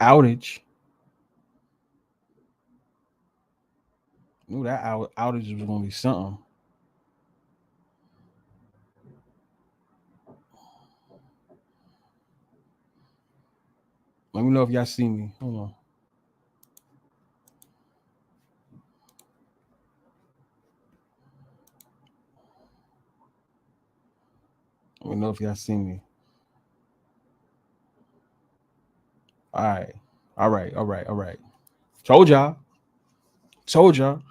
outage. Knew that outage was gonna be something. Let me know if y'all see me. Hold on. Let me know if y'all see me. All right. All right. All right. All right. Told y'all. Told y'all.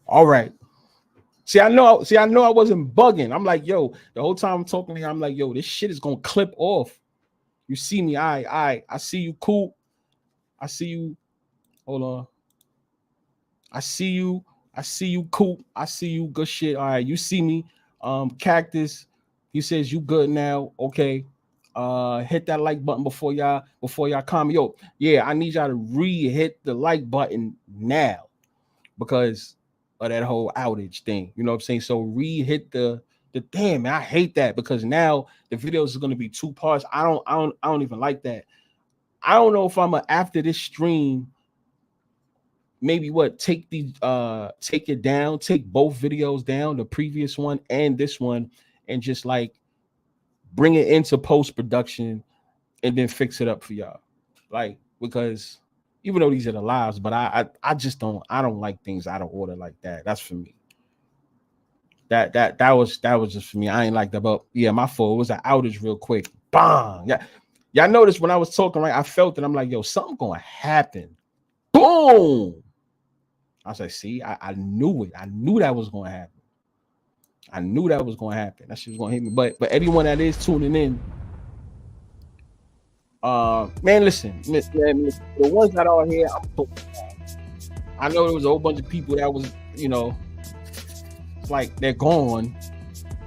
All right. See, I know I wasn't bugging. I'm like, yo, the whole time I'm talking to you, I'm like, yo, this shit is gonna clip off. You see me, I see you, cool. I see you. Hold on. I see you. I see you, cool. I see you, good shit. All right, you see me. Cactus. He says you good now. Okay. Hit that like button before y'all comment. Yo, yeah, I need y'all to re-hit the like button now because of that whole outage thing. You know what I'm saying? So re-hit the damn, man. I hate that because now the videos is gonna be two parts. I don't even like that. I don't know if I'm after this stream, maybe take it down, take both videos down, the previous one and this one, and just like bring it into post-production and then fix it up for y'all. Like, because even though these are the lives, but I just don't like things out of order like that. That's for me. That was just for me. I ain't like that, but yeah, my fault. It was an outage real quick. Bang. Yeah. Y'all noticed when I was talking, right? I felt it. I'm like, yo, something gonna happen. Boom. I was like, see, I knew it. I knew that was gonna happen. I knew that was gonna happen. That shit was gonna hit me. But everyone that is tuning in, man, listen, the ones that are here, I know there was a whole bunch of people that was, it's like they're gone.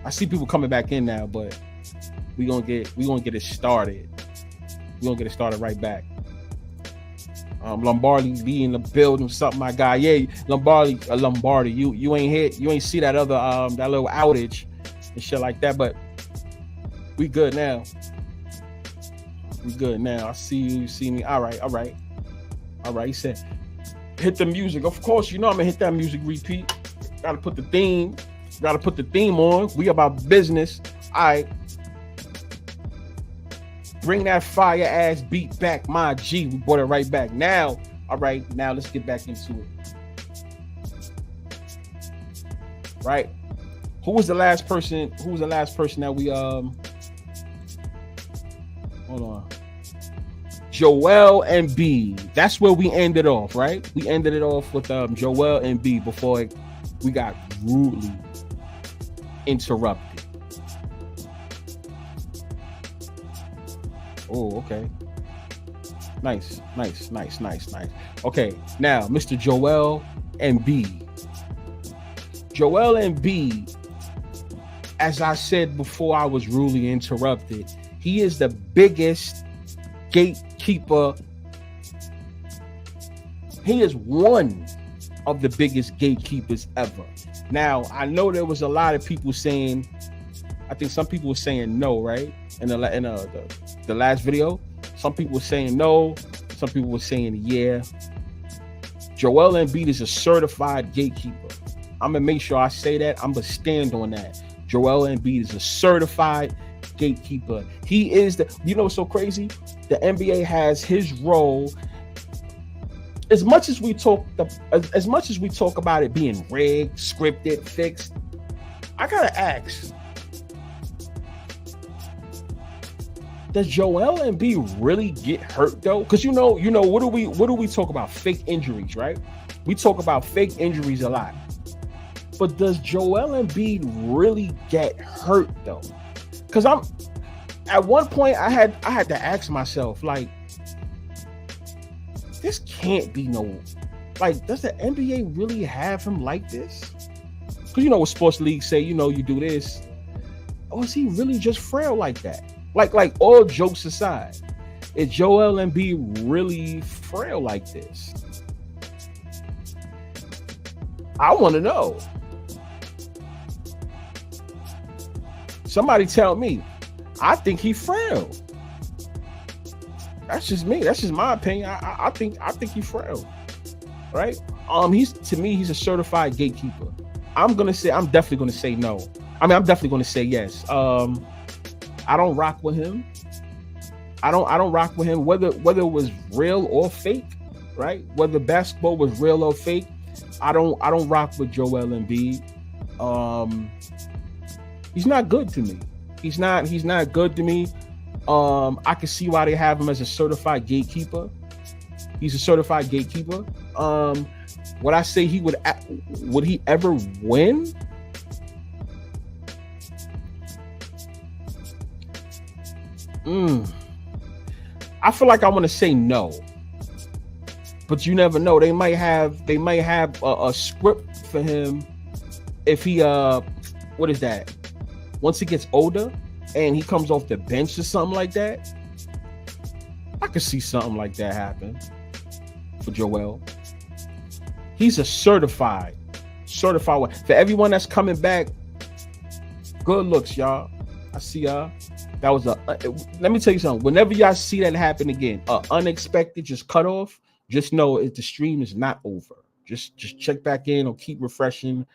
I see people coming back in now, but we gonna get it started. We're gonna get it started right back. Lombardi be in the building, something, my guy. Yeah, Lombardi, you ain't hit, you ain't see that other that little outage and shit like that, but we good now. We good now. I see you see me. All right. He said, hit the music. Of course, I'm gonna hit that music repeat. Gotta put the theme on. We about business. All right. Bring that fire ass beat back, my G. We brought it right back. Now, all right, now let's get back into it. Right? Who was the last person that we hold on. Joel and B. That's where we ended off, right? We ended it off with Joel and B before we got rudely interrupted. Oh, okay. Nice. Okay, now Mr. Joel and B. Joel and B, as I said before I was rudely interrupted, he is the biggest gatekeeper. He is one of the biggest gatekeepers ever. Now, I know there was a lot of people saying, I think some people were saying no, right? In the last video, some people were saying no, some people were saying yeah. Joel Embiid is a certified gatekeeper. I'm gonna make sure I say that. I'm gonna stand on that. Joel Embiid is a certified gatekeeper. He is what's so crazy? The NBA has his role. As much as we talk about it being rigged, scripted, fixed, I gotta ask, does Joel Embiid really get hurt though? Because what do we talk about? Fake injuries, right? We talk about fake injuries a lot. But does Joel Embiid really get hurt though? Because at one point I had to ask myself, like, this can't be does the NBA really have him like this? Because what sports leagues say, you do this. Or is he really just frail like that? Like all jokes aside, is Joel Embiid really frail like this? I want to know. Somebody tell me. I think he frail. That's just me. That's just my opinion. I think he frail. Right? He's a certified gatekeeper. I'm definitely gonna say no. I mean, I'm definitely gonna say yes. I don't rock with him. I don't rock with him, whether it was real or fake, right? Whether basketball was real or fake, I don't rock with Joel Embiid. He's not good to me. He's not good to me. I can see why they have him as a certified gatekeeper. He's a certified gatekeeper. Would I say would he ever win? I feel like I want to say no, but you never know. They might have a script for him if he what is that? Once he gets older and he comes off the bench or something like that, I could see something like that happen for Joel. He's a certified one. For everyone that's coming back, good looks, y'all. I see y'all. That was let me tell you something. Whenever y'all see that happen again, unexpected, just cut off, just know the stream is not over. Just check back in or keep refreshing,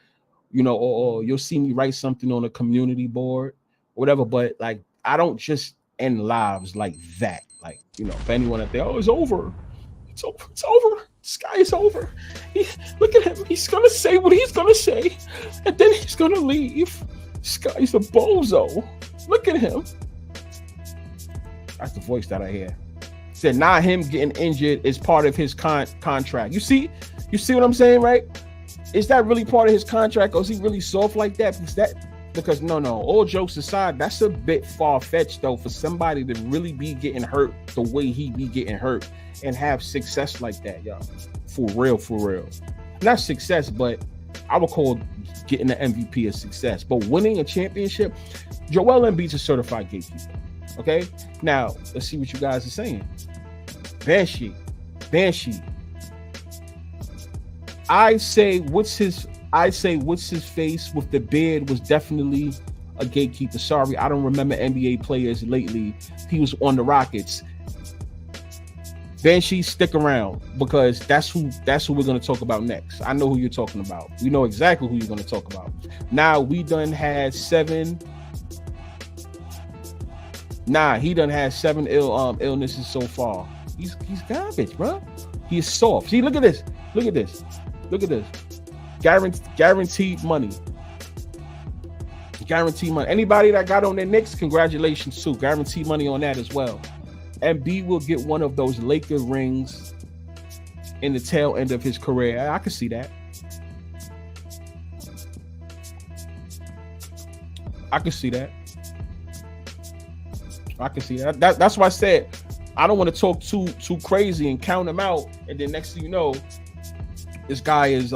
or you'll see me write something on a community board, whatever. But like, I don't just end lives like that. Like, if anyone out there, it's over. It's over. It's over. This guy is over. Look at him. He's gonna say what he's gonna say, and then he's gonna leave. This guy's a bozo. Look at him. That's the voice that I hear. Said, not him getting injured is part of his contract. You see what I'm saying, right? Is that really part of his contract, or is he really soft like that? Because no, all jokes aside, that's a bit far-fetched though for somebody to really be getting hurt the way he be getting hurt and have success like that, y'all. For real. Not success, but I would call getting the MVP a success. But winning a championship, Joel Embiid's a certified gatekeeper. Okay, now let's see what you guys are saying. Banshee. I say what's his face with the beard was definitely a gatekeeper. Sorry, I don't remember NBA players lately. He was on the Rockets. Banshee, stick around because that's who we're gonna talk about next. I know who you're talking about. We know exactly who you're gonna talk about. Now we done had 7. He done had 7 illnesses so far. He's garbage, bro. He's soft. See, look at this. Guaranteed money. Anybody that got on their Knicks, congratulations too. Guaranteed money on that as well. Embiid will get one of those Laker rings in the tail end of his career. I can see that. That's why I said I don't want to talk too crazy and count him out, and then next thing you know, this guy is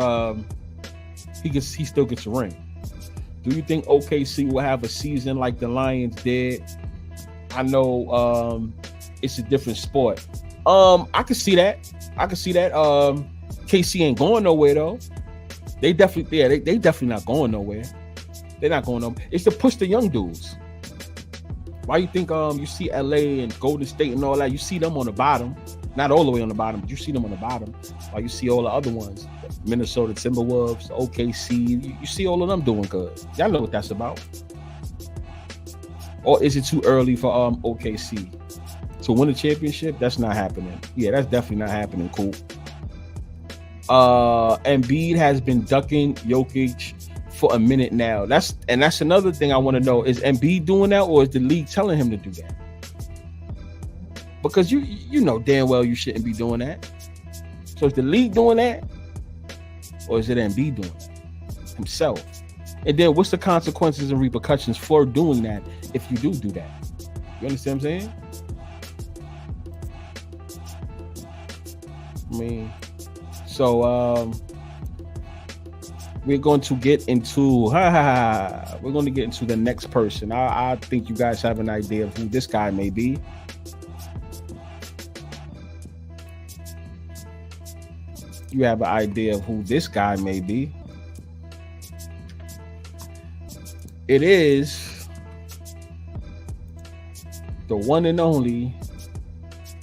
he still gets a ring. Do you think OKC will have a season like the Lions did? I know it's a different sport. I can see that. KC ain't going nowhere though. They definitely not going nowhere. They're not going nowhere. It's to push the young dudes. Why you think you see LA and Golden State and all that? You see them on the bottom, not all the way on the bottom, but you see them on the bottom. While you see all the other ones, Minnesota Timberwolves, OKC, you see all of them doing good. Y'all know what that's about. Or is it too early for OKC to win a championship? That's not happening. Yeah, that's definitely not happening. Cool. Embiid has been ducking Jokic for a minute now. That's another thing I want to know. Is Embiid doing that, or is the league telling him to do that? Because you know damn well you shouldn't be doing that. So is the league doing that, or is it Embiid doing that himself? And then what's the consequences and repercussions for doing that if you do that? You understand what I'm saying? I mean, so we're going to get into the next person. I think you guys have an idea of who this guy may be. You have an idea of who this guy may be. It is the one and only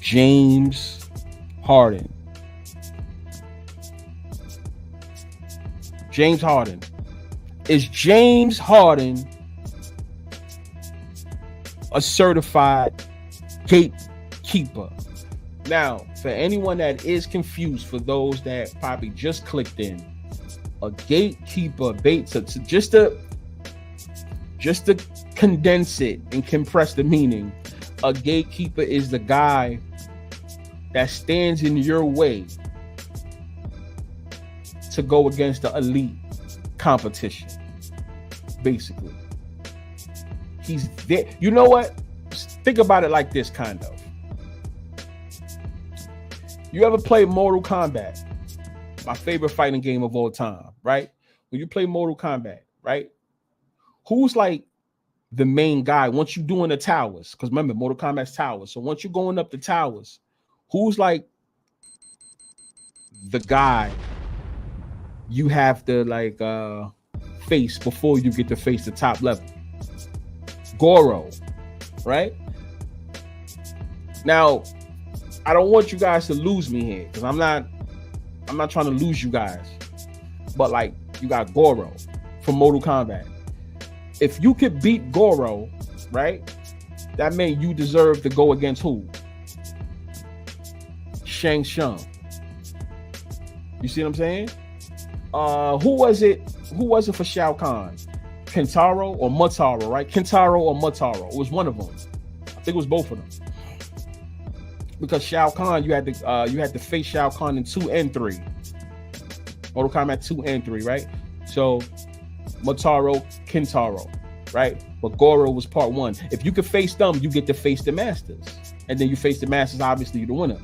James Harden. James Harden. Is James Harden a certified gatekeeper? Now, for anyone that is confused, for those that probably just clicked in, a gatekeeper, just to condense it and compress the meaning, a gatekeeper is the guy that stands in your way to go against the elite competition. Basically, he's there. You know what? Think about it like this, kind of. You ever play Mortal Kombat? My favorite fighting game of all time, right? When you play Mortal Kombat, right? Who's like the main guy once you're doing the towers? Because remember, Mortal Kombat's towers. So once you're going up the towers, who's like the guy you have to like face before you get to face the top level? Goro, right? Now, I don't want you guys to lose me here because I'm not trying to lose you guys. But like, you got Goro from Mortal Kombat. If you could beat Goro, right, that means you deserve to go against who? Shang Tsung. You see what I'm saying? Who was it for Shao Kahn? Kentaro or Motaro, right? Kentaro or Motaro. It was one of them. I think it was both of them. Because Shao Kahn, you had to face Shao Kahn in 2 and 3. Mortal Kombat 2 and 3, right? So Motaro, Kentaro, right? But Goro was part 1. If you could face them, you get to face the masters. And then you face the masters, obviously you're the winner.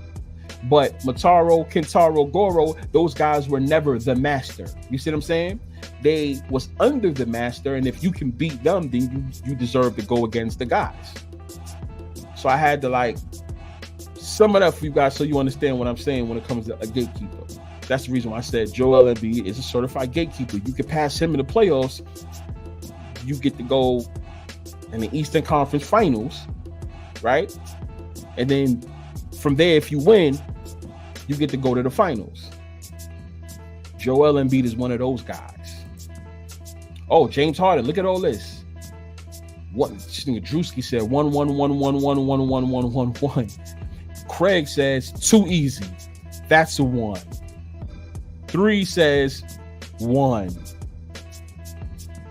But Motaro, Kentaro, Goro, those guys were never the master. You see what I'm saying? They was under the master, and if you can beat them, then you deserve to go against the guys. So I had to like sum it up for you guys so you understand what I'm saying when it comes to a gatekeeper. That's the reason why I said Joel Embiid is a certified gatekeeper. You can pass him in the playoffs, you get to go in the Eastern Conference Finals, right? And then from there, if you win, you get to go to the finals. Joel Embiid is one of those guys. Oh, James Harden, look at all this. What Drewski said 1-1-1-1-1-1-1-1-1-1. Craig says too easy. That's a 1. 3 says 1.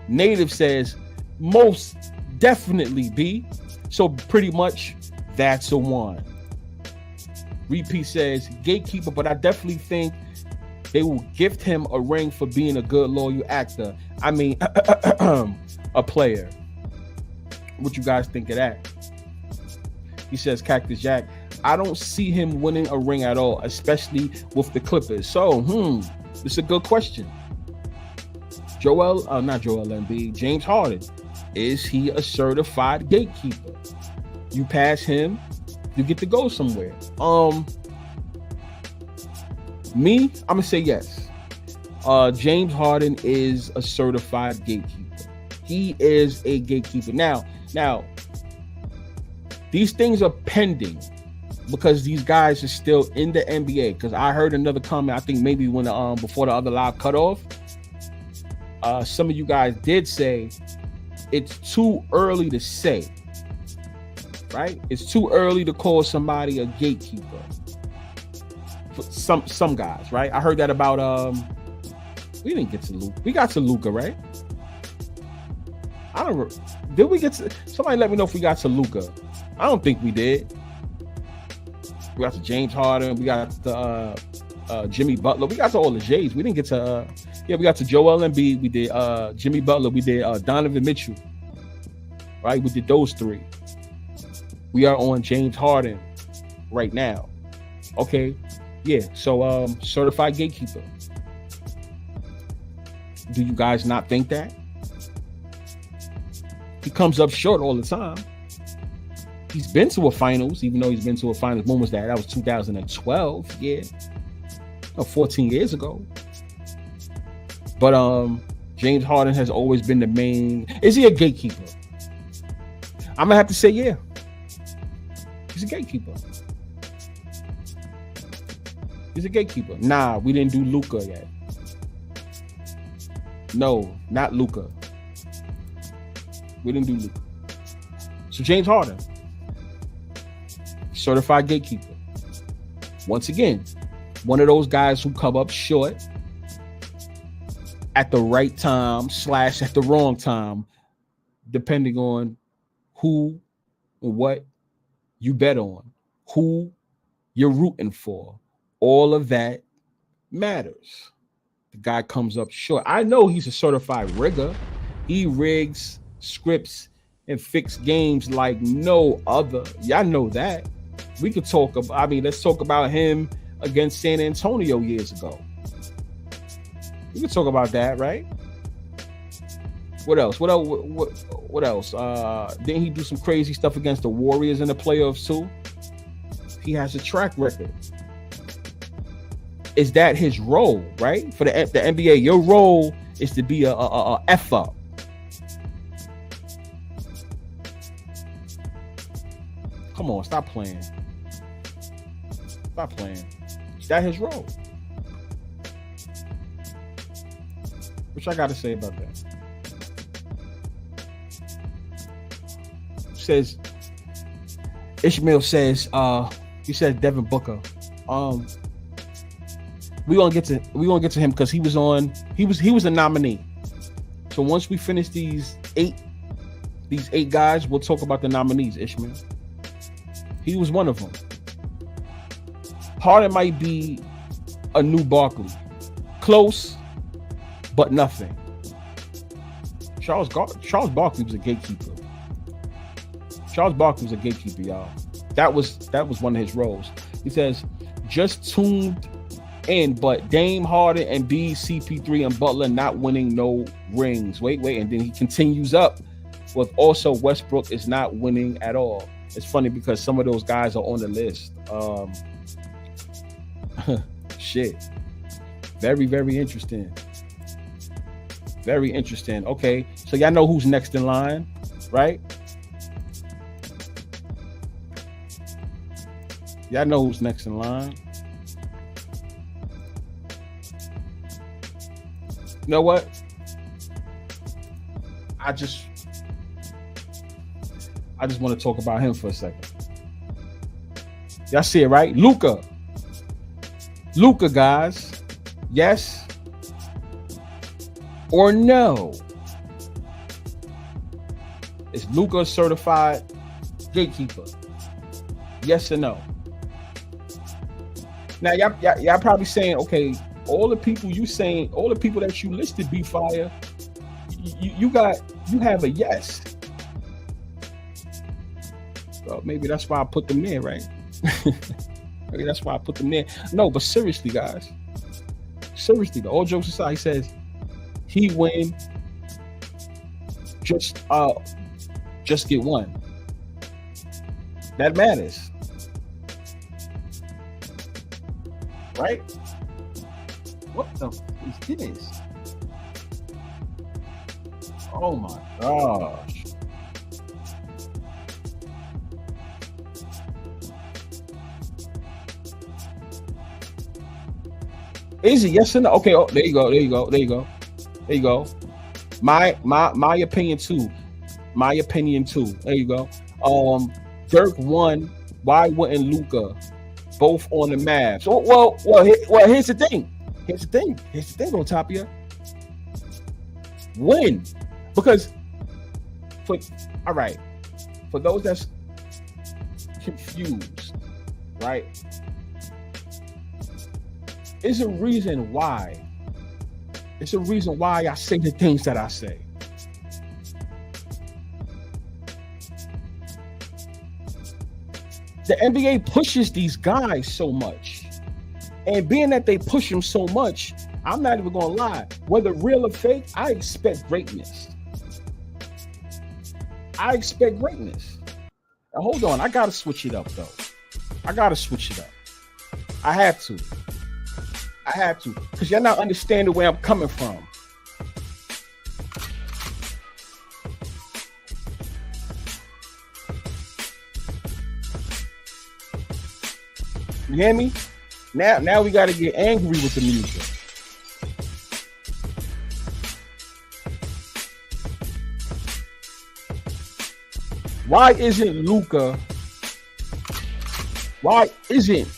Native says most definitely B. So pretty much that's a 1. Repeat says gatekeeper, but I definitely think they will gift him a ring for being a good loyal actor. I mean, a player. What you guys think of that? He says Cactus Jack, I don't see him winning a ring at all, especially with the Clippers. So, this is a good question. Not Joel Embiid, James Harden. Is he a certified gatekeeper? You pass him, you get to go somewhere. Me, I'm gonna say yes. James Harden is a certified gatekeeper. He is a gatekeeper. Now, these things are pending because these guys are still in the NBA. Because I heard another comment, I think maybe when before the other live cut off, some of you guys did say it's too early to say. Right? It's too early to call somebody a gatekeeper. For some guys, right? I heard that about we didn't get to Luka. We got to Luka, right? I don't. Did we get to? Somebody let me know if we got to Luka. I don't think we did. We got to James Harden. We got to Jimmy Butler. We got to all the Jays. We didn't get to. We got to Joel Embiid. We did Jimmy Butler. We did Donovan Mitchell. Right? We did those 3. We are on James Harden right now. Okay. Yeah. So certified gatekeeper. Do you guys not think that? He comes up short all the time. He's been to a finals, even though he's been to a finals. When was that? That was 2012. Yeah. 14 years ago. But James Harden has always been the main. Is he a gatekeeper? I'm gonna have to say yeah. He's a gatekeeper. He's a gatekeeper. Nah, we didn't do Luka yet. No, not Luka. We didn't do Luka. So James Harden, certified gatekeeper. Once again, one of those guys who come up short at the right time / at the wrong time, depending on who and what you bet on, who you're rooting for. All of that matters. The guy comes up short. I know he's a certified rigger. He rigs scripts and fix games like no other. Y'all know that. We could talk about, I mean, let's talk about him against San Antonio years ago. We could talk about that, right? What else? What else? Didn't he do some crazy stuff against the Warriors in the playoffs too? He has a track record. Is that his role, right? For the NBA, your role is to be a F up. Come on, stop playing. Stop playing. Is that his role? What I got to say about that? Says Ishmael says he said Devin Booker. We're gonna get to him because he was a nominee. So once we finish these eight guys, we'll talk about the nominees, Ishmael. He was one of them. Harden might be a new Barkley. Close, but nothing. Charles Barkley was a gatekeeper. Charles Barkley was a gatekeeper, y'all. That was one of his roles. He says, just tuned in, but Dame, Harden, and B, CP3, and Butler not winning no rings. Wait, and then he continues up with also Westbrook is not winning at all. It's funny because some of those guys are on the list. Shit. Very, very interesting. Very interesting. Okay, so y'all know who's next in line, right? Y'all know who's next in line. You know what? I just want to talk about him for a second. Y'all see it, right? Luka, guys. Yes or no? Is Luka a certified gatekeeper? Yes or no? Now, y'all probably saying, okay, all the people that you listed, B Fire, you have a yes. Well, maybe that's why I put them there, right? Maybe that's why I put them there. No, but seriously, guys. Seriously, all jokes aside, he says he win. Just get one. That matters. Right? What the f is this? Oh my gosh. Is it yes or no? Okay, oh, there you go. My opinion too. There you go. Dirk won. Why wouldn't Luka? Both on the Mavs. Well. Here's the thing on top of you. Win, because for those that's confused, right? It's a reason why. It's a reason why I say the things that I say. The NBA pushes these guys so much. And being that they push them so much, I'm not even going to lie. Whether real or fake, I expect greatness. Now, hold on. I got to switch it up, though. I have to. Because y'all not understanding where I'm coming from. You hear me? Now we got to get angry with the music. Why isn't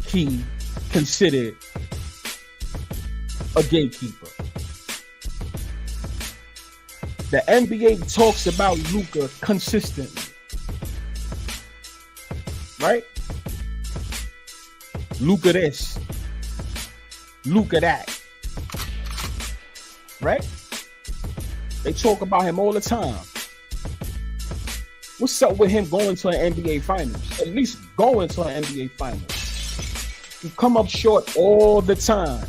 he considered a gatekeeper? The NBA talks about Luka consistently, right? Luka this, Luka that, right? They talk about him all the time. What's up with him going to an NBA Finals? At least going to an NBA Finals. You come up short all the time.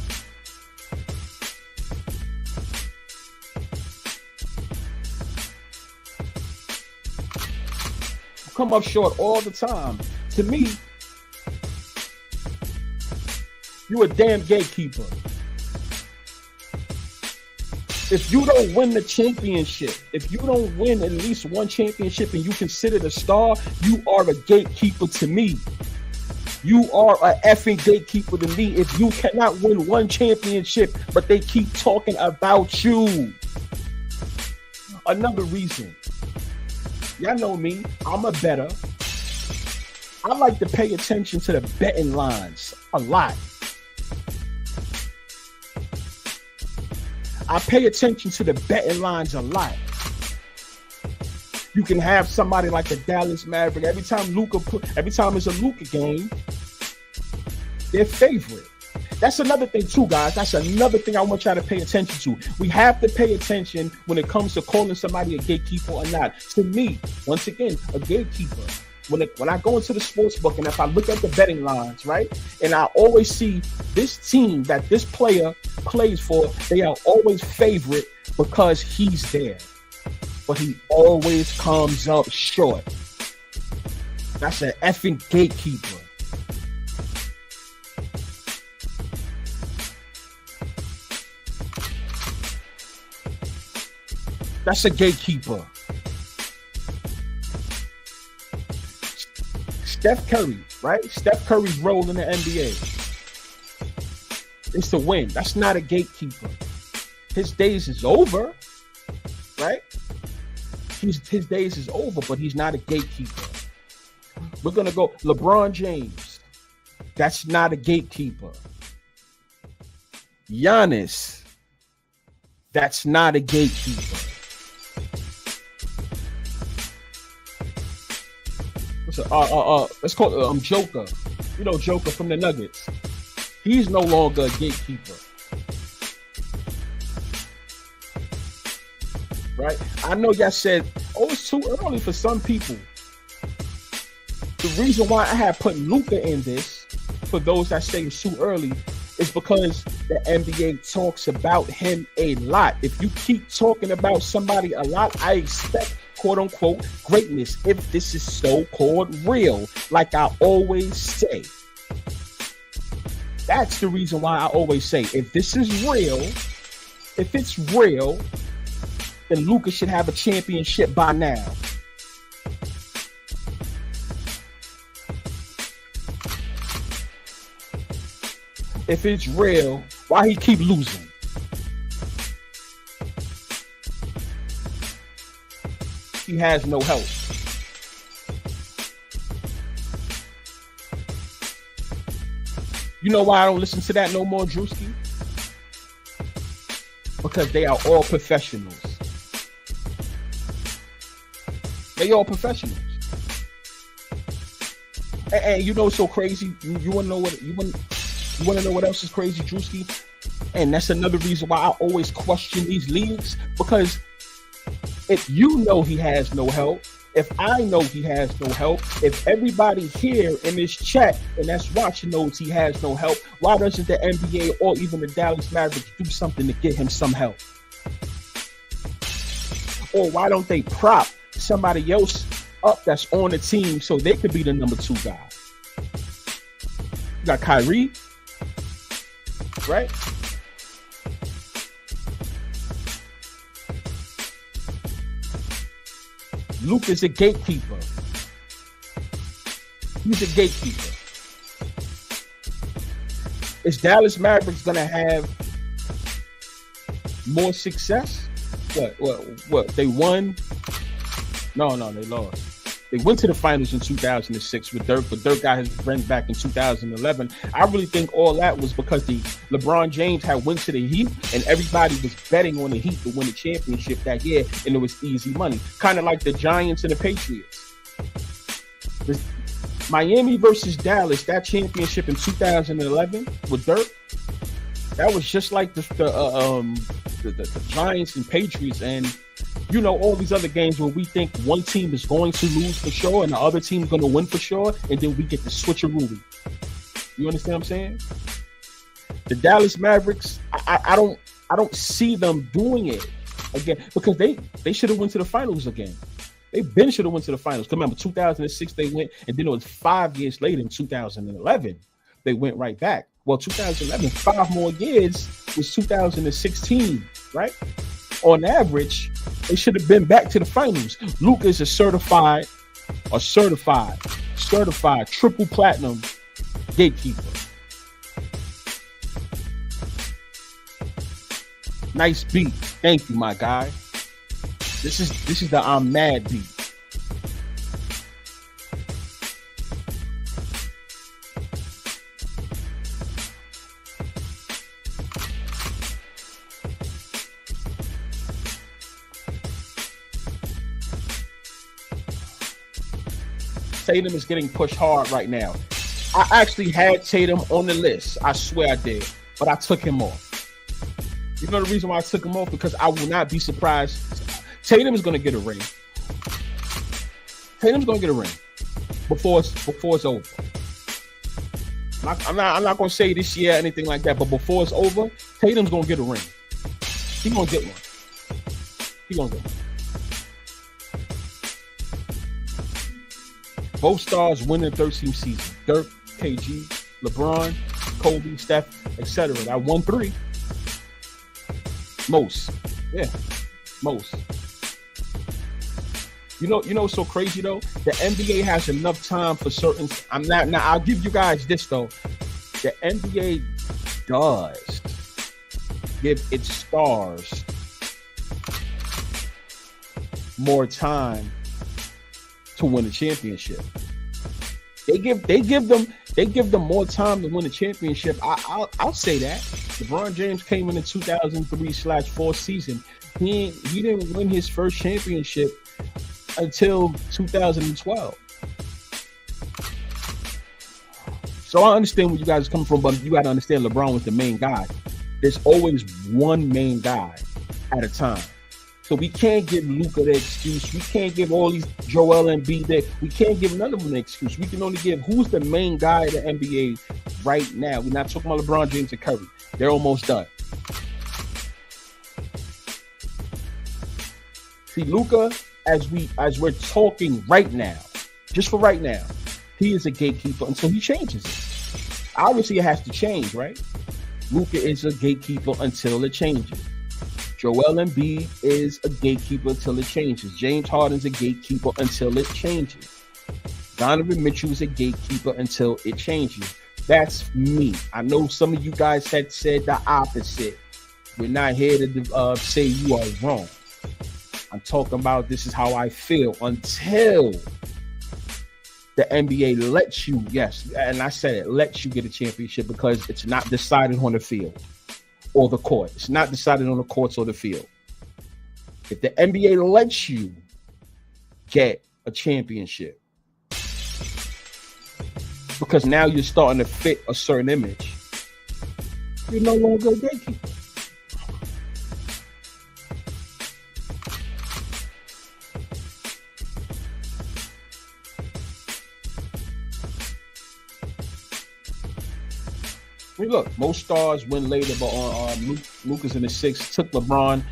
You come up short all the time. To me, you a damn gatekeeper. If you don't win the championship, if you don't win at least one championship and you consider a star, you are a gatekeeper to me. You are a effing gatekeeper to me if you cannot win one championship, but they keep talking about you. Another reason. Y'all know me, I'm a bettor. I like to pay attention to the betting lines a lot. I pay attention to the betting lines a lot. You can have somebody like the Dallas Maverick. Every time it's a Luka game, they're favorite. That's another thing too, guys. That's another thing I want y'all to pay attention to. We have to pay attention when it comes to calling somebody a gatekeeper or not. To me, once again, a gatekeeper. When I go into the sports book and if I look at the betting lines, right, and I always see this team that this player plays for, they are always favorite because he's there. But he always comes up short. That's an effing gatekeeper. That's a gatekeeper. Steph Curry, right? Steph Curry's role in the NBA is to win. That's not a gatekeeper. His days is over, right? His days is over, but he's not a gatekeeper. We're going to go LeBron James. That's not a gatekeeper. Giannis. That's not a gatekeeper. Let's call it Joker. You know Joker from the Nuggets. He's no longer a gatekeeper. Right? I know y'all said, oh, it's too early for some people. The reason why I have put Luka in this, for those that say it's too early, is because the NBA talks about him a lot. If you keep talking about somebody a lot, I expect quote unquote greatness if this is so-called real, like I always say. That's the reason why I always say, if this is real, if it's real, then Luka should have a championship by now. If it's real, why he keep losing? He has no help. You know why I don't listen to that no more, Drewski? Because they are all professionals. They all professionals. And you know what's so crazy? You wanna know what you wanna know what else is crazy, Drewski? And that's another reason why I always question these leagues, because if you know he has no help, if I know he has no help, if everybody here in this chat and that's watching knows he has no help, why doesn't the NBA or even the Dallas Mavericks do something to get him some help? Or why don't they prop somebody else up that's on the team so they could be the number 2 guy? You got Kyrie, right? Luke is a gatekeeper. He's a gatekeeper. Is Dallas Mavericks gonna have more success? What? They won? No, they lost. They went to the finals in 2006 with Dirk, but Dirk got his friends back in 2011. I really think all that was because LeBron James had went to the Heat, and everybody was betting on the Heat to win the championship that year, and it was easy money. Kind of like the Giants and the Patriots. Miami versus Dallas, that championship in 2011 with Dirk, that was just like the Giants and Patriots, and you know, all these other games where we think one team is going to lose for sure and the other team is going to win for sure, and then we get the switcheroo. You understand what I'm saying? The Dallas Mavericks, I don't see them doing it again, because they should have went to the finals again. They should have went to the finals. Remember, 2006 they went, and then it was 5 years later in 2011 they went right back. Well, 2011, 5 more years was 2016, right? On average, they should have been back to the finals. Luka is a certified triple platinum gatekeeper. Nice beat. Thank you, my guy. This is the I'm mad beat. Tatum is getting pushed hard right now. I actually had Tatum on the list. I swear I did. But I took him off. You know the reason why I took him off? Because I will not be surprised. Tatum is going to get a ring. Tatum's going to get a ring before it's over. I'm not going to say this year or anything like that, but before it's over, Tatum's going to get a ring. He's going to get one. He's going to get one. Both stars win the 13th season. Dirk, KG, LeBron, Kobe, Steph, etc. I won 3. Most. You know what's so crazy though? The NBA has enough time for certain. I'll give you guys this though. The NBA does give its stars more time to win a championship. They give them more time to win a championship. I'll say that. LeBron James came in the 2003/4 season. He didn't win his first championship until 2012. So I understand where you guys are coming from, but you got to understand LeBron was the main guy. There's always one main guy at a time. So we can't give Luka the excuse. We can't give all these Joel Embiid that. We can't give none of them the excuse. We can only give who's the main guy in the NBA right now. We're not talking about LeBron James and Curry. They're almost done. See, Luka, as we're talking right now, just for right now, he is a gatekeeper until he changes it. Obviously, it has to change, right? Luka is a gatekeeper until it changes. Joel Embiid is a gatekeeper until it changes. James Harden's a gatekeeper until it changes. Donovan Mitchell is a gatekeeper until it changes. That's me. I know some of you guys had said the opposite. We're not here to say you are wrong. I'm talking about this is how I feel until the NBA lets you, yes, and I said it, lets you get a championship, because it's not decided on the field or the court. It's not decided on the courts or the field. If the NBA lets you get a championship, because now you're starting to fit a certain image, you're no longer a gatekeeper. I mean, look, most stars win later, but Luka's in the 6th, took LeBron.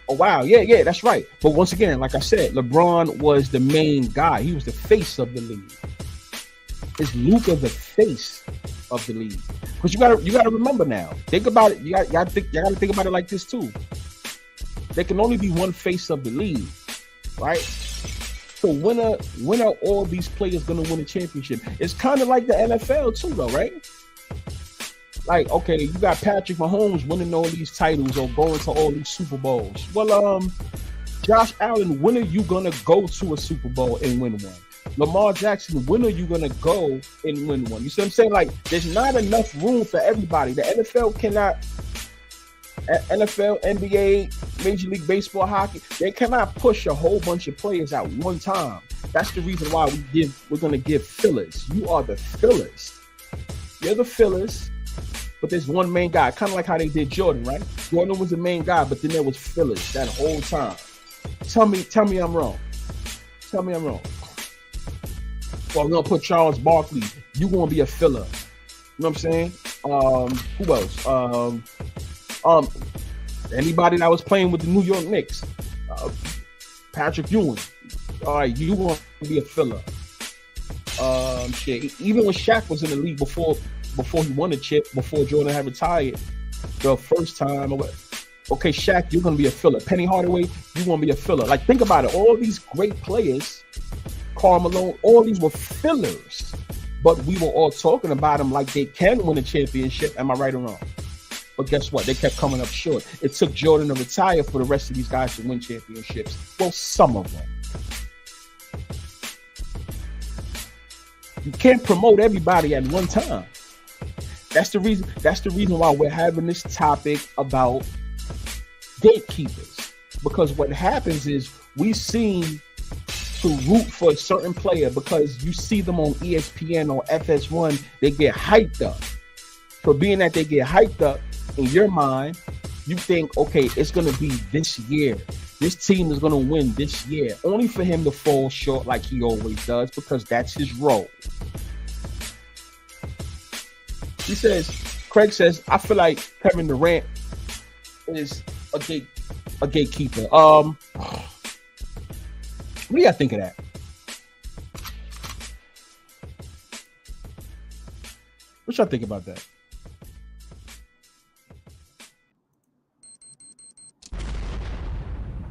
Oh, wow. Yeah, that's right. But once again, like I said, LeBron was the main guy. He was the face of the league. Is Luka the face of the league? Because you gotta remember now. Think about it. You gotta think about it like this too. There can only be one face of the league, right? So when are all these players gonna win a championship? It's kind of like the NFL too, though, right? Like, okay, you got Patrick Mahomes winning all these titles or going to all these Super Bowls. Well, Josh Allen, when are you gonna go to a Super Bowl and win one? Lamar Jackson, when are you gonna go and win one? You see what I'm saying? Like, there's not enough room for everybody. The NFL cannot. NFL, NBA, Major League Baseball, hockey, they cannot push a whole bunch of players at one time. That's the reason why we're gonna give fillers. You are the fillers. You're the fillers, but there's one main guy, kind of like how they did Jordan, right? Jordan was the main guy, but then there was fillers that whole time. Tell me I'm wrong. Tell me I'm wrong. Well, we're gonna put Charles Barkley. You gonna be a filler. You know what I'm saying? Who else? Anybody that was playing with the New York Knicks, Patrick Ewing. All right, you want to be a filler. Shit. Even when Shaq was in the league before he won the chip, before Jordan had retired, the first time. Okay, Shaq, you're gonna be a filler. Penny Hardaway, you're gonna be a filler. Like, think about it. All these great players, Karl Malone, all these were fillers, but we were all talking about them like they can win a championship. Am I right or wrong? But guess what? They kept coming up short. It took Jordan to retire for the rest of these guys to win championships. Well, some of them. You can't promote everybody at one time. That's the reason. That's the reason why we're having this topic about gatekeepers. Because what happens is we seem to root for a certain player because you see them on ESPN or FS1, they get hyped up. So being that they get hyped up, in your mind, you think, okay, it's going to be this year. This team is going to win this year, only for him to fall short like he always does, because that's his role. Craig says, I feel like Kevin Durant is a gatekeeper. What do y'all think of that? What y'all think about that?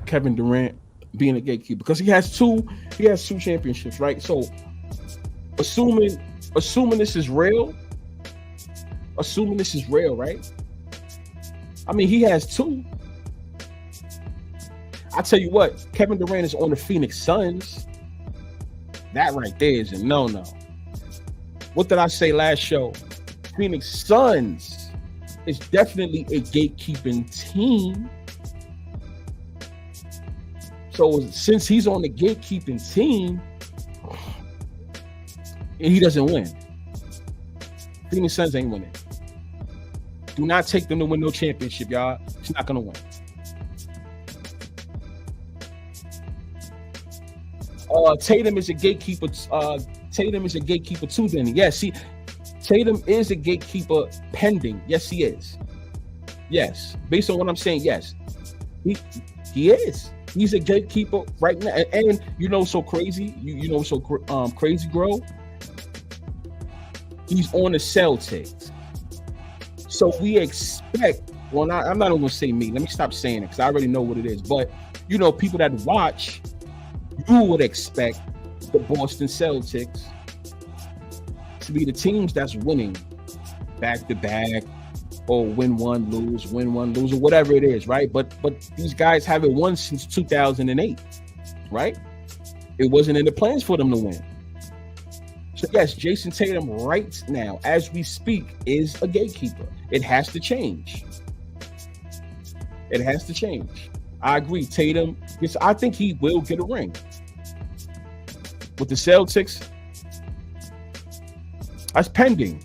Kevin Durant being a gatekeeper, because he has two championships, right? So assuming this is real, right? I mean, he has two. I tell you what, Kevin Durant is on the Phoenix Suns. That right there is a no-no. What did I say last show? Phoenix Suns is definitely a gatekeeping team. So since he's on the gatekeeping team and he doesn't win, Phoenix Suns ain't winning. Do not take them to win no championship, y'all. It's not gonna win. Tatum is a gatekeeper. Tatum is a gatekeeper too. Then, yes, Tatum is a gatekeeper pending. Yes, he is. Yes, based on what I'm saying, yes, he is. He's a gatekeeper right now, and you know, so crazy. You know, so crazy, bro. He's on the Celtics, so we expect. Well, I'm not even gonna say me. Let me stop saying it because I already know what it is. But you know, people that watch, you would expect the Boston Celtics to be the teams that's winning back to back, or win one, lose, or whatever it is, right? But these guys haven't won since 2008, right? It wasn't in the plans for them to win. So yes, Jason Tatum right now, as we speak, is a gatekeeper. It has to change. It has to change. I agree. Tatum, I think he will get a ring. With the Celtics, that's pending.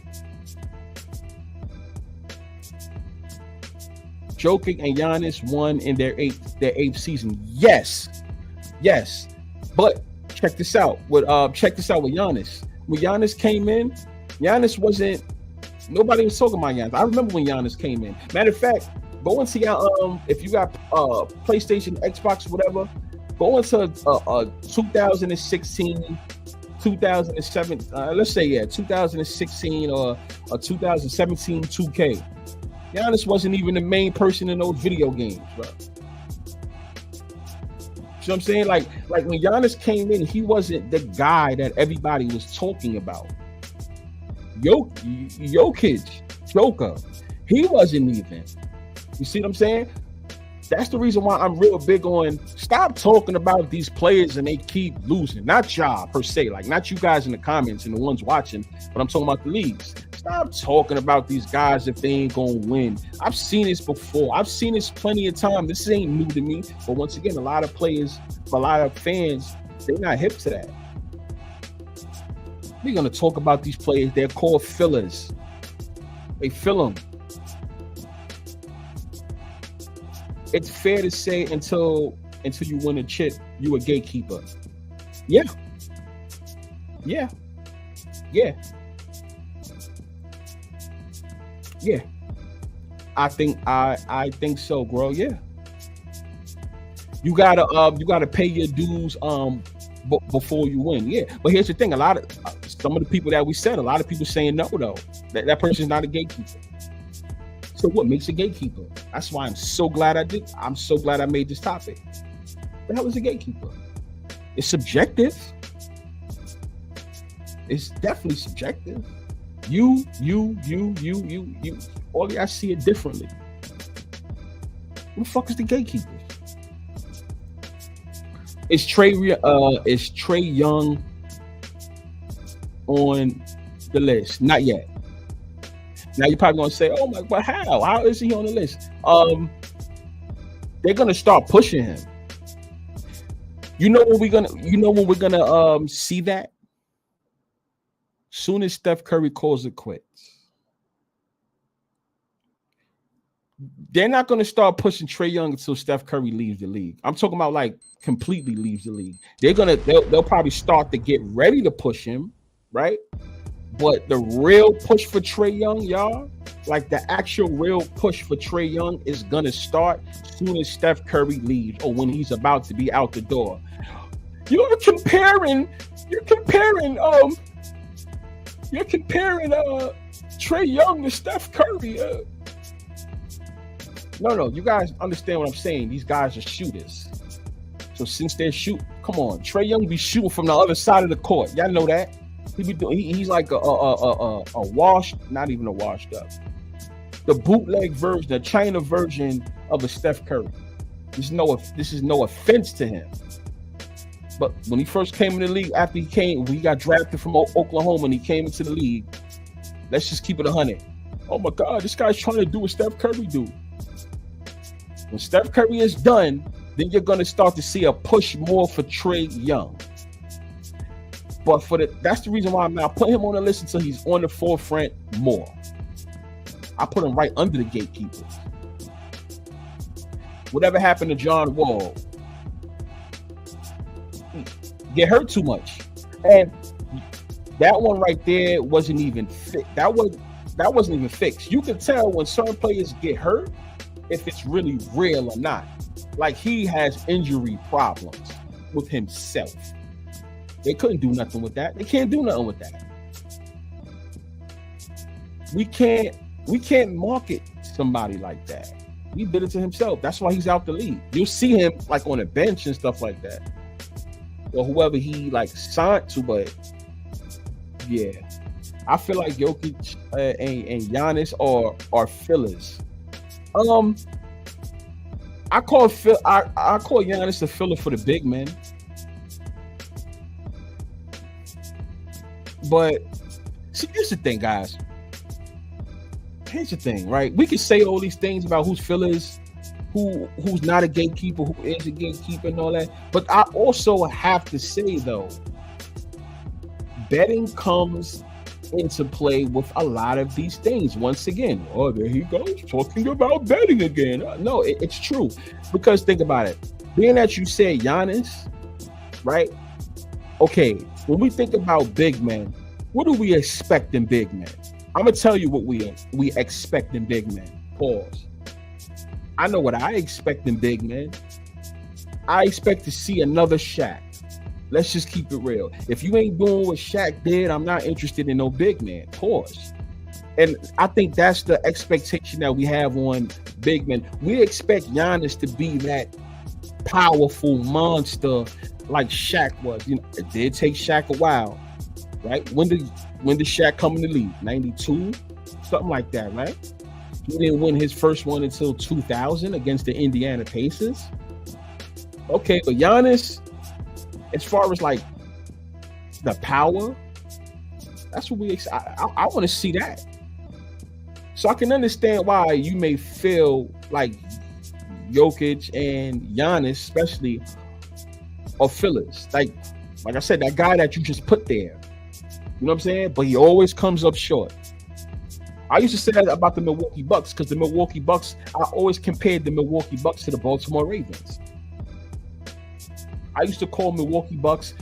Jokic and Giannis won in their eighth season. Yes. But check this out. With Giannis. When Giannis came in, nobody was talking about Giannis. I remember when Giannis came in. Matter of fact, go into your if you got PlayStation, Xbox, whatever, go into 2016, 2007, let's say 2016 or 2017 2K. Giannis wasn't even the main person in those video games, bro. You know what I'm saying? Like when Giannis came in, he wasn't the guy that everybody was talking about. Jokic Joker. He wasn't even. You see what I'm saying? That's the reason why I'm real big on stop talking about these players and they keep losing. Not y'all per se, like not you guys in the comments and the ones watching, but I'm talking about the leagues. Stop talking about these guys if they ain't gonna win. I've seen this before. I've seen this plenty of time. This ain't new to me. But once again, a lot of players, a lot of fans, they're not hip to that. We're gonna talk about these players. They're called fillers. They fill them. It's fair to say until you win a chip, you a gatekeeper. Yeah. Yeah. Yeah. Yeah. I think so, bro. Yeah. You gotta pay your dues before you win. Yeah. But here's the thing, some of the people that we said, a lot of people saying no though. That person's not a gatekeeper. So what makes a gatekeeper? That's why I'm so glad I did. I'm so glad I made this topic. The hell is a gatekeeper? It's subjective. It's definitely subjective. You. All y'all see it differently. Who the fuck is the gatekeeper? Is Trey Young on the list? Not yet. Now you're probably gonna say, "Oh my, but how? How is he on the list?" They're gonna start pushing him. You know when we're gonna see that? Soon as Steph Curry calls it quits. They're not gonna start pushing Trey Young until Steph Curry leaves the league. I'm talking about like completely leaves the league. They'll probably start to get ready to push him, right? But the real push for Trey Young, y'all, like the actual real push for Trey Young is gonna start as soon as Steph Curry leaves or when he's about to be out the door. You're comparing Trey Young to Steph Curry. No, you guys understand what I'm saying. These guys are shooters. So since they're come on, Trey Young be shooting from the other side of the court. Y'all know that. He's like a washed, not even a washed up. The bootleg version, the China version of a Steph Curry. This is no offense to him. But when he first came in the league, after he got drafted from Oklahoma and he came into the league, let's just keep it 100. Oh my God, this guy's trying to do what Steph Curry do. When Steph Curry is done, then you're going to start to see a push more for Trey Young. But that's the reason why I'm not putting him on the list until he's on the forefront more. I put him right under the gatekeepers. Whatever happened to John Wall? Get hurt too much. And that one right there wasn't even fit. That wasn't even fixed. You can tell when certain players get hurt if it's really real or not. Like he has injury problems with himself. They couldn't do nothing with that. They can't do nothing with that. We can't market somebody like that. He did it to himself. That's why he's out the league. You'll see him like on a bench and stuff like that. Or whoever he like signed to, but yeah. I feel like Jokic and Giannis are fillers. I call Giannis the filler for the big men. But see, here's the thing, guys. Here's the thing, right? We can say all these things about who's fillers, who's not a gatekeeper, who is a gatekeeper and all that. But I also have to say, though, betting comes into play with a lot of these things. Once again, oh, there he goes talking about betting again. No, it's true. Because think about it. Being that you said Giannis, right? Okay, when we think about big men, what do we expect in big men? I'm gonna tell you what we expect in big men. Pause. I know what I expect in big men. I expect to see another Shaq. Let's just keep it real. If you ain't doing what Shaq did, I'm not interested in no big man. Pause. And I think that's the expectation that we have on big men. We expect Giannis to be that powerful monster like Shaq was. You know, it did take Shaq a while, right? When did Shaq come in the league? 92? something like that, right? He didn't win his first one until 2000 against the Indiana Pacers. Okay, but Giannis, as far as like the power, that's what I want to see that. So I can understand why you may feel like Jokic and Giannis, especially, are fillers. Like I said, that guy that you just put there. You know what I'm saying? But he always comes up short. I used to say that about the Milwaukee Bucks because the Milwaukee Bucks, I always compared the Milwaukee Bucks to the Baltimore Ravens. I used to call Milwaukee Bucks,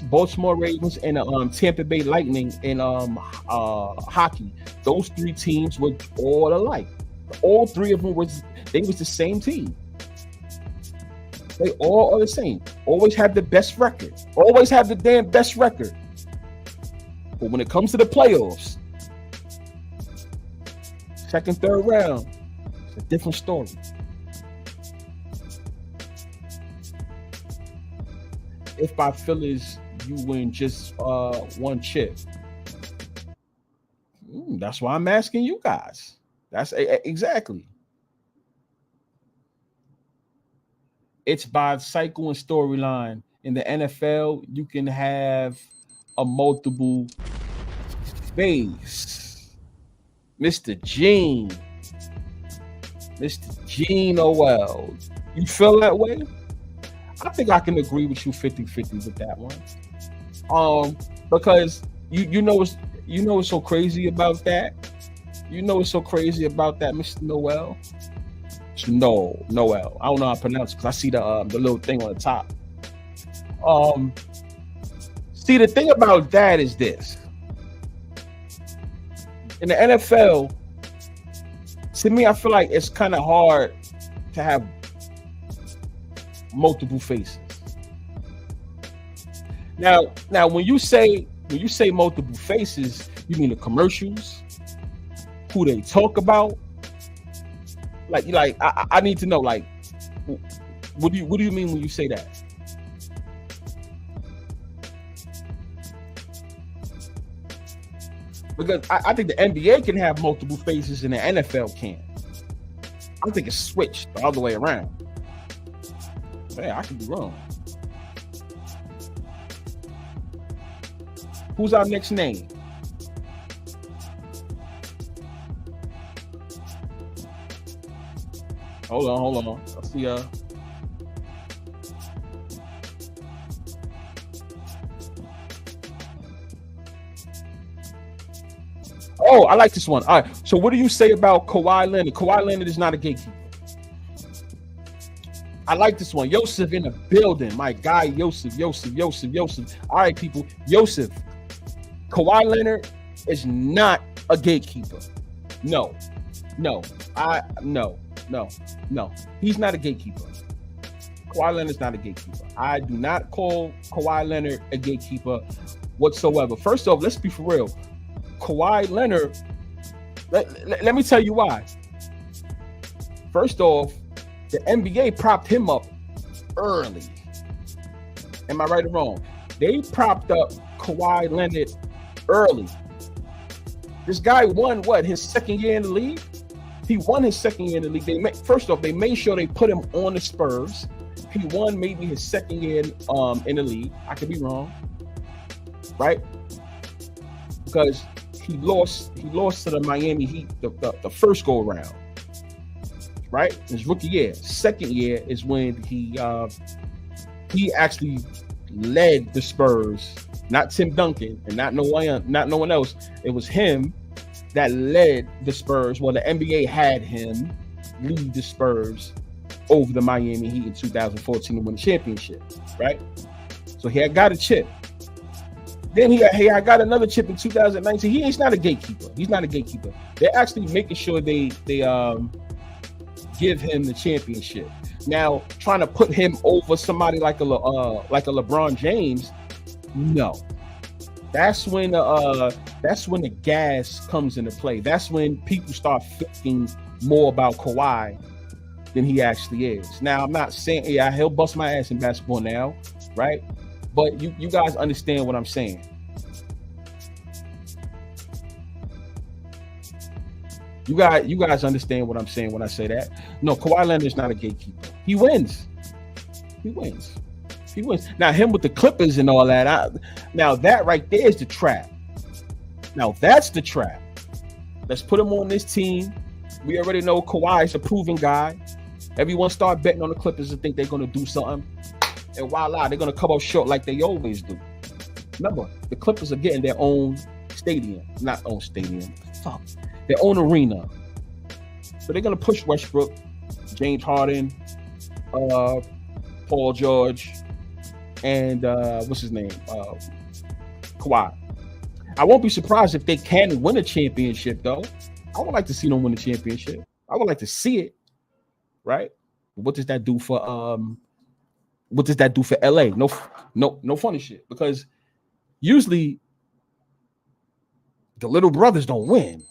Baltimore Ravens, and Tampa Bay Lightning in hockey. Those three teams were all alike. All three of them was the same team. They all are the same. Always have the best record. Always have the damn best record. But when it comes to the playoffs, second, third round, it's a different story. If by Phillies you win just one chip, that's why I'm asking you guys. That's exactly. It's by cycle and storyline. In the NFL, you can have a multiple phase. Mr. Gene Noel. You feel that way? I think I can agree with you 50-50 with that one. Because you know what's so crazy about that? You know what's so crazy about that, Mr. Noel? Noel. I don't know how to pronounce it because I see the little thing on the top. See, the thing about that is this. In the NFL, to me, I feel like it's kind of hard to have multiple faces. Now, when you say multiple faces, you mean the commercials, who they talk about. Like I need to know, like, what do you mean when you say that? Because I think the NBA can have multiple faces and the NFL can't. I think it's switched the other way around. Man, I could be wrong. Who's our next name? Hold on. I'll see Oh, I like this one. All right. So what do you say about Kawhi Leonard? Kawhi Leonard is not a gatekeeper. I like this one. Yosef in the building. My guy, Yosef. All right, people. Yosef. Kawhi Leonard is not a gatekeeper. No. He's not a gatekeeper. Kawhi Leonard's not a gatekeeper. I do not call Kawhi Leonard a gatekeeper whatsoever. First off, let's be for real. Kawhi Leonard, let me tell you why. First off, the NBA propped him up early. Am I right or wrong? They propped up Kawhi Leonard early. This guy won his second year in the league? He won his second year in the league. First off, they made sure they put him on the Spurs. He won maybe his second year in the league. I could be wrong, right? Because he lost to the Miami Heat the first go around, right? His rookie year. Second year is when he actually led the Spurs, not Tim Duncan and not no one else. It was him that led the Spurs. Well, the NBA had him lead the Spurs over the Miami Heat in 2014 to win the championship, right? So he had got a chip. Then he got another chip in 2019. He's not a gatekeeper. He's not a gatekeeper. They're actually making sure they give him the championship. Now, trying to put him over somebody like a LeBron James, no. That's when the gas comes into play. That's when people start thinking more about Kawhi than he actually is. Now, I'm not saying he'll bust my ass in basketball now, right? But you guys understand what I'm saying. You guys understand what I'm saying when I say that? No, Kawhi Leonard's not a gatekeeper. He wins. He wins. He wins. Now him with the Clippers and all that. Now that right there is the trap. Now that's the trap. Let's put him on this team. We already know Kawhi's a proven guy. Everyone start betting on the Clippers and think they're going to do something. And voila, they're going to come up short like they always do. Remember, the Clippers are getting their own stadium. Not own stadium. Fuck. Their own arena. So they're going to push Westbrook, James Harden, Paul George, and what's his name? Kawhi. I won't be surprised if they can win a championship, though. I would like to see them win a championship. I would like to see it, right? What does that do for LA? No funny shit. Because usually the little brothers don't win.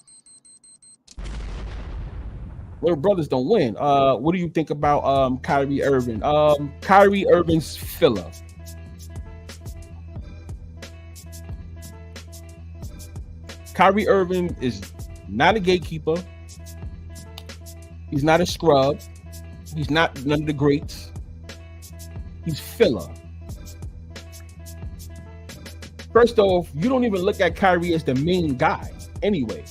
Little brothers don't win. What do you think about Kyrie Irving? Kyrie Irving's filler. Kyrie Irving is not a gatekeeper. He's not a scrub. He's not none of the greats. He's filler. First off, you don't even look at Kyrie as the main guy anyway.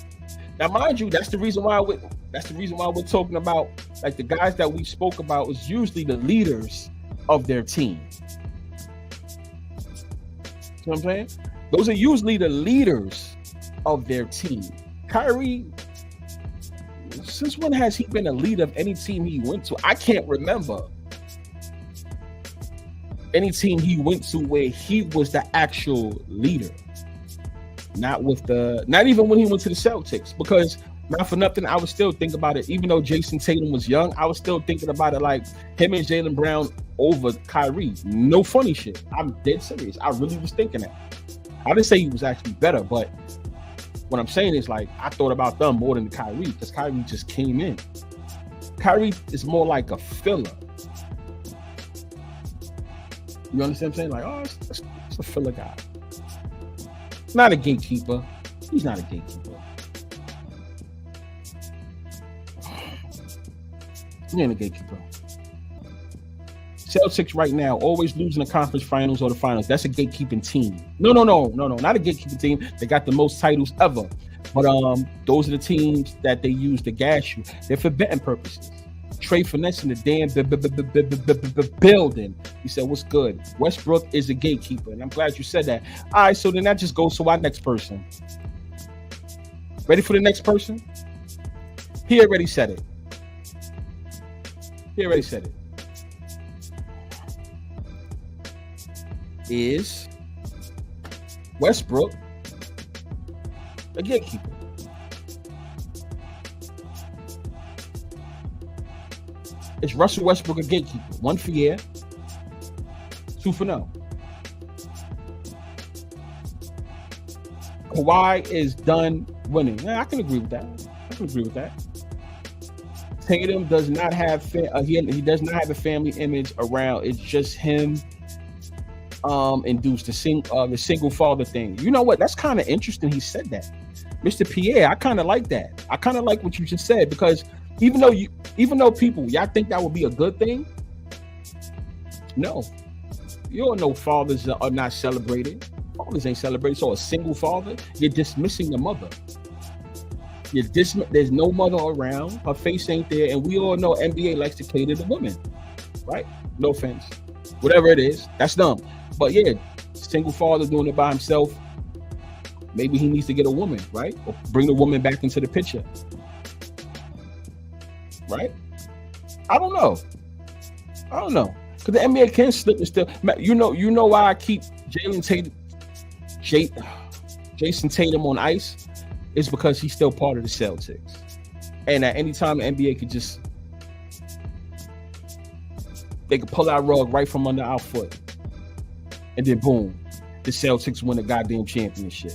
Now, mind you, that's the reason why we're talking about, like, the guys that we spoke about is usually the leaders of their team. You know what I'm saying? Those are usually the leaders of their team. Kyrie, since when has he been a leader of any team he went to? I can't remember any team he went to where he was the actual leader. Not even when he went to the Celtics, because not for nothing, I was still thinking about it. Even though Jason Tatum was young, I was still thinking about it like him and Jaylen Brown over Kyrie. No funny shit. I'm dead serious. I really was thinking that. I didn't say he was actually better, but what I'm saying is, like, I thought about them more than Kyrie because Kyrie just came in. Kyrie is more like a filler. You understand what I'm saying? Like, oh, it's a filler guy. Not a gatekeeper. He's not a gatekeeper. He ain't a gatekeeper. Celtics right now always losing the conference finals or the finals. That's a gatekeeping team. No, not a gatekeeping team. They got the most titles ever. But those are the teams that they use to gas you. They're for betting purposes. Trey Finesse in the damn building. He said, what's good? Westbrook is a gatekeeper. And I'm glad you said that. All right, so then that just goes to our next person. Ready for the next person? He already said it. Is Westbrook a gatekeeper? Is Russell Westbrook a gatekeeper? 1 for yeah, 2 for no. Kawhi is done winning. Yeah, I can agree with that. Tatum does not have he does not have a family image around. It's just him induced the single father thing. You know what? That's kind of interesting. He said that, Mr. Pierre. I kind of like that. I kind of like what you just said, because even though people, y'all think that would be a good thing. No, you don't know fathers are not celebrated. Fathers ain't celebrated. So a single father, you're dismissing the mother. There's no mother around. Her face ain't there, and we all know NBA likes to cater to women, right? No offense, whatever it is, that's dumb. But yeah, single father doing it by himself. Maybe he needs to get a woman, right? Or bring the woman back into the picture, right? I don't know, because the NBA can slip and still. You know why I keep Jason Tatum on ice? It's because he's still part of the Celtics. And at any time, the NBA they could pull our rug right from under our foot. And then boom, the Celtics win a goddamn championship.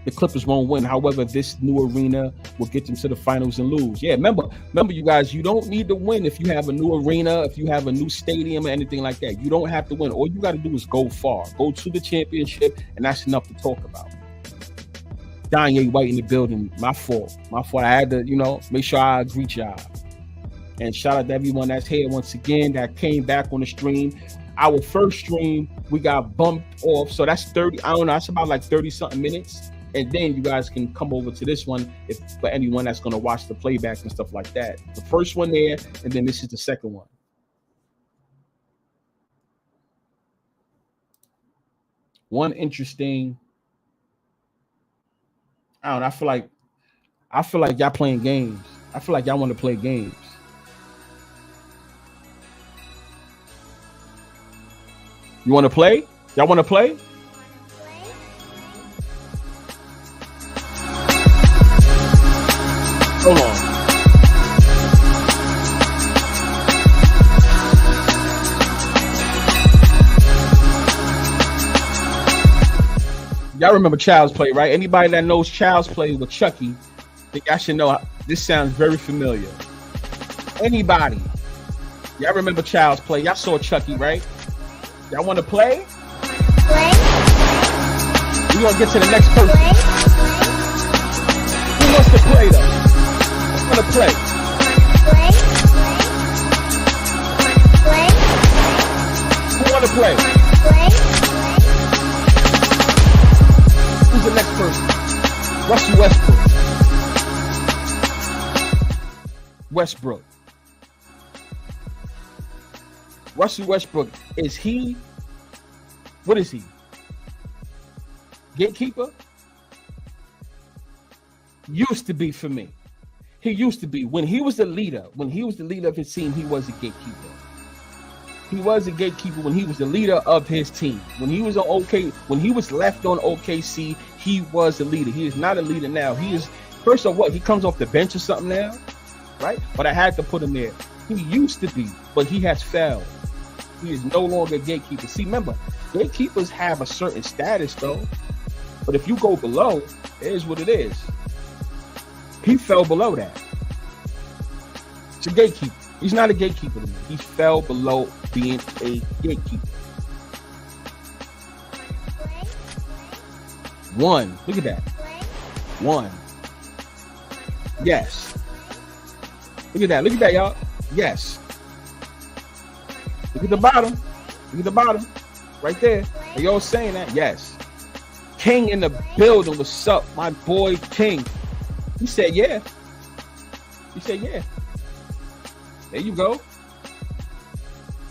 The Clippers won't win. However, this new arena will get them to the finals and lose. Yeah, remember, you guys, you don't need to win if you have a new arena, if you have a new stadium or anything like that. You don't have to win. All you got to do is go far. Go to the championship, and that's enough to talk about. Danye White in the building. My fault. I had to, make sure I greet y'all. And shout out to everyone that's here once again that came back on the stream. Our first stream, we got bumped off. So that's 30, I don't know, that's about like 30 something minutes. And then you guys can come over to this one if for anyone that's going to watch the playback and stuff like that. The first one there, and then this is the second one. One interesting, I don't know, I feel like y'all playing games. I feel like y'all want to play games. You want to play? Y'all want to play? Hold on. Y'all remember Child's Play, right? Anybody that knows Child's Play with Chucky, I think I should know. This sounds very familiar. Anybody? Y'all remember Child's Play? Y'all saw Chucky, right? Y'all want to play? We're going to get to the next person. Who wants to play, though? Who's going to play? Who want to play? Who's the next person? Russell Westbrook. Russell Westbrook, is he, what is he? Gatekeeper? Used to be for me. He used to be. When he was the leader of his team, he was a gatekeeper. He was a gatekeeper when he was the leader of his team. When he was left on OKC, he was the leader. He is not a leader now. He is, first of all, he comes off the bench or something now, right? But I had to put him there. He used to be, but he has failed. He is no longer a gatekeeper. See, remember, gatekeepers have a certain status, though. But if you go below, it is what it is. He fell below that. It's a gatekeeper. He's not a gatekeeper to me. He fell below being a gatekeeper. One. Look at that. One. Yes. Look at that. Look at that, y'all. Yes. Look at the bottom. Look at the bottom. Right there. Are y'all saying that? Yes. King in the building. What's up, my boy King? He said, yeah. He said, yeah. There you go.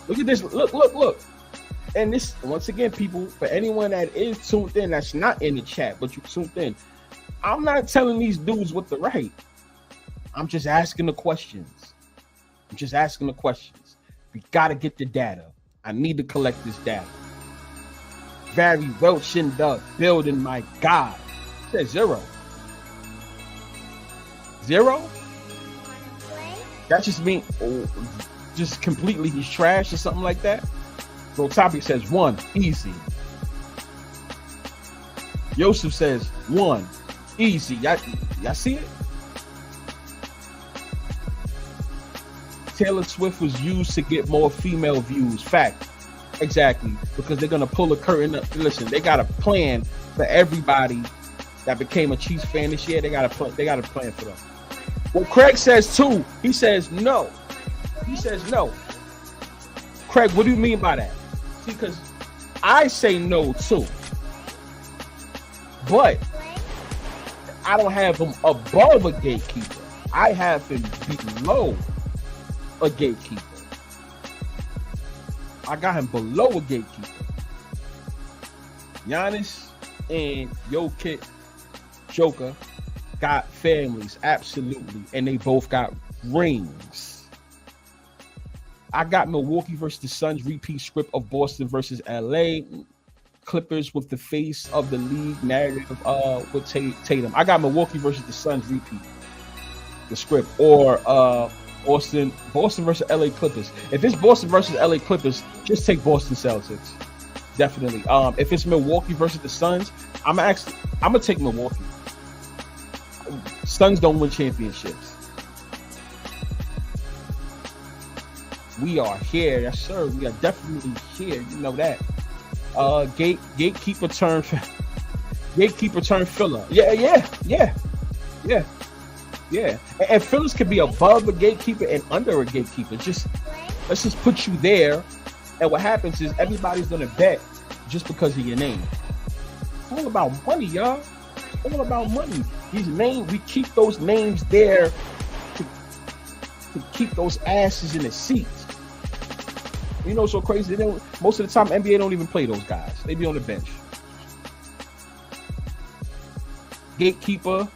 Look at this. Look. And this, once again, people, for anyone that is tuned in, that's not in the chat, but you tuned in, I'm not telling these dudes what to write. I'm just asking the questions. We got to get the data. I need to collect this data. Barry Welch in the building, my God. It says 0. 0? That just means just completely he's trash or something like that. Bro, topic says 1, easy. Yosef says 1, easy. Y'all see it? Taylor Swift was used to get more female views. Fact. Exactly. Because they're gonna pull a curtain up. Listen, they got a plan for everybody that became a Chiefs fan this year. They got a plan for them. Well, Craig says 2. He says no. Craig, what do you mean by that? See, because I say no too. But I don't have him above a gatekeeper. I have him below a gatekeeper. I got him below a gatekeeper. Giannis and Joker got families, absolutely, and they both got rings. I got Milwaukee versus the Suns repeat script of Boston versus LA. Clippers with the face of the league narrative with Tatum. I got Milwaukee versus the Suns repeat the script, or Boston versus LA Clippers. If it's Boston versus LA Clippers, just take Boston Celtics. Definitely. If it's Milwaukee versus the Suns, I'm gonna take Milwaukee. Suns don't win championships. We are here, yes sir. We are definitely here. You know that. Gatekeeper Gatekeeper turned filler. Yeah. And fillers could be above a gatekeeper and under a gatekeeper. Let's just put you there. And what happens is everybody's gonna bet just because of your name. It's all about money, y'all. It's all about money. These names, we keep those names there to keep those asses in the seats. You know, so crazy. Most of the time, NBA don't even play those guys. They be on the bench. Gatekeeper,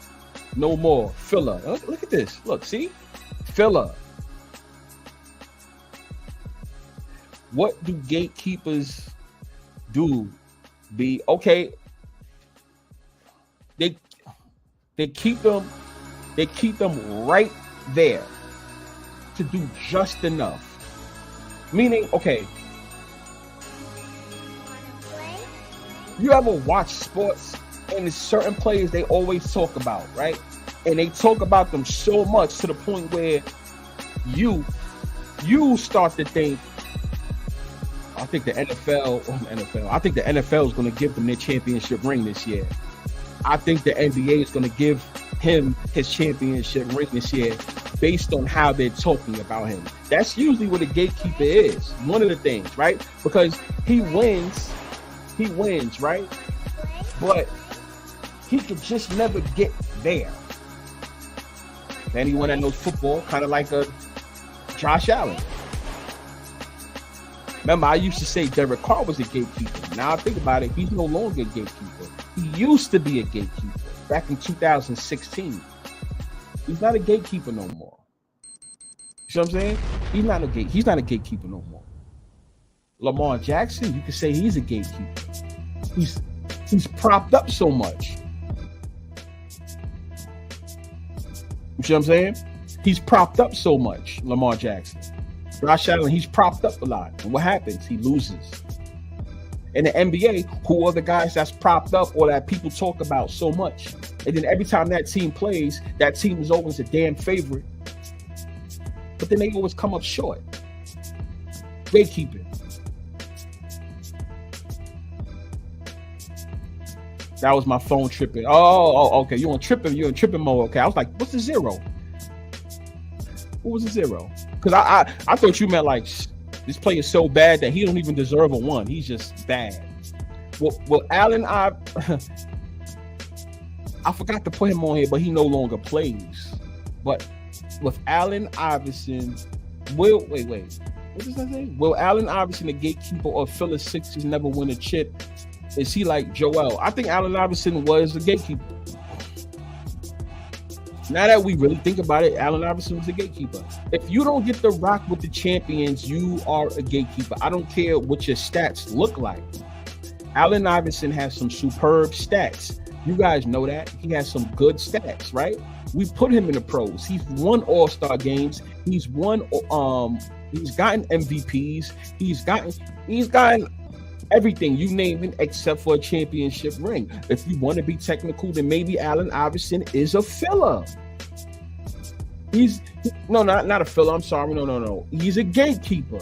no more. Filler. Look at this. Look, see? Filler. What do gatekeepers do? Okay. They keep them right there to do just enough. Meaning, okay, you ever watch sports and there's certain players they always talk about, right? And they talk about them so much to the point where you start to think, I think the NFL is going to give them their championship ring this year. I think the NBA is going to give him his championship ring this year based on how they're talking about him. That's usually what a gatekeeper is. One of the things, right? Because he wins, right? But he could just never get there. Anyone that knows football, kind of like a Josh Allen. Remember, I used to say Derek Carr was a gatekeeper. Now I think about it, he's no longer a gatekeeper. He used to be a gatekeeper back in 2016. He's not a gatekeeper no more. You see what I'm saying? He's not a gatekeeper no more. Lamar Jackson, you could say he's a gatekeeper. He's propped up so much. You see what I'm saying? He's propped up so much, Lamar Jackson. Josh Allen, he's propped up a lot. And what happens? He loses. In the NBA, who are the guys that's propped up or that people talk about so much? And then every time that team plays, that team is always a damn favorite. But then they always come up short. Gatekeeping. That was my phone tripping. Oh, okay. You're in tripping mode. Okay. I was like, what's the zero? What was the zero? Because I thought you meant like this player is so bad that he don't even deserve a one. He's just bad. Well, Allen, I forgot to put him on here, but he no longer plays. But with Allen Iverson, what does that say? Will Allen Iverson, the gatekeeper of Philly Sixers, never win a chip? Is he like Joel? I think Allen Iverson was a gatekeeper. Now that we really think about it, Allen Iverson was a gatekeeper. If you don't get the rock with the champions, you are a gatekeeper. I don't care what your stats look like. Allen Iverson has some superb stats. You guys know that. He has some good stats, right? We put him in the pros. He's won All-Star games. He's won he's gotten MVPs. He's gotten everything, you name it, except for a championship ring. If you want to be technical, then maybe Allen Iverson is a filler. Not a filler. I'm sorry. No. He's a gatekeeper.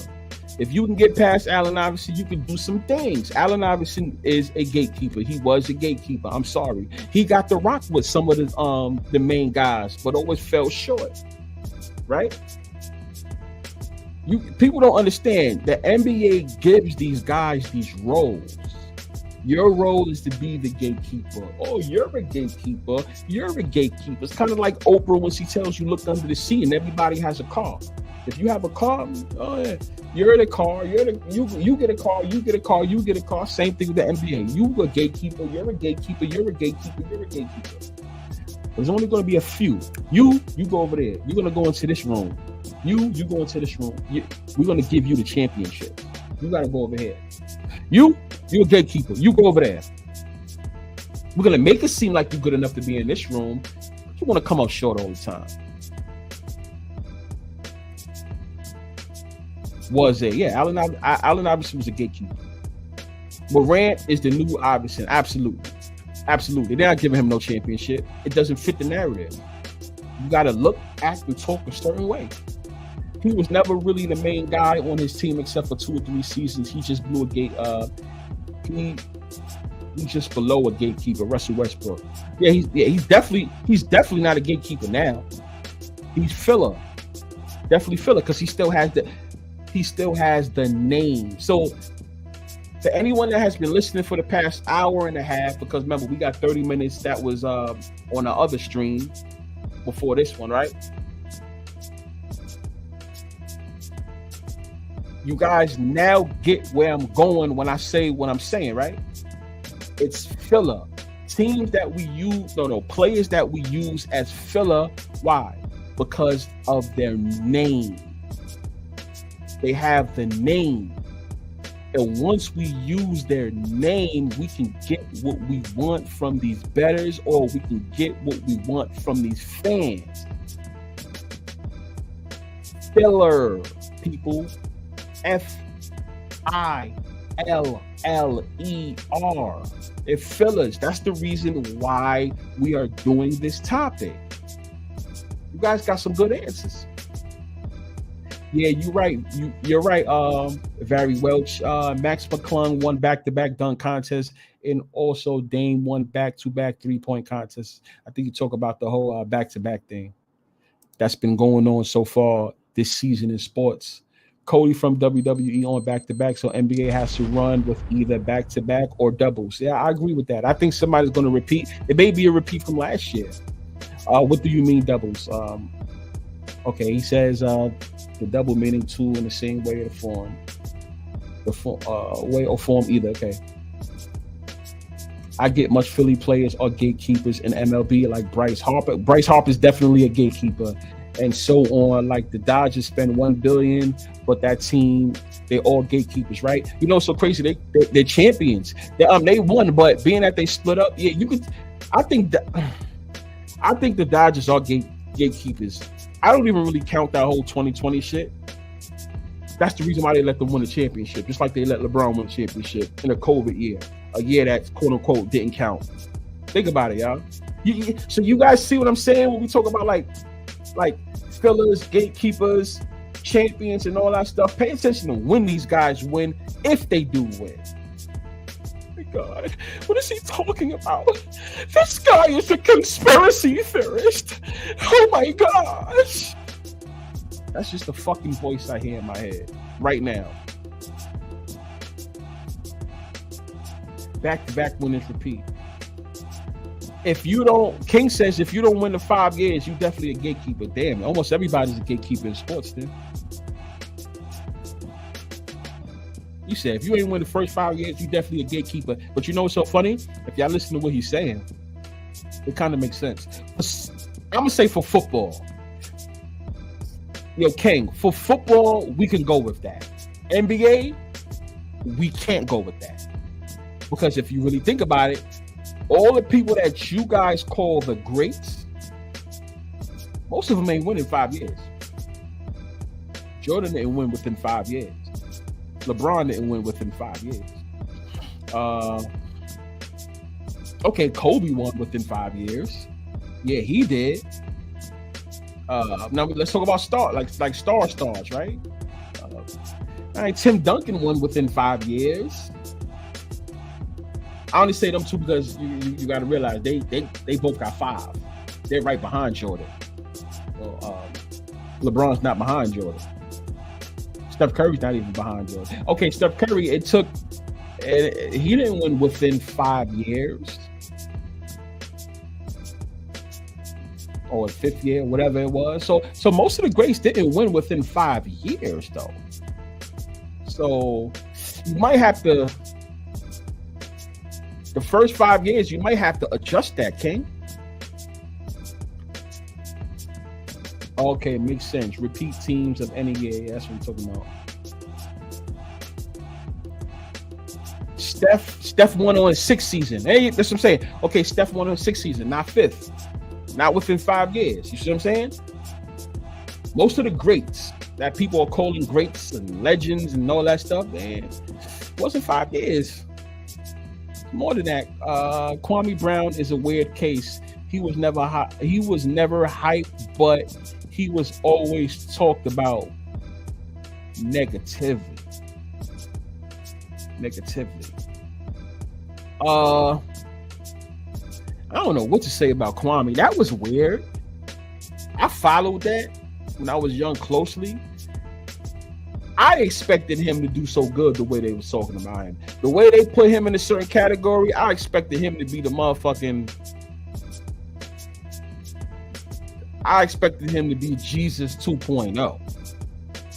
If you can get past Allen Iverson, you can do some things. Allen Iverson is a gatekeeper. He was a gatekeeper. I'm sorry. He got the rock with some of the main guys, but always fell short. Right? People don't understand. The NBA gives these guys these roles. Your role is to be the gatekeeper. Oh, you're a gatekeeper. You're a gatekeeper. It's kind of like Oprah when she tells you look under the seat and everybody has a car. If you have a car, oh yeah, you're in a car. You get a car. You get a car. You get a car. Same thing with the NBA. You a gatekeeper. You're a gatekeeper. You're a gatekeeper. You're a gatekeeper. There's only going to be a few. You go over there. You're going to go into this room. You go into this room. We're going to give you the championship. You got to go over here. You're a gatekeeper. You go over there. We're going to make it seem like you're good enough to be in this room. But you want to come up short all the time. Allen Iverson was a gatekeeper. Morant is the new Iverson. Absolutely. They're not giving him no championship. It doesn't fit the narrative. You got to look, act, and talk a certain way. He was never really the main guy on his team except for 2 or 3 seasons. He just blew a gate. He's just below a gatekeeper. Russell Westbrook. He's definitely not a gatekeeper now. He's filler. Definitely filler because he still has the name. So to anyone that has been listening for the past hour and a half, because remember we got 30 minutes that was on the other stream before this one, right? You guys now get where I'm going when I say what I'm saying, right? It's filler. Teams that we use, players that we use as filler. Why? Because of their name. They have the name. And once we use their name, we can get what we want from these bettors, or we can get what we want from these fans. Filler, people. F-I-L-L-E-R. They're fillers. That's the reason why we are doing this topic. You guys got some good answers. Yeah, you're right. You're right. Very Welch. Max McClung won back-to-back dunk contests, and also Dame won back-to-back 3-point contests. I think you talk about the whole back-to-back thing that's been going on so far this season in sports. Cody from WWE on back-to-back, so NBA has to run with either back-to-back or doubles. Yeah, I agree with that. I think somebody's going to repeat. It may be a repeat from last year. What do you mean doubles? Okay, he says the double meaning two in the same way or form. Way or form either. Okay. I get much Philly players are gatekeepers in MLB, like Bryce Harper. Bryce Harper is definitely a gatekeeper. And so on, like the Dodgers spend $1 billion, but that team, they're all gatekeepers, right? You know, so crazy. They're champions. They won, but being that they split up, yeah, you could. I think the Dodgers are gatekeepers. I don't even really count that whole 2020 shit. That's the reason why they let them win the championship, just like they let LeBron win the championship in a COVID year, a year that quote unquote didn't count. Think about it, y'all. So you guys see what I'm saying when we talk about like fillers, gatekeepers, champions, and all that stuff? Pay attention to when these guys win, if they do win. Oh my God, what is he talking about? This guy is a conspiracy theorist. Oh my gosh. That's just the fucking voice I hear in my head right now. Back-to-back winners repeat. King says if you don't win the 5 years, you definitely a gatekeeper. Damn, almost everybody's a gatekeeper in sports then. You said if you ain't win the first 5 years, you definitely a gatekeeper. But you know what's so funny? If y'all listen to what he's saying, it kind of makes sense. I'm gonna say for football. Yo, King, for football, we can go with that. NBA, we can't go with that. Because if you really think about it, all the people that you guys call the greats, most of them ain't winning 5 years. Jordan didn't win within 5 years. LeBron didn't win within 5 years. Okay, Kobe won within 5 years. Yeah, he did. Now let's talk about stars, right? All right, Tim Duncan won within 5 years. I only say them two because you got to realize they both got 5. They're right behind Jordan. Well, LeBron's not behind Jordan. Steph Curry's not even behind Jordan. Okay, Steph Curry, he didn't win within 5 years. Or 5th year, whatever it was. So most of the greats didn't win within 5 years, though. So you might have to, the first 5 years, you might have to adjust that, King. Okay, makes sense. Repeat teams of any year. That's what I'm talking about. Steph won on his 6th season. Hey, that's what I'm saying. Okay, Steph won on his 6th season, not 5th. Not within 5 years. You see what I'm saying? Most of the greats that people are calling greats and legends and all that stuff, man, it wasn't 5 years. More than that. Kwame Brown is a weird case. He was never hyped, but he was always talked about negatively. I don't know what to say about Kwame. That was weird. I followed that when I was young closely. I expected him to do so good the way they was talking about him. The way they put him in a certain category, I expected him to be the motherfucking... I expected him to be Jesus 2.0.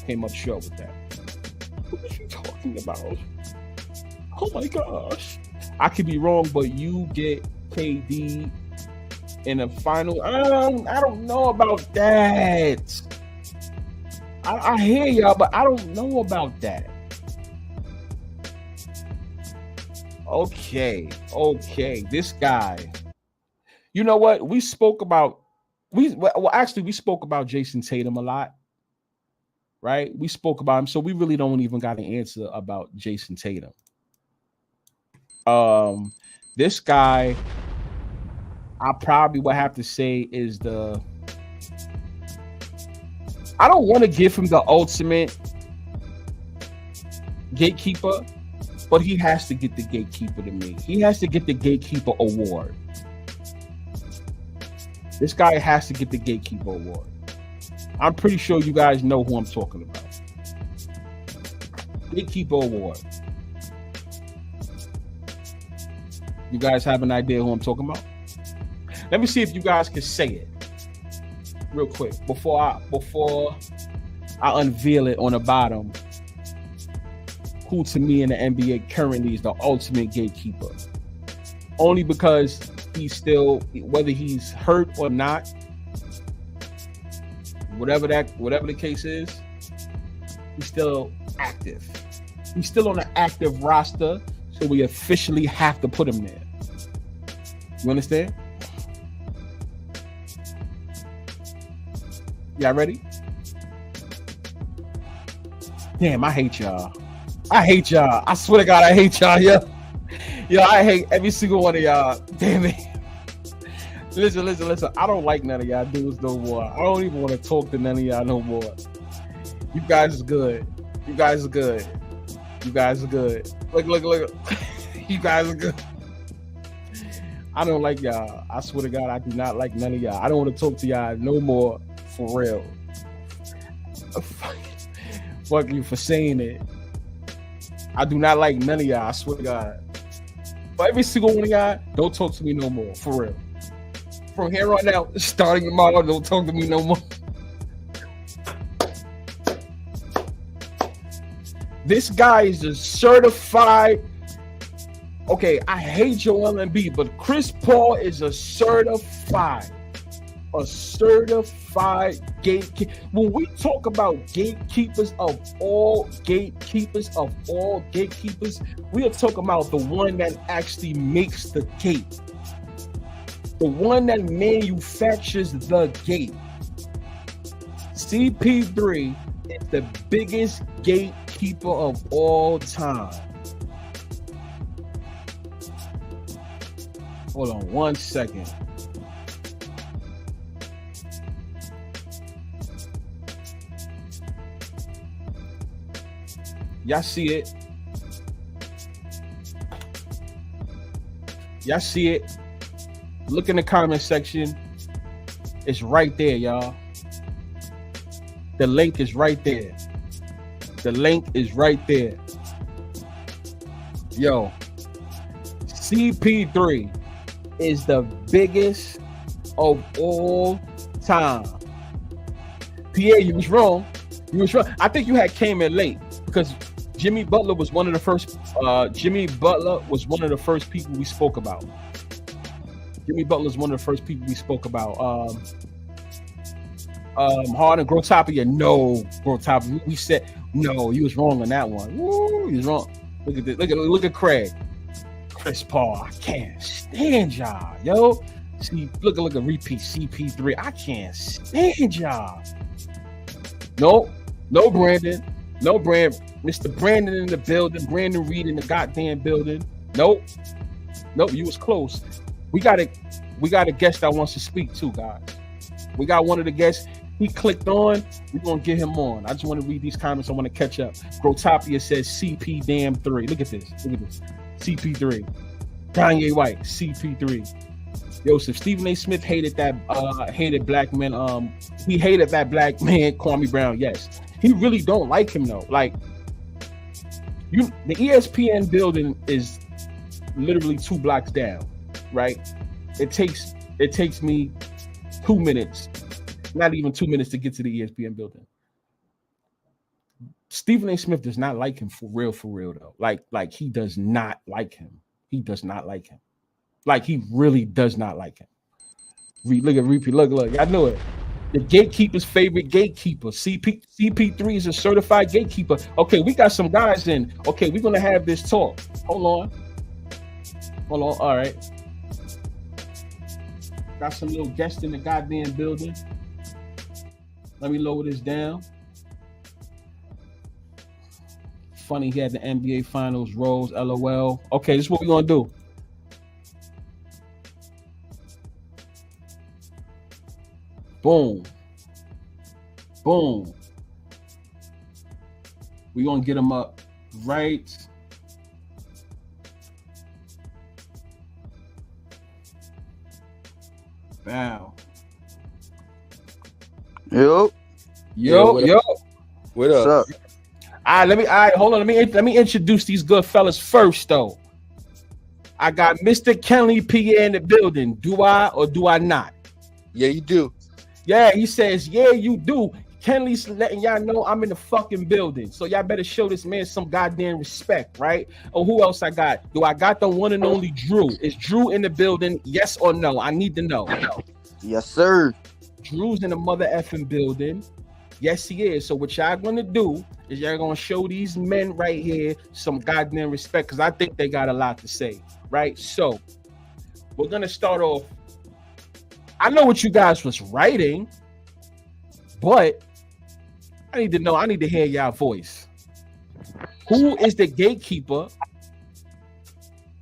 Came up short with that. What are you talking about? Oh my gosh. I could be wrong, but you get KD in the final. I don't know about that. I hear y'all, but I don't know about that. Okay. This guy. You know what? We spoke about Jason Tatum a lot. Right? We spoke about him, so we really don't even got an answer about Jason Tatum. This guy, I probably would have to say is I don't want to give him the ultimate gatekeeper, but he has to get the gatekeeper to me. He has to get the gatekeeper award. This guy has to get the gatekeeper award. I'm pretty sure you guys know who I'm talking about. Gatekeeper award. You guys have an idea who I'm talking about? Let me see if you guys can say it real quick before I unveil it on the bottom. Who to me in the NBA currently is the ultimate gatekeeper? Only because he's still, whether he's hurt or not, whatever the case is, he's still active. He's still on an active roster, so we officially have to put him there. You understand? Y'all ready? Damn, I hate y'all. I swear to God, I hate y'all. Yo, I hate every single one of y'all. Damn it. Listen. I don't like none of y'all dudes no more. I don't even want to talk to none of y'all no more. You guys is good. Look. You guys are good. You guys are good. I don't like y'all. I swear to God, I do not like none of y'all. I don't want to talk to y'all no more. For real. Fuck you for saying it. I do not like none of y'all. I swear to God. But every single one of y'all, don't talk to me no more. For real. From here on out, starting tomorrow, don't talk to me no more. This guy is a certified. Okay, I hate Joel Embiid, but Chris Paul is a certified gatekeeper. When we talk about gatekeepers of all gatekeepers, we are talking about the one that actually makes the gate, the one that manufactures the gate. CP3 is the biggest gatekeeper of all time. Hold on 1 second. Y'all see it? Y'all see it? Look in the comment section. It's right there, y'all. The link is right there. The link is right there. Yo, CP3 is the biggest of all time. Pierre, you was wrong. I think you had came in late because Jimmy Butler was one of the first. People we spoke about. Harden, Grotopia, no, Grotopia. We said no. You was wrong on that one. Woo, you was wrong. Look at this. Look at Craig. Chris Paul. I can't stand y'all, yo. See, look at repeat CP3. I can't stand y'all. No, Brandon. No, Mr. Brandon in the building. Brandon Reed in the goddamn building. Nope, you was close. We got a guest that wants to speak too, guys. We got one of the guests. He clicked on. We're gonna get him on. I just want to read these comments. I want to catch up. Grotopia says CP damn 3. Look at this. CP3. Kanye White, CP3. Yo, Stephen A. Smith hated black men. He hated that black man, Kwame Brown. Yes, he really don't like him though. Like, the ESPN building is literally 2 blocks down, right? It takes me 2 minutes, not even 2 minutes to get to the ESPN building. Stephen A. Smith does not like him for real though. Like he does not like him. He does not like him. Like he really does not like him. Look at repeat. Look. I know it. The gatekeeper's favorite gatekeeper. CP3 is a certified gatekeeper. Okay, we got some guys in. Okay, we're gonna have this talk. Hold on. All right. Got some little guests in the goddamn building. Let me lower this down. Funny, he had the NBA Finals rose. LOL. Okay, this is what we're gonna do. Boom. We're gonna get them up right. Wow. Yo. What up? Hold on. Let me introduce these good fellas first, though. I got Mr. Kenley Pierre in the building. Do I or do I not? Yeah, you do. Yeah, he says, yeah, you do. Kenley's letting y'all know I'm in the fucking building. So y'all better show this man some goddamn respect, right? Oh, who else I got? Do I got the one and only Drew? Is Drew in the building? Yes or no? I need to know. Yes, sir. Drew's in the mother effing building. Yes, he is. So what y'all gonna do is y'all gonna show these men right here some goddamn respect, because I think they got a lot to say, right? So we're gonna start off. I know what you guys was writing, but I need to know. I need to hear y'all voice. Who is the gatekeeper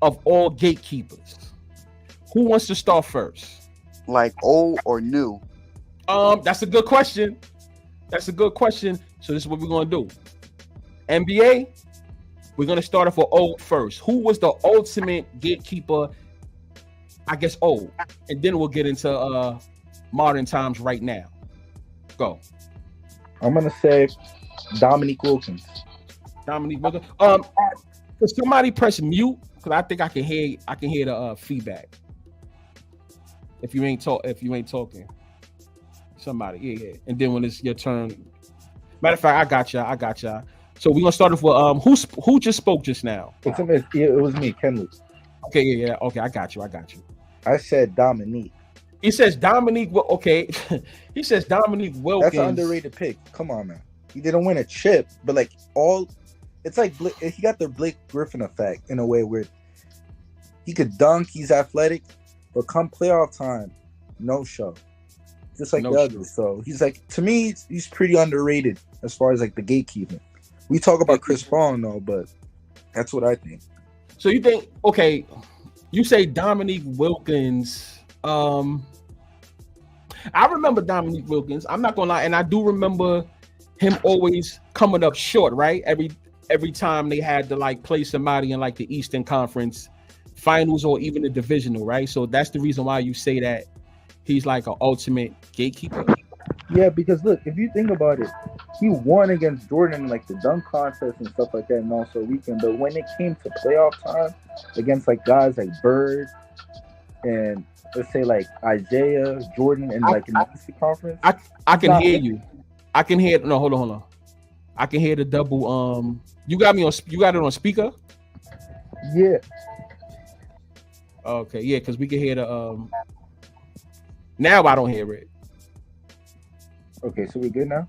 of all gatekeepers? Who wants to start first? Like old or new? That's a good question. So this is what we're gonna do. NBA, we're gonna start off with old first. Who was the ultimate gatekeeper? I guess old, and then we'll get into modern times right now. Go. I'm gonna say Dominique Wilkins. Could somebody press mute? Because I think I can hear the feedback. If you ain't talking, somebody, yeah. And then when it's your turn, matter of fact, I got y'all. So we're gonna start off with who just spoke just now? It was me, Kenley. Okay, yeah. Okay, I got you. I said Dominique. He says Dominique. Okay, he says Dominique Wilkins. That's an underrated pick. Come on, man. He didn't win a chip, but it's like he got the Blake Griffin effect in a way where he could dunk. He's athletic, but come playoff time, no show. Just like the others. So he's like, to me, he's pretty underrated as far as like the gatekeeping. We talk about Chris Paul, though, but that's what I think. So you think, okay, you say Dominique Wilkins. I remember Dominique Wilkins. I'm not gonna lie, and I do remember him always coming up short, right? Every time they had to like play somebody in like the Eastern Conference Finals or even the divisional, right? So that's the reason why you say that he's like an ultimate gatekeeper. Yeah, because look, if you think about it, he won against Jordan in like the dunk contest and stuff like that, and also weekend. But when it came to playoff time against like guys like Bird and let's say like Isaiah, Jordan, and like in the Eastern Conference, I can hear you. I can hear. No, hold on. I can hear the double. You got it on speaker. Yeah. Okay, yeah, because we can hear the. Now I don't hear it. Okay, so we're good now?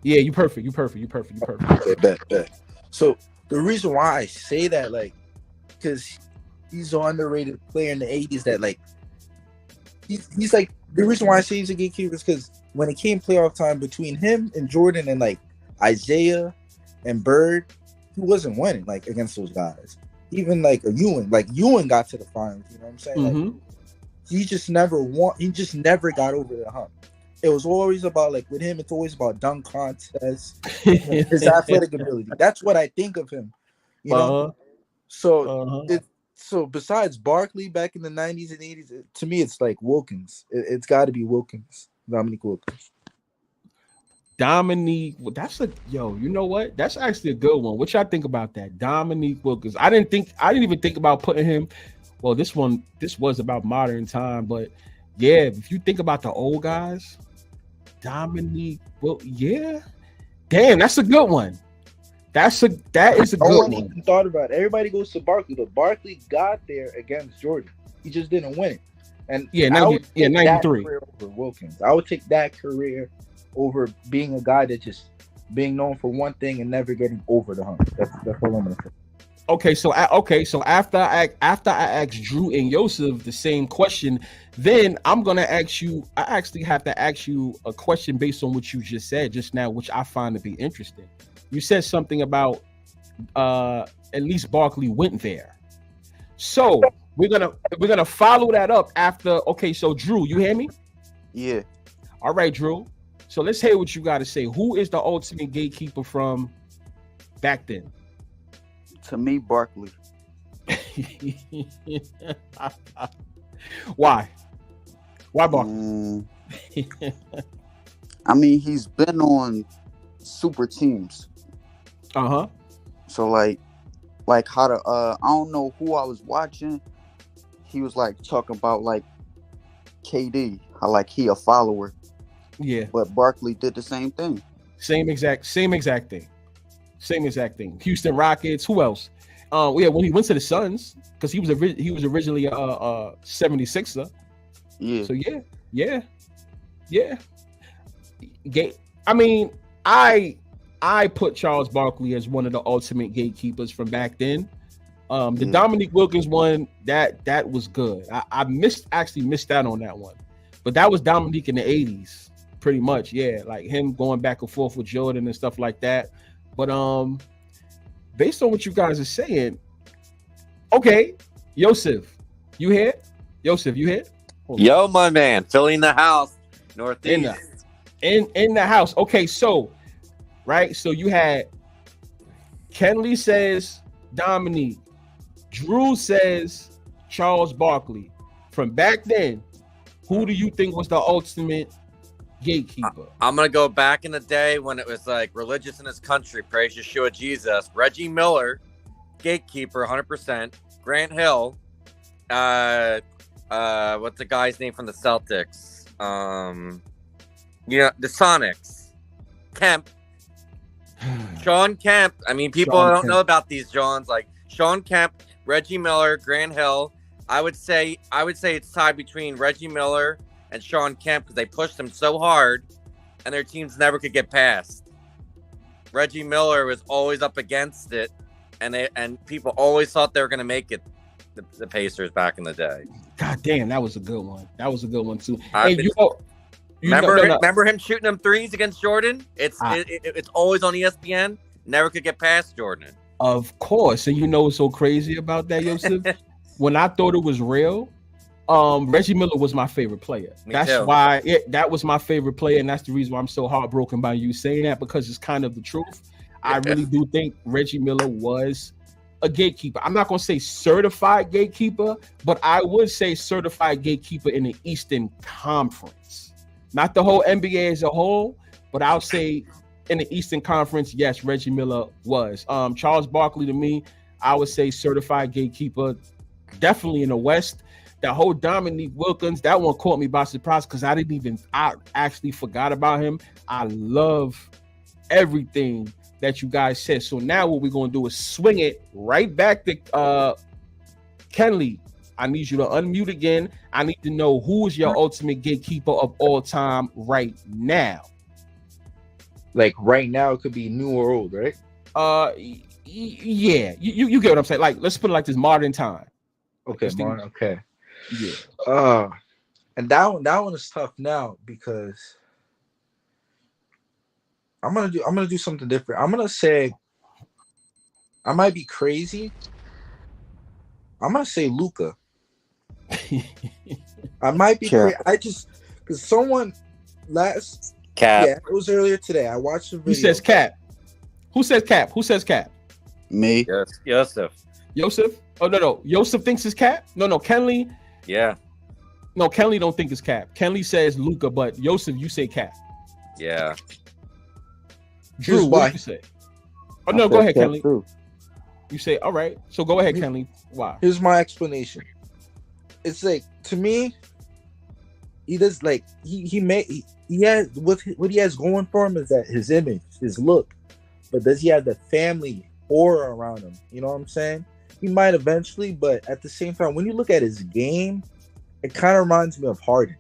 Yeah, you perfect. Okay, bet. So the reason why I say that, like, because he's an underrated player in the 80s that, like, he's like, the reason why I say he's a gatekeeper is because when it came playoff time between him and Jordan and, like, Isaiah and Bird, he wasn't winning, like, against those guys. Even, like, Ewing got to the finals, you know what I'm saying? Mm-hmm. Like, he just never got over the hump. It was always about, like, with him, it's always about dunk contests, his athletic ability. That's what I think of him, you know? So So besides Barkley back in the 90s and 80s, to me it's like Wilkins. It's got to be Wilkins, Dominique Wilkins. Dominique, well, that's a you know what? That's actually a good one. What y'all think about that? Dominique Wilkins. I didn't even think about putting him. Well, this was about modern time, but yeah, if you think about the old guys, Dominique, well, yeah. Damn, that's a good one. That is a good one. Even thought about it. Everybody goes to Barkley, but Barkley got there against Jordan. He just didn't win it. And 93 over Wilkins. I would take that career over being a guy that just being known for one thing and never getting over the hump. That's all I'm gonna say. Okay, so after I asked Drew and Yosef the same question, then I'm gonna ask you. I actually have to ask you a question based on what you just said just now, which I find to be interesting. You said something about at least Barkley went there. So we're gonna follow that up after. Okay, so Drew, you hear me? Yeah. All right, Drew. So let's hear what you got to say. Who is the ultimate gatekeeper from back then? To me, Barkley. Why? Why Barkley? I mean, he's been on super teams. Uh-huh. So like how to I don't know who I was watching. He was like talking about like KD, how like he a follower. Yeah. But Barkley did the same thing. Same exact thing. Houston Rockets. Who else? When he went to the Suns, because he was originally a 76er. Yeah. So yeah. I mean, I put Charles Barkley as one of the ultimate gatekeepers from back then. The Dominique Wilkins one, that was good. I missed out on that one, but that was Dominique in the 80s. Pretty much, yeah, like him going back and forth with Jordan and stuff like that. But based on what you guys are saying, okay, Yosef, you here? Yo, my man, filling the house, Northeast. In the house. Okay, so right, so you had Kenley says Dominique, Drew says Charles Barkley. From back then, who do you think was the ultimate gatekeeper? I'm gonna go back in the day when it was like religious in his country, praise Yeshua Jesus. Reggie Miller, gatekeeper, 100%. Grant Hill, what's the guy's name from the Celtics? The Sonics. Kemp, Sean Kemp. I mean, people don't know about these Johns. Like Sean Kemp, Reggie Miller, Grant Hill. I would say it's tied between Reggie Miller and Sean Kemp because they pushed him so hard and their teams never could get past. Reggie Miller was always up against it, and people always thought they were going to make it, the Pacers back in the day. God damn, that was a good one. That was a good one too. Remember him shooting them threes against Jordan? It's always on ESPN. Never could get past Jordan. Of course. And you know what's so crazy about that, Yosef? When I thought it was real, Reggie Miller was my favorite player. Why that was my favorite player, and that's the reason why I'm so heartbroken by you saying that, because it's kind of the truth. I really do think Reggie Miller was a gatekeeper. I'm not going to say certified gatekeeper, but I would say certified gatekeeper in the Eastern Conference. Not the whole NBA as a whole, but I'll say in the Eastern Conference, yes, Reggie Miller was. Charles Barkley, to me, I would say certified gatekeeper. Definitely in the West. That whole Dominique Wilkins, that one caught me by surprise because I actually forgot about him. I love everything that you guys said. So now what we're going to do is swing it right back to Kenley. I need you to unmute again. I need to know who is your ultimate gatekeeper of all time right now. Like right now, it could be new or old, right? Yeah, you get what I'm saying. Like, let's put it like this: modern time. Okay, modern. Okay. Yeah. And that one is tough now because I'm gonna do something different. I'm gonna say, I might be crazy. I'm gonna say Luka. I might be crazy. I just because someone Cap. Yeah, it was earlier today. I watched the video. Who says Cap? Who says Cap? Who says Cap? Me. Yes, Yosef. Yosef? Oh no. Yosef thinks it's Cap. No. Kenley. Yeah, No, Kenley don't think it's Cap. Kenley says Luka, but Yosef, you say Cap. yeah. Drew, Here's what why. do you say? Oh no, go said ahead, Cap Kenley. too. You say all right. So go ahead, Kenley. Why? Here's my explanation. It's like, to me, he does like he has what he has going for him is that his image, his look, but does he have the family aura around him? You know what I'm saying? He might eventually, but at the same time, when you look at his game, it kind of reminds me of Harden.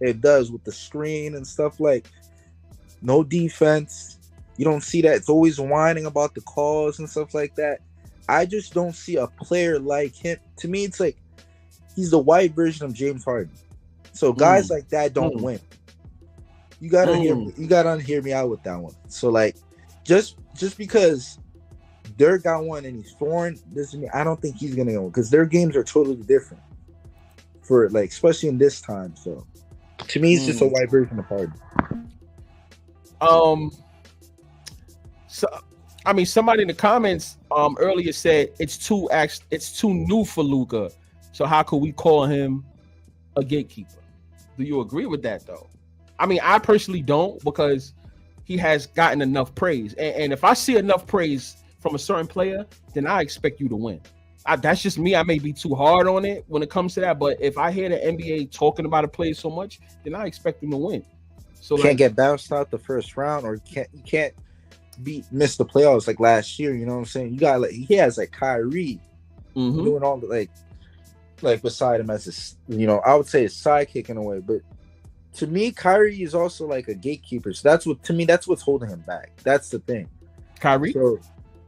It does, with the screen and stuff, like no defense. You don't see that. It's always whining about the calls and stuff like that. I just don't see a player like him. To me, it's like he's the white version of James Harden. So guys like that don't win. You gotta hear me out with that one. So like, just because Dirk got one and he's foreign doesn't mean I don't think he's gonna go, because their games are totally different. For like, especially in this time. So to me, it's just a white version of Harden. So I mean, somebody in the comments earlier said it's too new for Luka. So how could we call him a gatekeeper? Do you agree with that though? I mean, I personally don't, because he has gotten enough praise. And if I see enough praise from a certain player, then I expect you to win. That's just me. I may be too hard on it when it comes to that, but if I hear the NBA talking about a player so much, then I expect him to win. So Can't get bounced out the first round, or you can't miss the playoffs like last year. You know what I'm saying? You got like, he has like Kyrie doing all the like beside him as a, I would say a sidekick in a way, but to me, Kyrie is also like a gatekeeper. So that's what's holding him back. That's the thing. Kyrie? So,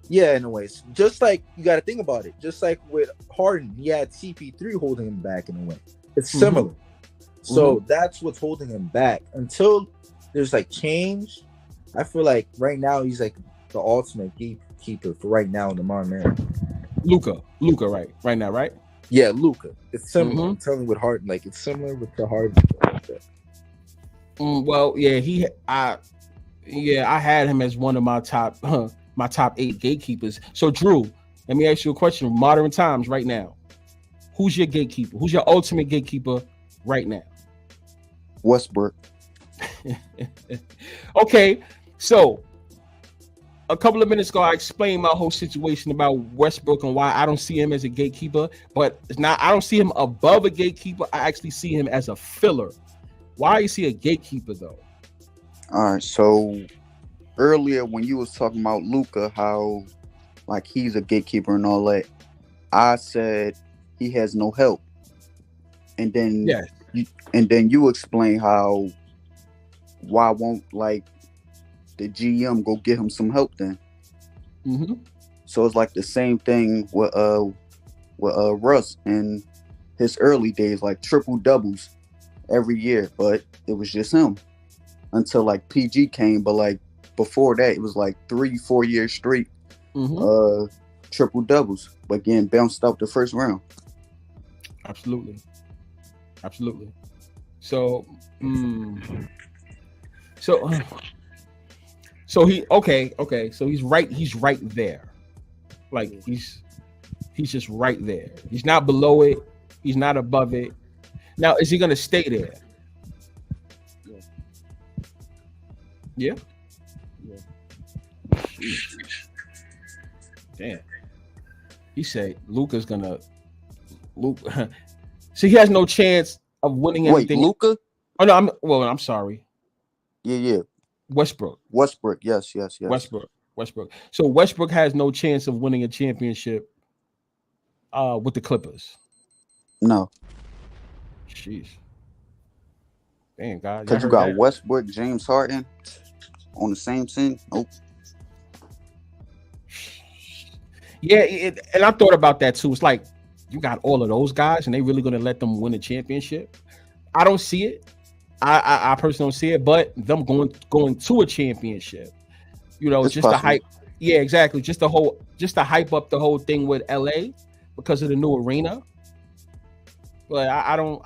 yeah, in a way. Just like, you got to think about it. Just like with Harden, he had CP3 holding him back in a way. It's similar. So that's what's holding him back. Until there's like change, I feel like right now he's like the ultimate gatekeeper for right now in the modern era. Luka, right now, right? Yeah, Luka. It's similar. I'm telling you, with Harden, like it's similar with the Harden. Well, yeah, I had him as one of my top 8 gatekeepers. So Drew, let me ask you a question. Modern times right now, who's your gatekeeper? Who's your ultimate gatekeeper right now? Westbrook. Okay, so a couple of minutes ago, I explained my whole situation about Westbrook and why I don't see him as a gatekeeper, but it's not. I don't see him above a gatekeeper. I actually see him as a filler. Why is he a gatekeeper though? All right, so earlier when you was talking about Luka, how like he's a gatekeeper and all that, I said he has no help, and then you explain how why won't like the GM go get him some help then? So it's like the same thing with Russ in his early days, like triple doubles every year, but it was just him until like PG came. But like before that, it was like 3-4 years straight triple doubles, but getting bounced out the first round. Absolutely. So so he okay. So he's right there. Like he's just right there. He's not below it. He's not above it. Now, is he gonna stay there? Yeah. Damn. He said Luka's gonna so he has no chance of winning anything. Wait, Luka? Oh no, I'm sorry. Yeah. Westbrook, yes. Westbrook. So Westbrook has no chance of winning a championship with the Clippers. No. Jeez. Damn, God. Because you got that? Westbrook, James Harden on the same team. Nope. Yeah, and I thought about that too. It's like you got all of those guys, and they really going to let them win a championship? I don't see it. I personally don't see it, but them going to a championship, it's just the hype. Yeah, exactly. Just to hype up the whole thing with LA because of the new arena. But I don't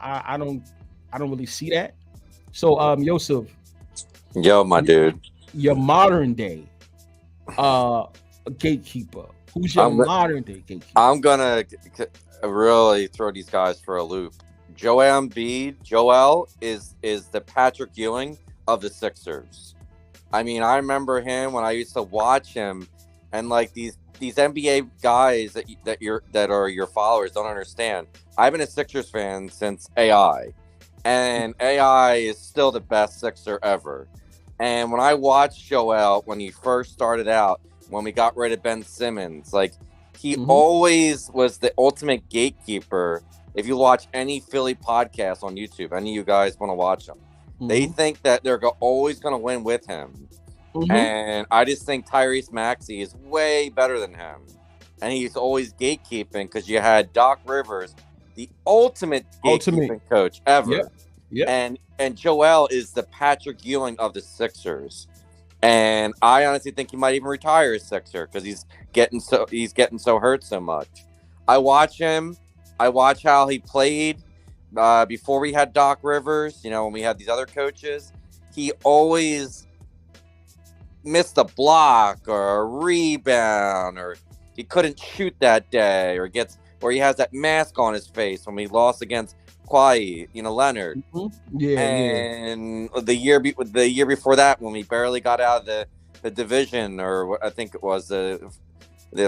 really see that. So Yosef, yo, my dude, your modern day gatekeeper. Who's your I'm- modern day gatekeeper? I'm gonna really throw these guys for a loop. Joel Embiid, Joel is the Patrick Ewing of the Sixers. I mean, I remember him when I used to watch him, and like these NBA guys that are your followers don't understand. I've been a Sixers fan since AI, and AI is still the best Sixer ever. And when I watched Joel when he first started out, when we got rid of Ben Simmons, like he always was the ultimate gatekeeper. If you watch any Philly podcast on YouTube, any of you guys want to watch them, they think that they're always going to win with him. And I just think Tyrese Maxey is way better than him. And he's always gatekeeping because you had Doc Rivers, the ultimate gatekeeping coach ever. Yep. And Joel is the Patrick Ewing of the Sixers. And I honestly think he might even retire as Sixer because he's getting so hurt so much. I watch him. I watch how he played before we had Doc Rivers. You know, when we had these other coaches, he always missed a block or a rebound, or he couldn't shoot that day, or he has that mask on his face when we lost against Kawhi, Leonard. And the year before that, when we barely got out of the division, or I think it was the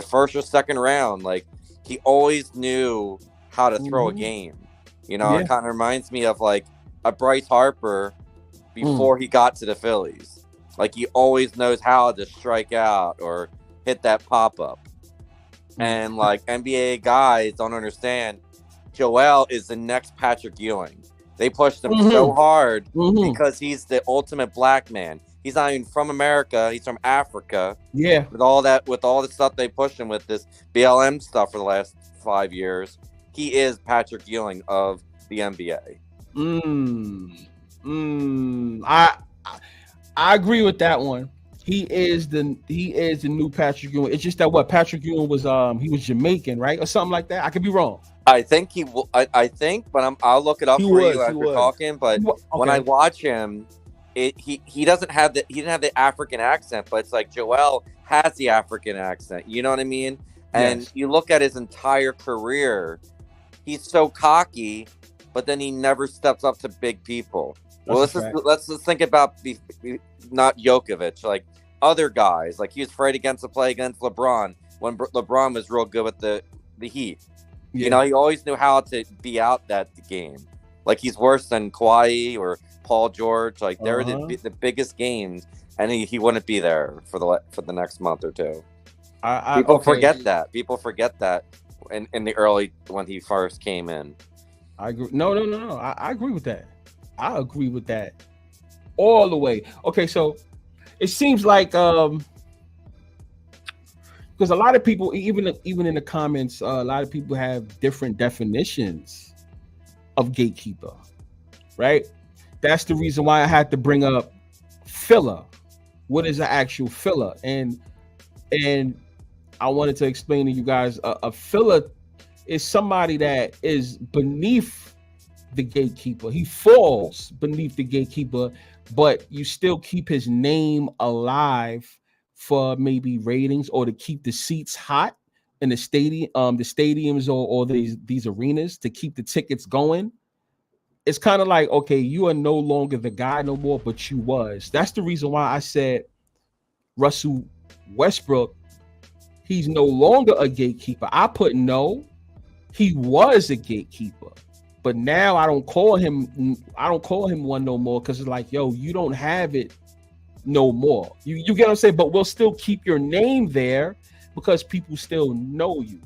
first or second round, like he always knew how to throw a game. It kind of reminds me of like a Bryce Harper before he got to the Phillies. Like he always knows how to strike out or hit that pop up. And like NBA guys don't understand, Joel is the next Patrick Ewing. They pushed him so hard because he's the ultimate black man. He's not even from America. He's from Africa. Yeah. With all the stuff they pushed him with, this BLM stuff for the last 5 years, he is Patrick Ewing of the NBA. I agree with that one. He is the new Patrick Ewing. It's just that Patrick Ewing was he was Jamaican, right, or something like that. I could be wrong. I think he will. I think, but I'll look it up for you as we're talking. But when I watch him, he doesn't have he didn't have the African accent, but it's like Joel has the African accent. You know what I mean? And you look at his entire career, he's so cocky, but then he never steps up to big people. Well, let's just think about not Jokovic, like other guys. Like he was afraid to play against LeBron when LeBron was real good with the Heat. He always knew how to be out that game. Like he's worse than Kawhi or Paul George. Like they're the biggest games, and he wouldn't be there for the next month or two. People forget that. People forget that in the early when he first came in. I agree. No. I agree with that. I agree with that all the way. Okay, so it seems like because a lot of people, even in the comments, a lot of people have different definitions of gatekeeper, right? That's the reason why I had to bring up filler. What is an actual filler? And I wanted to explain to you guys, a filler is somebody that is beneath the gatekeeper. He falls beneath the gatekeeper, but you still keep his name alive for maybe ratings or to keep the seats hot in the stadiums or these arenas, to keep the tickets going. It's kind of like, okay, you are no longer the guy no more, but you was. That's the reason why I said Russell Westbrook, he's no longer a gatekeeper. I put no, he was a gatekeeper. But now I don't call him one no more, because it's like, yo, you don't have it no more. You get what I'm saying? But we'll still keep your name there because people still know you.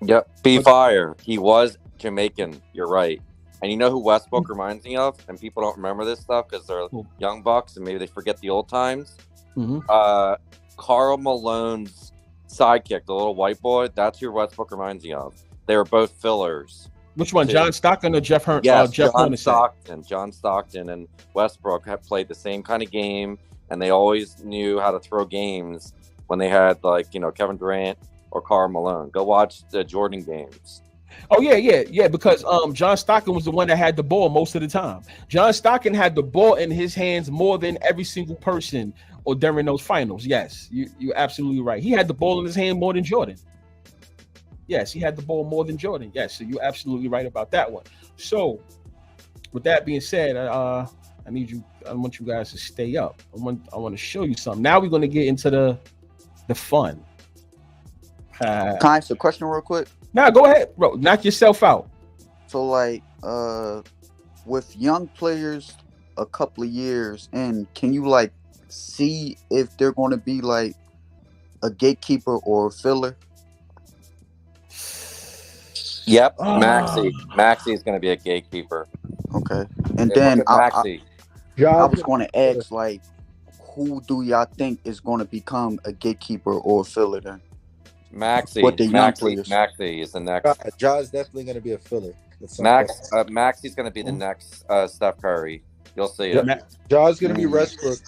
Yep. Fire. He was Jamaican. You're right. And you know who Westbrook reminds me of? And people don't remember this stuff because they're young bucks and maybe they forget the old times. Karl Malone's sidekick, the little white boy, that's who Westbrook reminds me of. They were both fillers. Which one, John Stockton or Jeff Hearn? Yes, John Stockton and Westbrook have played the same kind of game, and they always knew how to throw games when they had, like, Kevin Durant or Karl Malone. Go watch the Jordan games. Oh, yeah, because John Stockton was the one that had the ball most of the time. John Stockton had the ball in his hands more than every single person or during those finals. Yes, you're absolutely right. He had the ball in his hand more than Jordan. Yes, he had the ball more than Jordan. Yes, so you're absolutely right about that one. So, with that being said, I want you guys to stay up. I want to show you something. Now we're going to get into the fun. Can I ask a question real quick? Now go ahead, bro. Knock yourself out. So like with young players a couple of years in, can you like see if they're going to be like a gatekeeper or a filler? Yep, Maxi is going to be a gatekeeper. Okay. And Hey, then look at Maxi. I was going to ask, like, who do y'all think is going to become a gatekeeper or a filler then? Maxi. What the young players? Maxi is the next. Ja's definitely going to be a filler. Maxi's going to be the next Steph Curry. You'll see it. Ja's going to be Westbrook.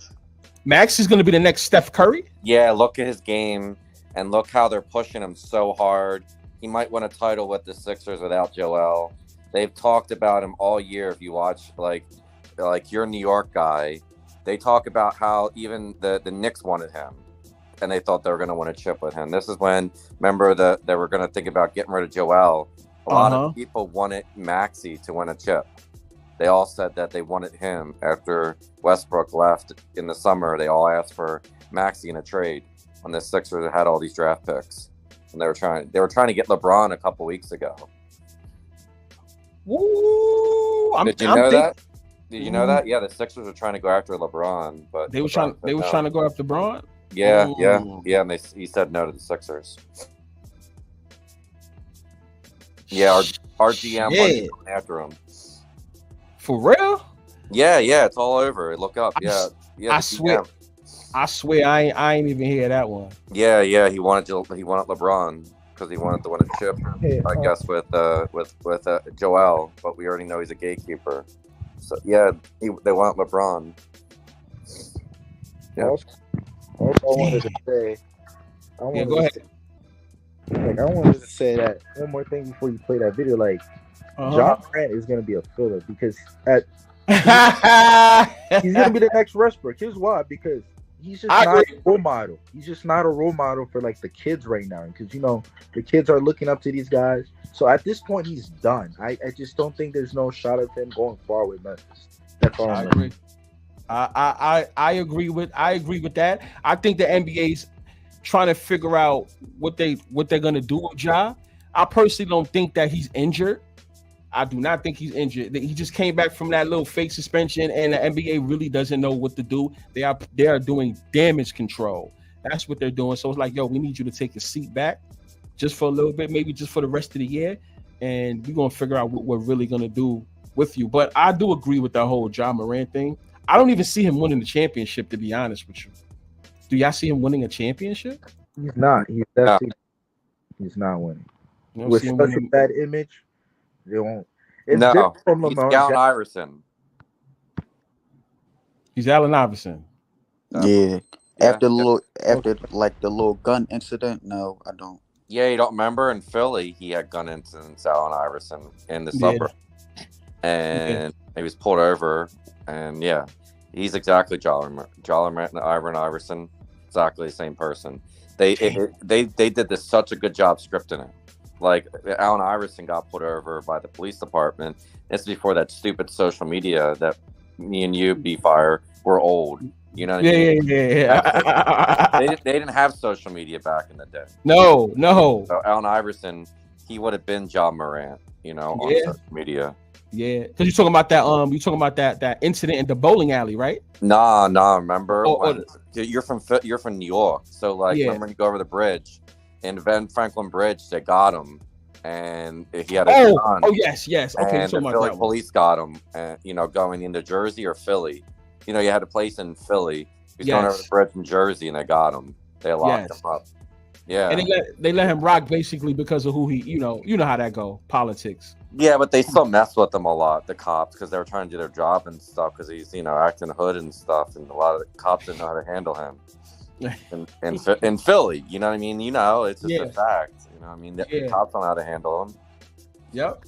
Max is going to be the next Steph Curry? Yeah, look at his game and look how they're pushing him so hard. He might win a title with the Sixers without Joel. They've talked about him all year. If you watch, like your New York guy, they talk about how even the Knicks wanted him, and they thought they were going to win a chip with him. This is when, remember, they were going to think about getting rid of Joel. A lot of people wanted Maxi to win a chip. They all said that they wanted him after Westbrook left in the summer. They all asked for Maxi in a trade when the Sixers had all these draft picks. And they were trying to get LeBron a couple weeks ago. Woo! Did you know that? Did you know that? Yeah, the Sixers were trying to go after LeBron, but they were trying to go after LeBron. Yeah, and he said no to the Sixers. Yeah, our GM was going after him. For real? Yeah, it's all over. Look up. Yeah. I swear. I swear, I ain't even hear that one. Yeah, he wanted LeBron because he wanted to win a chip. I guess with Joel, but we already know he's a gatekeeper. So yeah, they want LeBron. Yeah. Also, I wanted to say, go ahead. I wanted to say that one more thing before you play that video. Like, John Morant is going to be a filler because he's going to be the next Westbrook. Here's why: because he's just not a role model. He's just not a role model for like the kids right now, because the kids are looking up to these guys. So at this point, he's done. I just don't think there's no shot of him going far with Memphis. That's all I agree. I agree with that. I think the NBA's trying to figure out what they're gonna do with Ja. I personally don't think that he's injured. I do not think he's injured. He just came back from that little fake suspension, and the NBA really doesn't know what to do. They are doing damage control. That's what they're doing. So it's like, yo, we need you to take a seat back just for a little bit, maybe just for the rest of the year, and we're gonna figure out what we're really gonna do with you. But I do agree with that whole Ja Morant thing. I don't even see him winning the championship, to be honest with you. Do y'all see him winning a championship? He's not. He's not winning. With such a bad image, they won't. It's from he's Allen Iverson. He's Allen Iverson. Yeah. After like the little gun incident, no, I don't. Yeah, you don't remember in Philly he had gun incidents, Allen Iverson, in the summer, and he was pulled over, and he's exactly John Morant and Ivan Iverson, exactly the same person. They did such a good job scripting it. Like, Allen Iverson got pulled over by the police department. It's before that stupid social media that me and you, B-Fire, were old. You know what I mean? Yeah. They didn't have social media back in the day. No. So Allen Iverson, he would have been John Morant, on social media. Yeah, because you're talking about that incident in the bowling alley, right? Nah. Remember, you're from New York, so remember you go over the bridge, and Ben Franklin Bridge, they got him, and he had a gun. Oh yes. Okay, and the Philly police got him, going into Jersey or Philly. You had a place in Philly. He's going over the bridge in Jersey, and they got him. They locked him up. Yeah, and they let him rock basically because of who he, you know how that go, politics. Yeah, but they still mess with him a lot, the cops, because they were trying to do their job and stuff, because he's, acting hood and stuff, and a lot of the cops didn't know how to handle him. In Philly, you know what I mean? It's just a fact. The cops don't know how to handle him. Yep.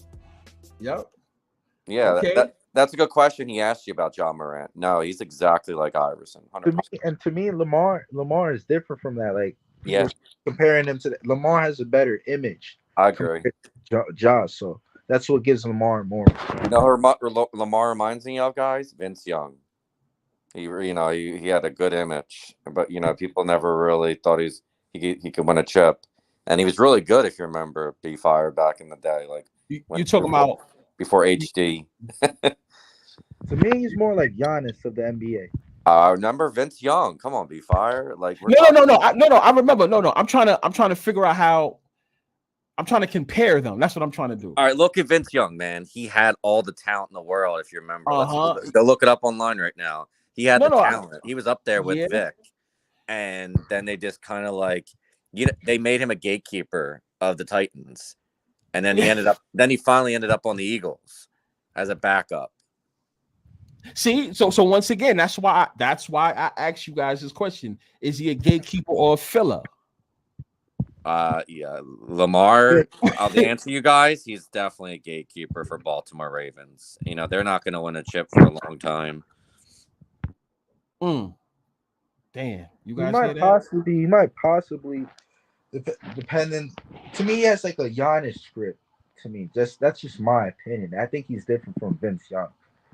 Yeah, okay. That's a good question he asked you about John Morant. No, he's exactly like Iverson. 100%. To me, Lamar is different from that. Like, comparing him to Lamar has a better image. I agree. Josh. So that's what gives Lamar more. You know who Lamar reminds me of, guys? Vince Young. He had a good image, but people never really thought he could win a chip, and he was really good if you remember B Fire back in the day, like You talking about before HD. To me, he's more like Giannis of the NBA. Remember Vince Young? Come on, B Fire. Like no. I remember. No. I'm trying to figure out how. I'm trying to compare them. That's what I'm trying to do. All right, look at Vince Young, man. He had all the talent in the world. If you remember, Uh-huh. go look it up online right now. He had the talent. He was up there with Yeah. Vic, and then they just kind of like, they made him a gatekeeper of the Titans, and then he finally ended up on the Eagles as a backup. See, so once again, that's why I asked you guys this question: is he a gatekeeper or a filler? Yeah, Lamar. I'll answer you guys. He's definitely a gatekeeper for Baltimore Ravens. They're not going to win a chip for a long time. Damn, you guys He might possibly, depending. To me, he has like a Giannis script. To me, that's just my opinion. I think he's different from Vince Young,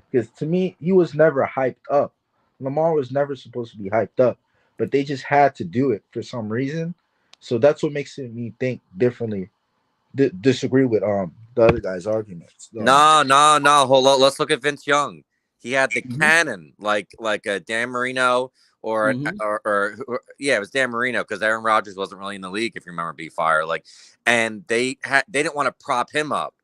because to me, he was never hyped up. Lamar was never supposed to be hyped up, but they just had to do it for some reason. So that's what makes me think differently. Disagree with the other guy's arguments. No. Hold on. Let's look at Vince Young. He had the cannon, like a Dan Marino or yeah, it was Dan Marino, because Aaron Rodgers wasn't really in the league, if you remember B Fire. And they didn't want to prop him up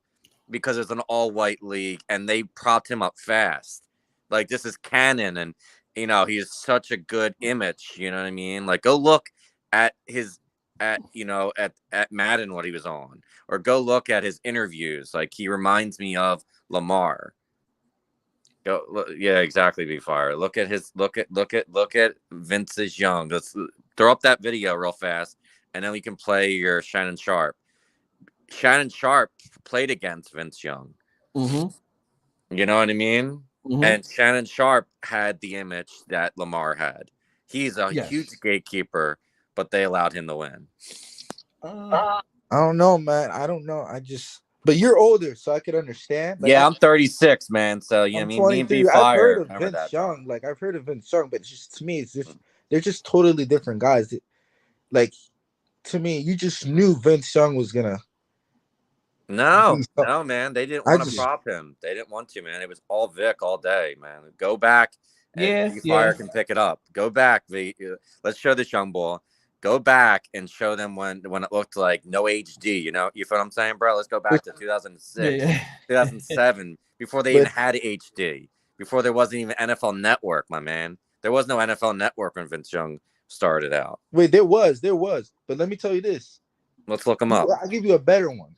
because it's an all white league, and they propped him up fast. Like, this is canon, and he's such a good image. You know what I mean? Like, go look at his at Madden, what he was on, or go look at his interviews. Like, he reminds me of Lamar. Yeah, exactly. B Fire. Look at Vince's Young. Let's throw up that video real fast, and then we can play your Shannon Sharp. Shannon Sharp played against Vince Young. You know what I mean? And Shannon Sharp had the image that Lamar had. He's a huge gatekeeper, but they allowed him to win. I don't know, man. I don't know. But you're older, so I could understand. Like, I'm 36, man. So I'm me and B I've Fire. heard of Vince Young. Like, I've heard of Vince Young, but it's just, to me, it's just they're just totally different guys. Like, to me, you just knew Vince Young was gonna. No, man. They didn't want to prop him. They didn't want to, man. It was all Vic all day, man. Go back. And B Fire can pick it up. Go back, V. Let's show this young boy. Go back and show them when it looked like no HD. You feel what I'm saying, bro? Let's go back to 2006, 2007, before they even had HD, before there wasn't even NFL Network, my man. There was no NFL Network when Vince Young started out. Wait, there was. But let me tell you this. Let's look him up. I'll give you a better one.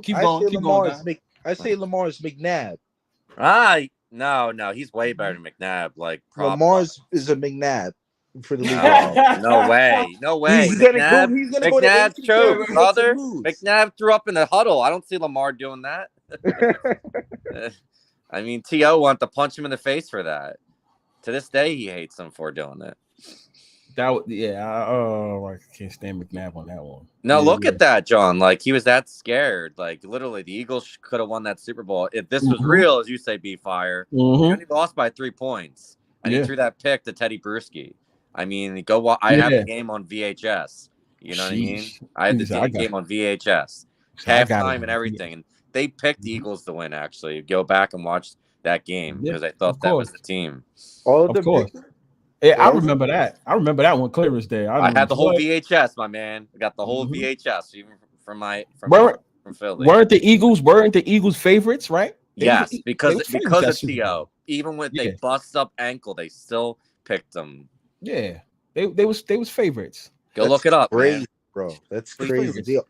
Keep going. I say Lamar's McNabb. No, he's way better than McNabb. Like, Lamar's is a McNabb for the league. No way. He's gonna go to McNabb choked, brother. McNabb threw up in the huddle. I don't see Lamar doing that. I mean, T.O. wanted to punch him in the face for that. To this day, he hates him for doing it. I can't stand McNabb on that one. No, look at that, John. Like, he was that scared. Like, literally, the Eagles could have won that Super Bowl if this was real, as you say, B Fire. He only lost by 3 points, and he threw that pick to Teddy Bruschi. I mean, I have the game on VHS. You know what I mean? I had the game on VHS, halftime and everything. And they picked the Eagles to win. Actually, go back and watch that game because I thought that was the team. All of them. Yeah, I remember that. I remember that one clear as day. I had the whole VHS, my man. I got the whole VHS, even from Philly. Weren't the Eagles favorites, right? Yes, because of T.O. Even when they bust up ankle, they still picked them. Yeah, they was favorites. Look it up, crazy, man. Bro. That's crazy.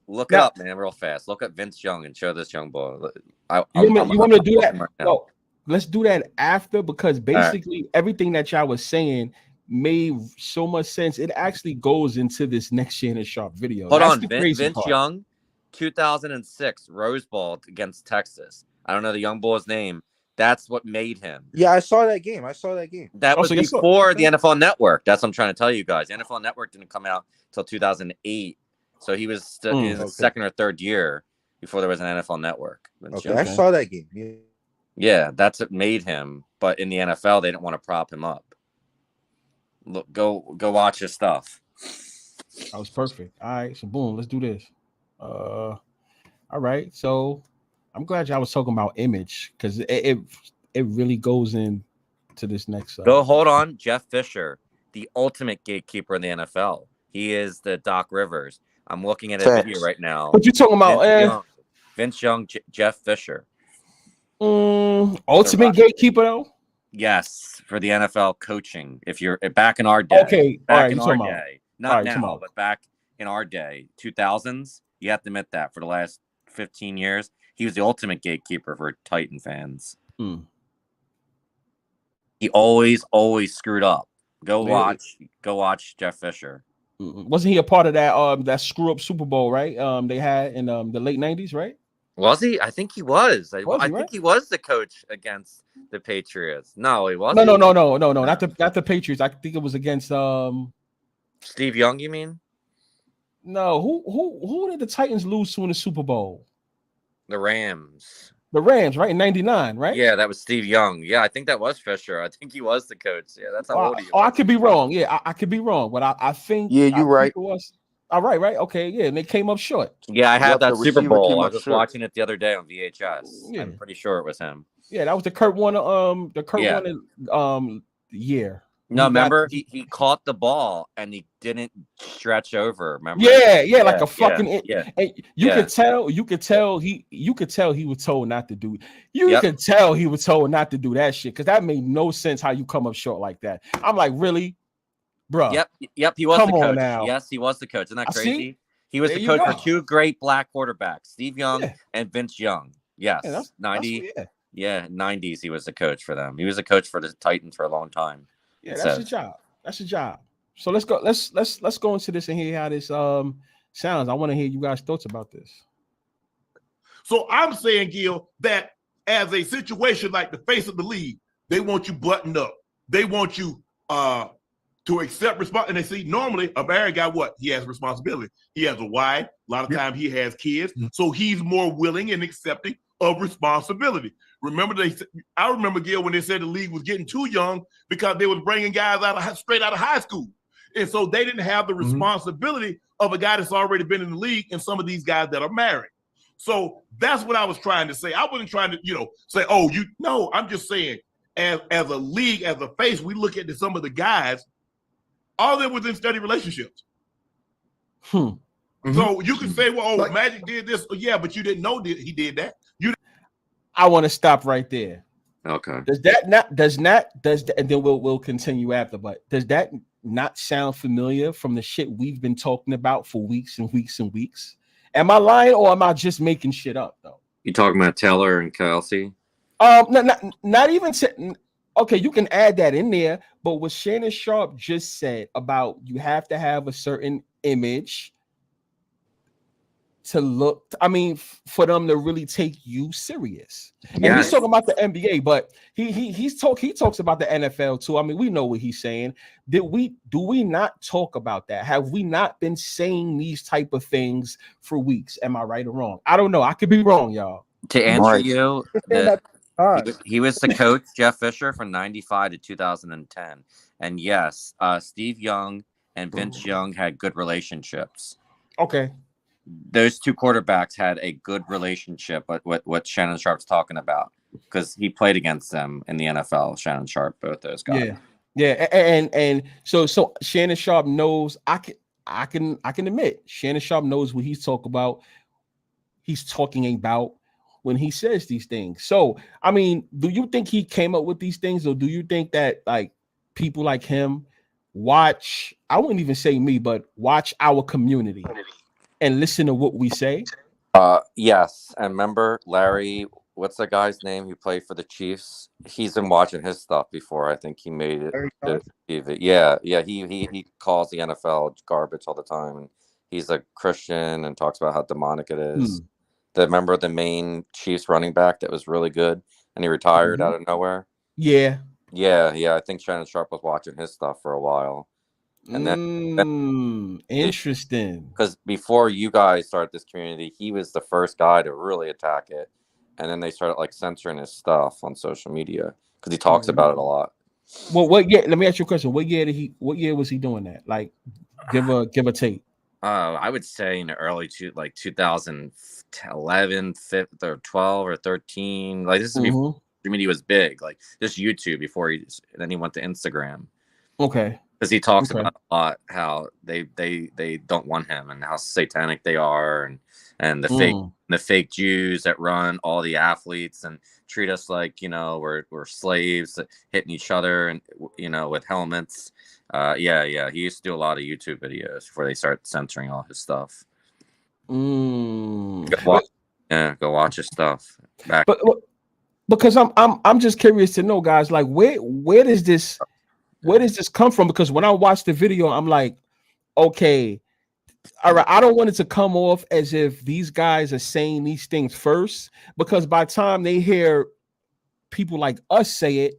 Look it up, man, real fast. Look at Vince Young and show this young boy. You want me to do that? Right now. Let's do that after, because basically everything that y'all was saying made so much sense. It actually goes into this next Shannon Sharp video. Hold on, Vince Young, 2006 Rose Bowl against Texas. I don't know the young boy's name. That's what made him. Yeah, I saw that game. That was before the NFL Network. That's what I'm trying to tell you guys. The NFL Network didn't come out until 2008. So he was still in his second or third year before there was an NFL Network. Okay, I saw that game. Yeah, that's what made him. But in the NFL, they didn't want to prop him up. Look, go watch his stuff. That was perfect. All right, so boom, let's do this. All right, so I'm glad y'all was talking about image because it really goes in to this next. Go hold on, Jeff Fisher, the ultimate gatekeeper in the NFL. He is the Doc Rivers. I'm looking at a video right now. What you talking about? Vince Young, Jeff Fisher. Ultimate gatekeeper though. Yes, for the NFL coaching. If you're back in our day, okay, back in our day, not now, but back in our day, 2000s. You have to admit that for the last 15 years, he was the ultimate gatekeeper for Titan fans. He always screwed up. Go watch Jeff Fisher. Wasn't he a part of that screw up Super Bowl, right? They had in the late 90s, right? Was he? I think he was. I think he was the coach against the Patriots. No, he wasn't. No. Not the Patriots. I think it was against Steve Young, you mean? No, who did the Titans lose to in the Super Bowl? The Rams. The Rams, right? In 99, right? Yeah, that was Steve Young. Yeah, I think that was Fisher. I think he was the coach. Yeah, that's how old he was. I could be wrong. Yeah, I could be wrong, but I think you're right. It was. All right. Okay, yeah, and they came up short. Yeah, I have that Super Bowl. I was watching it the other day on VHS. Yeah. I'm pretty sure it was him. Yeah, that was the Kurt Warner year. No, remember he caught the ball and he didn't stretch over. Remember? Yeah, like a fucking. Yeah. And you could tell he was told not to do. You could tell he was told not to do that shit because that made no sense. How you come up short like that? I'm like, really, bro? Yep. He was the coach. Now. Yes, he was the coach. Isn't that crazy? He was the coach for two great black quarterbacks, Steve Young and Vince Young. Yes, 90s. He was the coach for them. He was a coach for the Titans for a long time. Yeah, that's your job. That's your job. So let's go. Let's go into this and hear how this sounds. I want to hear you guys' thoughts about this. So I'm saying, Gil, that as a situation like the face of the league, they want you buttoned up. They want you to accept responsibility. And they see normally a married guy, what? He has responsibility. He has a wife. A lot of times he has kids. So he's more willing and accepting of responsibility. I remember, Gil, when they said the league was getting too young because they was bringing guys straight out of high school. And so they didn't have the responsibility of a guy that's already been in the league and some of these guys that are married. So that's what I was trying to say. I wasn't trying to, say, I'm just saying as a league, as a face, we look at some of the guys, all of them within steady relationships. So you can say, well, Magic did this. Yeah, but you didn't know he did that. I want to stop right there. Okay. And then we'll continue after, but does that not sound familiar from the shit we've been talking about for weeks and weeks and weeks? Am I lying or am I just making shit up though? You talking about Taylor and Kelsey? Not even okay, you can add that in there, but what Shannon Sharp just said about you have to have a certain image to look, for them to really take you serious. And he's talking about the NBA, but he talks about the NFL too. We know what he's saying. Do we not talk about that? Have we not been saying these type of things for weeks? Am I right or wrong? I don't know. I could be wrong, y'all. To answer you, he was the coach, Jeff Fisher, from 95 to 2010. And yes, Steve Young and Vince Young had good relationships. Okay. Those two quarterbacks had a good relationship, but what Shannon Sharp's talking about, because he played against them in the NFL. Shannon Sharp, both those guys. Yeah, and so Shannon Sharp knows. I can admit Shannon Sharp knows what he's talking about. He's talking about when he says these things. So do you think he came up with these things, or do you think that like people like him watch? I wouldn't even say me, but watch our community and listen to what we say? Yes. And remember Larry, what's the guy's name who played for the Chiefs? He's been watching his stuff before. I think he made it to TV. Yeah. He calls the NFL garbage all the time. And he's a Christian and talks about how demonic it is. Remember the main Chiefs running back that was really good and he retired out of nowhere? Yeah. I think Shannon Sharp was watching his stuff for a while. And then Interesting. because before you guys started this community, he was the first guy to really attack it, and then they started like censoring his stuff on social media because he talks about it a lot. Well, what year? Let me ask you a question. What year did he? What year was he doing that? Like, give a take. I would say in the early 2011, 12 or 13. Like this is before community was big. Like just YouTube before and then he went to Instagram. Okay. Because he talks about a lot how they don't want him and how satanic they are and the fake Jews that run all the athletes and treat us like we're slaves hitting each other and with helmets. He used to do a lot of YouTube videos before they start censoring all his stuff. Go watch his stuff back. But because I'm just curious to know, guys, like where does this come from? Because when I watched the video, I'm like, okay, all right, I don't want it to come off as if these guys are saying these things first, because by the time they hear people like us say it,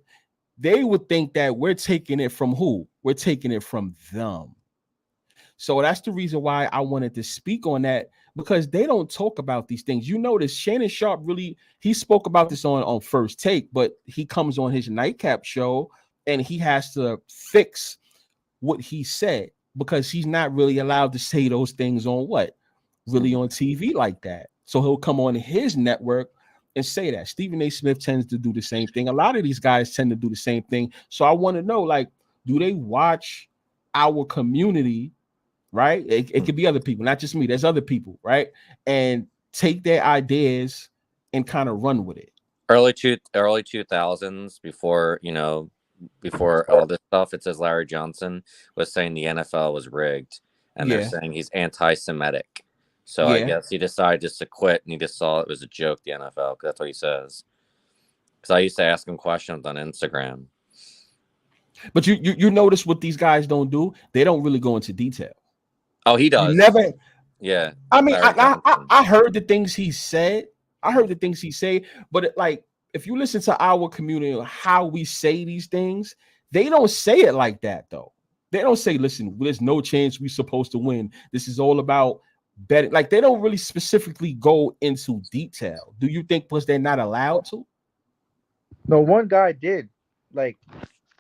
they would think that we're taking it from who? We're taking it from them. So that's the reason why I wanted to speak on that, because they don't talk about these things. You notice Shannon Sharp he spoke about this on First Take, but he comes on his nightcap show and he has to fix what he said because he's not really allowed to say those things on on TV like that. So he'll come on his network and say that. Stephen A. Smith tends to do the same thing. A lot of these guys tend to do the same thing. So I want to know, like, do they watch our community, right? It could be other people, not just me. There's other people, right? And take their ideas and kind of run with it. Early 2000s, before all this stuff, it says Larry Johnson was saying the NFL was rigged, and they're saying he's anti-Semitic. So I guess he decided just to quit, and he just saw it was a joke, the NFL, because that's what he says. Because I used to ask him questions on Instagram. But you notice what these guys don't do? They don't really go into detail. Oh, he does. Never. Yeah. I mean, I heard the things he said. But if you listen to our community, how we say these things, they don't say it like that, though. They don't say, listen, there's no chance we're supposed to win. This is all about betting. Like, they don't really specifically go into detail. Do you think because they're not allowed to? No, one guy did. Like,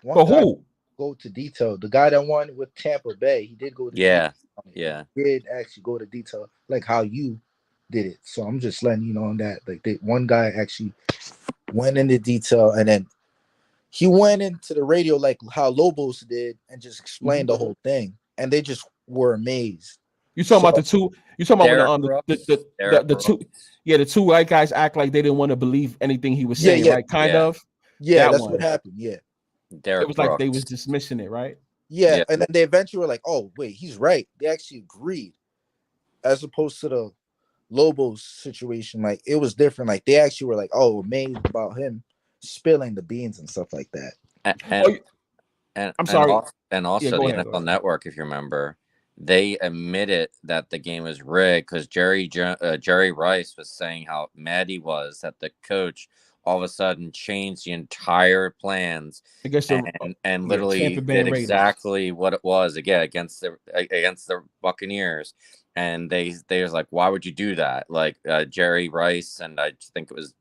who? Go to detail. The guy that won with Tampa Bay, he did go to detail. Yeah. He did actually go to detail, like how you did it. So I'm just letting you know on that. Like, one guy actually went into detail, and then he went into the radio like how Lobos did and just explained the whole thing, and they just were amazed. You talking about the two? You talking about the two? Yeah, the two white guys act like they didn't want to believe anything he was saying, right? Kind of. Yeah, that's what happened. Yeah, it was like they was dismissing it, right? Yeah, and then they eventually were like, "Oh, wait, he's right." They actually agreed, as opposed to the Lobos situation. Like, it was different. Like, they actually were like, "Oh, amazed about him spilling the beans and stuff like that." And I'm sorry. And also the NFL Network, if you remember, they admitted that the game was rigged because Jerry Rice was saying how mad he was that the coach all of a sudden changed the entire plans and literally did exactly what it was against the Buccaneers. And they was like, why would you do that? Like Jerry Rice and I think it was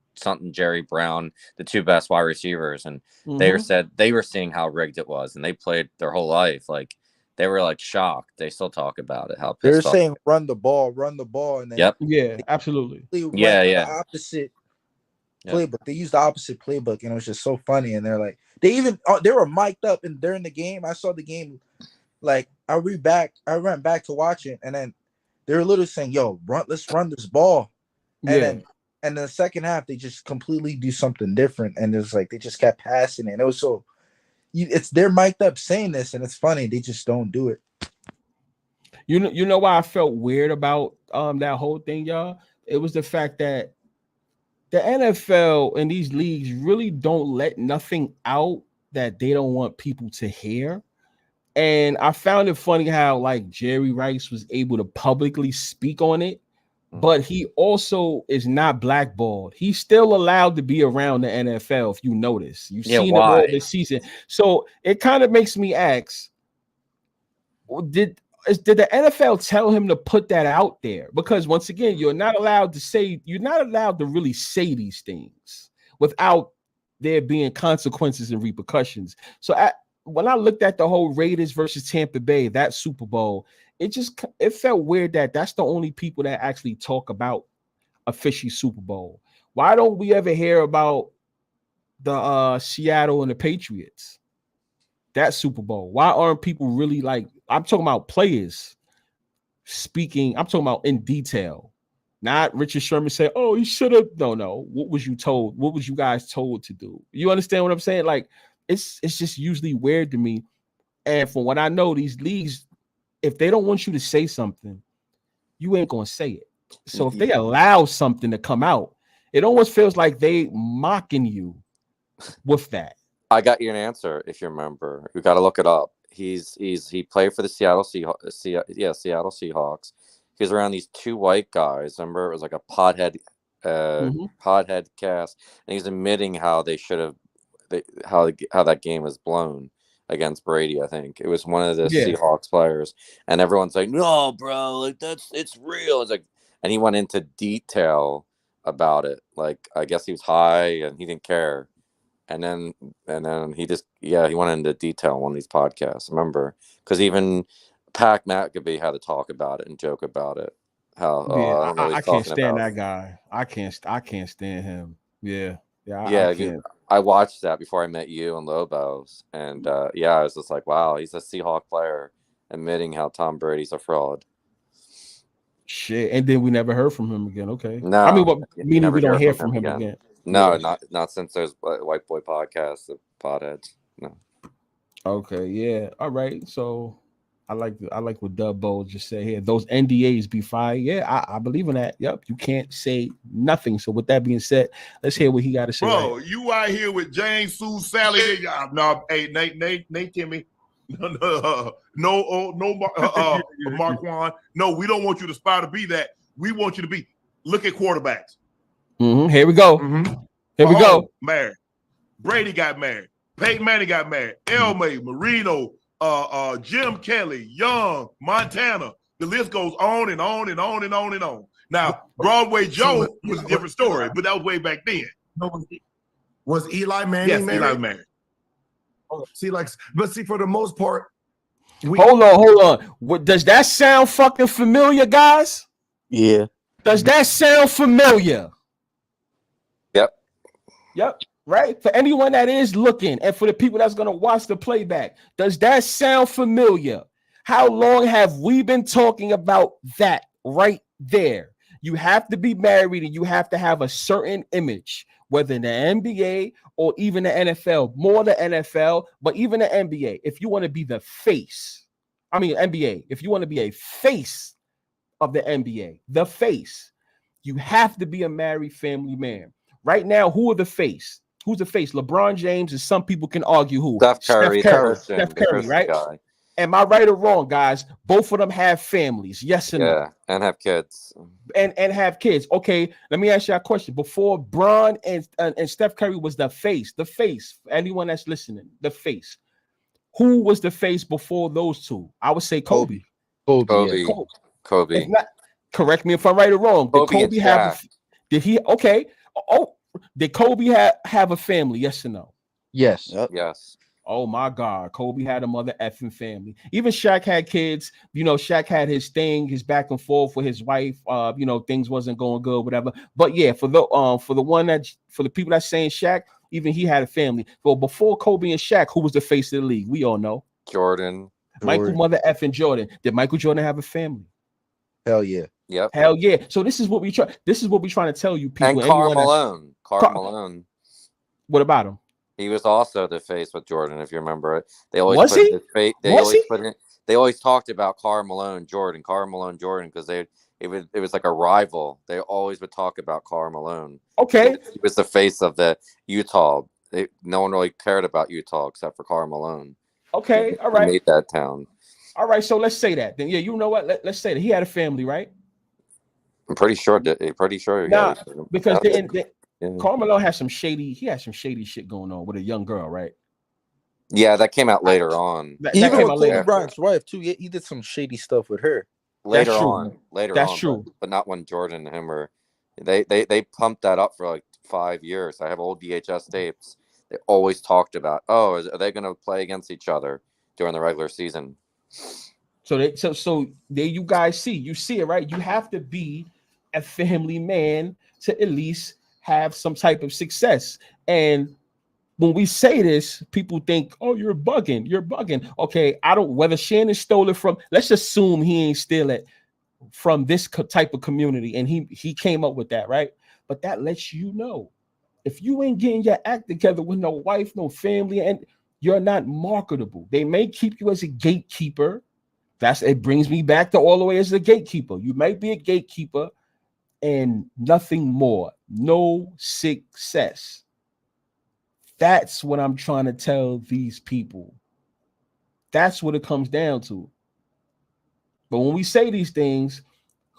Jerry Brown, the two best wide receivers, and they said they were seeing how rigged it was, and they played their whole life. Like, they were like shocked. They still talk about it. How pissed they're saying run the ball, and then absolutely, the opposite playbook. They used the opposite playbook, and it was just so funny. And they're like, they were mic'd up, and during the game, I saw the game. Like, I ran back to watch it, and then they were literally saying, "Yo, let's run this ball," and then. And in the second half, they just completely do something different, and it's like they just kept passing it. And it was they're mic'd up saying this, and it's funny. They just don't do it. You know why I felt weird about that whole thing, y'all? It was the fact that the NFL and these leagues really don't let nothing out that they don't want people to hear. And I found it funny how like Jerry Rice was able to publicly speak on it. But he also is not blackballed. He's still allowed to be around the NFL. If you notice, you've seen it all this season. So it kind of makes me ask, did the NFL tell him to put that out there? Because once again, you're not allowed to really say these things without there being consequences and repercussions. So when I looked at the whole Raiders versus Tampa Bay, that Super Bowl, it felt weird that that's the only people that actually talk about a fishy Super Bowl. Why don't we ever hear about the Seattle and the Patriots? That Super Bowl. Why aren't people really like? I'm talking about players speaking. I'm talking about in detail, not Richard Sherman say, "Oh, he should have." No. What was you told? What was you guys told to do? You understand what I'm saying? Like, it's just usually weird to me. And from what I know, these leagues, if they don't want you to say something, you ain't gonna say it. So if they allow something to come out, it almost feels like they mocking you with that. I got you an answer if you remember. We got to look it up. He played for the Seattle Seahawks. He was around these two white guys. Remember, it was like a pothead cast, and he's admitting how they should have, how that game was blown against Brady. I think it was one of the Seahawks players, and everyone's like, "No, bro, like it's real." It's like, and he went into detail about it. Like, I guess he was high and he didn't care. And then he went into detail on one of these podcasts. Remember, because even Pat McAfee had to talk about it and joke about it. How I can't stand that guy. I can't stand him. I watched that before I met you and Lobos, and I was just like, wow, he's a Seahawk player admitting how Tom Brady's a fraud. Shit, and then we never heard from him again. Okay, no, I mean, meaning we don't hear from him again. No, not since there's White Boy Podcast, the potheads. No. Okay, yeah, all right. So I like what Dub Bowl just said here. Those NDAs be fire. Yeah, I believe in that. Yep, you can't say nothing. So with that being said, let's hear what he got to say. Bro, you out here with James, Sue, Sally. No, hey, Nate, Timmy. No, Marquand. No, we don't want you to aspire to be that. We want you to be. Look at quarterbacks. Here we go. Here we go. Married. Brady got married. Peyton Manning got married. Elway, Marino, Jim Kelly, Young, Montana. The list goes on and on and on and on and on. Now, Broadway Joe was a different story, but that was way back then. Was Eli Manning married? Eli married. Oh, but for the most part, hold on. What does that sound fucking familiar, guys? Yeah. Does that sound familiar? Yep. Right? For anyone that is looking and for the people that's going to watch the playback, does that sound familiar? How long have we been talking about that right there? You have to be married and you have to have a certain image, whether in the NBA or even the NFL, more the NFL, but even the NBA. If you want to be the face, NBA, if you want to be a face of the NBA, the face, you have to be a married family man. Right now, who are the face? Who's the face? LeBron James, and some people can argue who? Steph Curry, right? Guy. Am I right or wrong, guys? Both of them have families, yes or no? Yeah, and have kids. And have kids. Okay, let me ask you a question. Before Bron and Steph Curry was the face, anyone that's listening, the face. Who was the face before those two? I would say Kobe. Kobe. Not, correct me if I'm right or wrong. Did Kobe have? Did he? Okay. Did Kobe have a family? Yes or no? Yes. Yep. Yes. Oh my God, Kobe had a mother effing family. Even Shaq had kids. Shaq had his thing, his back and forth with his wife. Things wasn't going good, whatever. But yeah, for the people that's saying Shaq, even he had a family. Well, before Kobe and Shaq, who was the face of the league? We all know. Jordan. Michael mother effing Jordan. Did Michael Jordan have a family? Hell yeah. Yep. Hell yeah. So this is what we try. This is what we're trying to tell you people. And Karl Malone. What about him? He was also the face with Jordan, if you remember it. They always was he? They always talked about Karl Malone, Jordan, because it was like a rival. They always would talk about Karl Malone. Okay. He was the face of the Utah. No one really cared about Utah except for Karl Malone. Okay, all right. He made that town. All right, so let's say that. Then yeah, you know what? Let's say that he had a family, right? I'm pretty sure. Nah, because Karl Malone has some shady. He has some shady shit going on with a young girl, right? Yeah, that came out later on. That Even came with out Kobe later. Bryant's wife too, he did some shady stuff with her. Later That's true. on. Later That's on. true. But not when Jordan and him were. They pumped that up for like 5 years. I have old VHS tapes. They always talked about, are they going to play against each other during the regular season? So there you guys see it, right? You have to be a family man to at least have some type of success. And when we say this, people think, "Oh, you're bugging." Okay, I don't. Whether Shannon stole it from, let's assume he ain't steal it from this type of community, and he came up with that, right? But that lets you know, if you ain't getting your act together with no wife, no family, and you're not marketable, they may keep you as a gatekeeper. It brings me back to all the way as a gatekeeper. You might be a gatekeeper and nothing more, no success. That's what I'm trying to tell these people. That's what it comes down to. But when we say these things,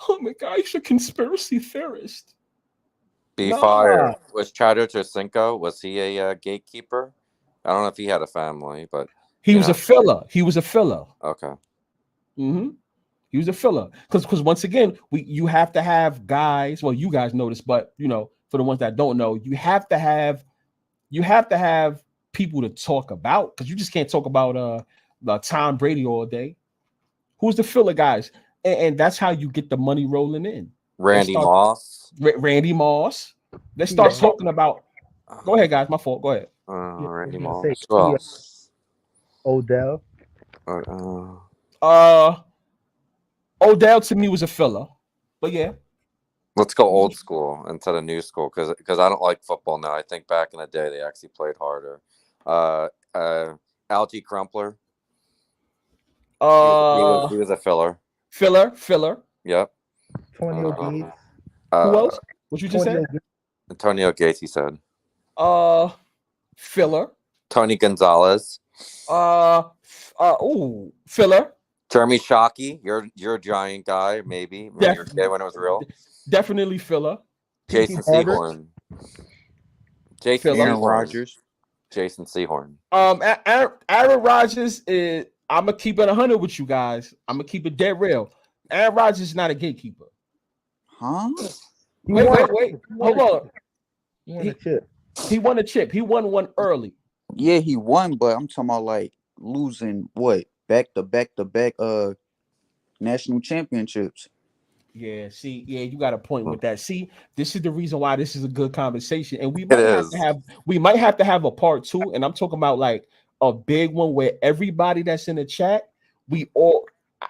oh my God, he's a conspiracy theorist. Be Nah, fire. Was Chad Cinco? Was he a gatekeeper? I don't know if he had a family, but he was a filler. He was a filler. Okay. Mm-hmm. He was a filler because once again, you have to have guys. Well, you guys know this, but for the ones that don't know, you have to have people to talk about, because you just can't talk about Tom Brady all day. Who's the filler guys? And that's how you get the money rolling in. Randy Moss. Randy Moss. Let's start talking about. Go ahead, guys. My fault. Go ahead. Randy Moss. Say, Who else? Odell. Odell to me was a filler, but yeah. Let's go old school instead of new school, because I don't like football now. I think back in the day they actually played harder. Algie Crumpler. He was a filler. Filler. Yep. Antonio Gates. Who else? What you just said? Antonio Gates, he said. Filler. Tony Gonzalez. Filler. Jeremy Shockey, you're a Giant guy, maybe when you were a kid, when it was real. Definitely filler. Jason Sehorn. Aaron Rodgers. Jason Sehorn. Aaron Rodgers is. I'm gonna keep it 100 with you guys. I'm gonna keep it dead real. Aaron Rodgers is not a gatekeeper. Huh? Wait. Hold on. He won a chip. He won a chip. He won one early. Yeah, he won, but I'm talking about like losing back to back national championships. Yeah, you got a point with that. See, this is the reason why this is a good conversation, and we might have to have a part 2. And I'm talking about like a big one where everybody that's in the chat,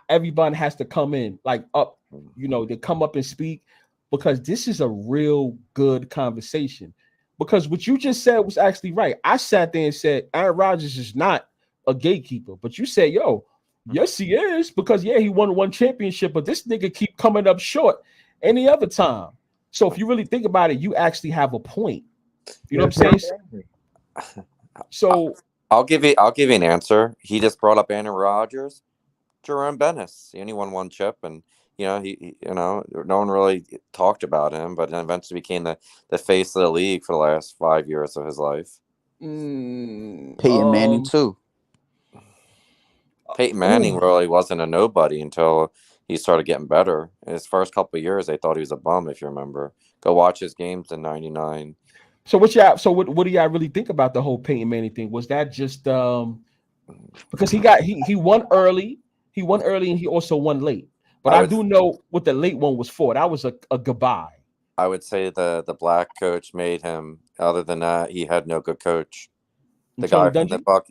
everybody has to come in like up. They come up and speak, because this is a real good conversation. Because what you just said was actually right. I sat there and said Aaron Rodgers is not a gatekeeper, but you said, yes, he is, because he won one championship, but this nigga keep coming up short any other time. So if you really think about it, you actually have a point. You know what I'm saying? So I'll give you an answer. He just brought up Aaron Rodgers. Jerome Bettis. He only won one chip, and he no one really talked about him, but then eventually became the face of the league for the last 5 years of his life. Peyton Manning too. Peyton Manning really wasn't a nobody until he started getting better. In his first couple of years, they thought he was a bum, if you remember. Go watch his games in '99. So what do y'all really think about the whole Peyton Manning thing? Was that just because he won early, and he also won late. But I do know what the late one was for. That was a goodbye. I would say the black coach made him. Other than that, he had no good coach. The guy from the Buck,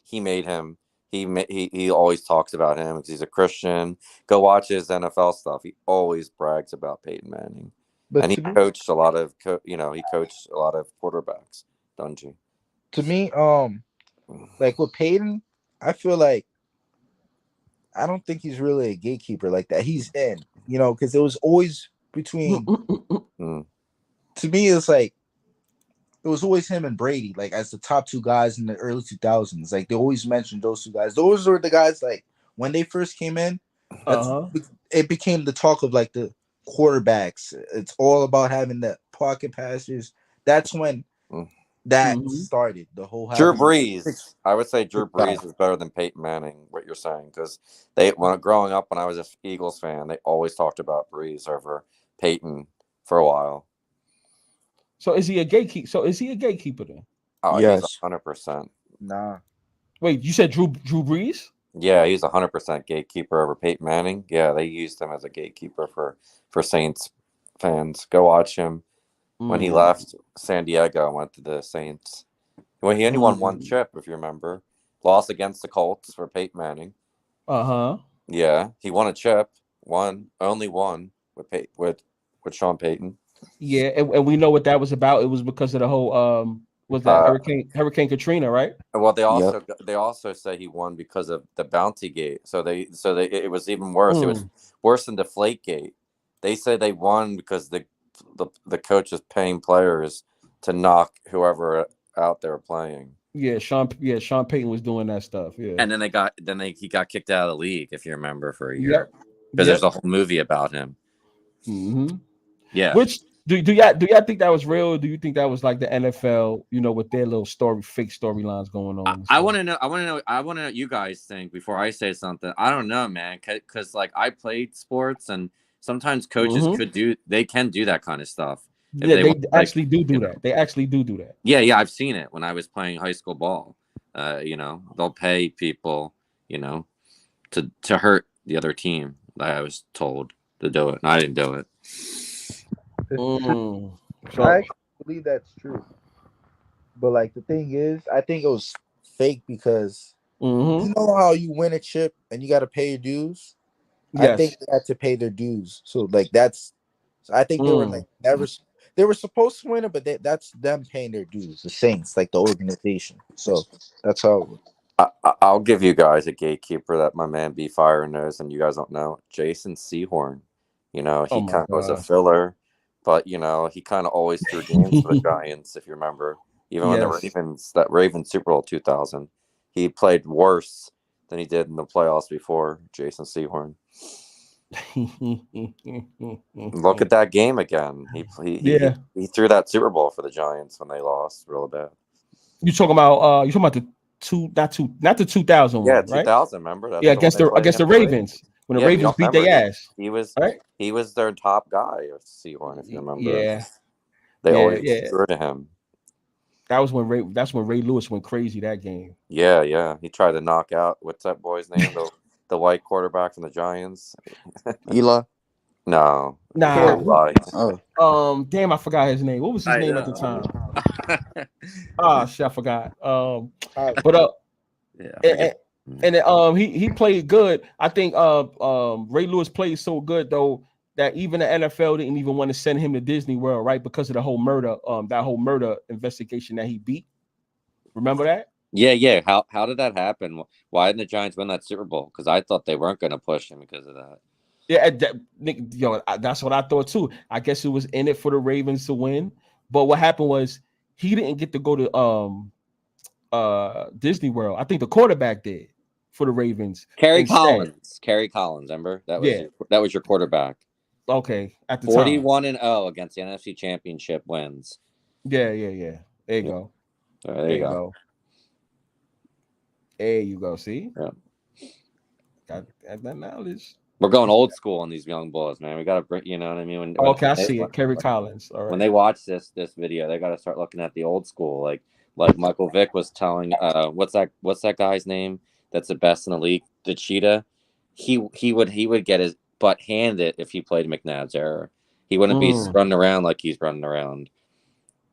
he made him. He always talks about him because he's a Christian. Go watch his NFL stuff. He always brags about Peyton Manning, and he coached a lot of quarterbacks, don't you? To me, like with Peyton, I feel like I don't think he's really a gatekeeper like that. He's in, because it was always between. To me, it's like it was always him and Brady, like as the top two guys in the early 2000s. Like they always mentioned those two guys. Those were the guys like when they first came in. It became the talk of like the quarterbacks. It's all about having the pocket passers. That's when that Mhm. started the whole Drew house. Brees. I would say Drew Six-five. Brees is better than Peyton Manning. What you're saying, because when growing up, when I was a Eagles fan, they always talked about Brees over Peyton for a while. So is he a gatekeeper? So is he a gatekeeper then? Oh, Yes. he's 100%. Nah. Wait, you said Drew Brees? Yeah, he's 100% gatekeeper over Peyton Manning. Yeah, they used him as a gatekeeper for Saints fans. Go watch him when he left San Diego and went to the Saints. When he only won one chip, if you remember, lost against the Colts for Peyton Manning. Uh-huh. Yeah, he won a chip, only one with Sean Payton. Yeah, and we know what that was about. It was because of the whole was that Hurricane Katrina, right? Well, they also say he won because of the Bounty Gate. So it was even worse. It was worse than Deflate Gate. They say they won because the coach was paying players to knock whoever out there playing. Yeah, Sean Payton was doing that stuff. Yeah, and then he got kicked out of the league, if you remember, for a year. Yep. Because there's a whole movie about him. Mm-hmm. Yeah. Which do y'all think that was real? Or do you think that was like the NFL, with their little fake storylines going on? I want to know. I want to know what you guys think before I say something. I don't know, man, because like I played sports, and sometimes coaches can do that kind of stuff. Yeah, they actually do that. They actually do that. Yeah, I've seen it when I was playing high school ball. They'll pay people, to hurt the other team. I was told to do it, and I didn't do it. So, I actually believe that's true. But like the thing is, I think it was fake because you know how you win a chip and you got to pay your dues. Yes. I think they had to pay their dues. So like I think they were like never. They were supposed to win it, but that's them paying their dues. The Saints, like the organization. So that's how it was. I'll give you guys a gatekeeper that my man B Fire knows, and you guys don't know. Jason Sehorn. He kind of was a filler, but he kind of always threw games for the Giants, if you remember. Even when the Ravens Super Bowl 2000, he played worse than he did in the playoffs before. Jason Sehorn. Look at that game again. He threw that Super Bowl for the Giants when they lost real bad. You talking about the not the 2000 one, right? 2000. Remember? That's against the Ravens when the Ravens beat their ass. He was right? He was their top guy, Sehorn, if you remember. Yeah, they always threw to him. That's when Ray Lewis went crazy that game. Yeah. He tried to knock out what's that boy's name? The white quarterback from the Giants. Eli? No. Nah. Eli. Damn, I forgot his name. What was his name at the time? I forgot. And he played good. I think Ray Lewis played so good though that even the NFL didn't even want to send him to Disney World, right? Because of the whole murder investigation that he beat. Remember that? Yeah. How did that happen? Why didn't the Giants win that Super Bowl? Because I thought they weren't going to push him because of that. Yeah, that's what I thought too. I guess it was in it for the Ravens to win. But what happened was he didn't get to go to Disney World. I think the quarterback did for the Ravens. Kerry Collins, remember? That was your quarterback. Okay, at the 41-0 against the NFC Championship wins. Yeah. There you go. There you go. There you go. See? Yeah. Got that knowledge. We're going old school on these young boys, man. We got to bring, you know what I mean? I see it. Kerry Collins. All right. When they watch this video, they got to start looking at the old school, like Michael Vick was telling. What's that guy's name? That's the best in the league. The Cheetah. He would get his butt handed if he played McNabb's era. He wouldn't be running around like he's running around.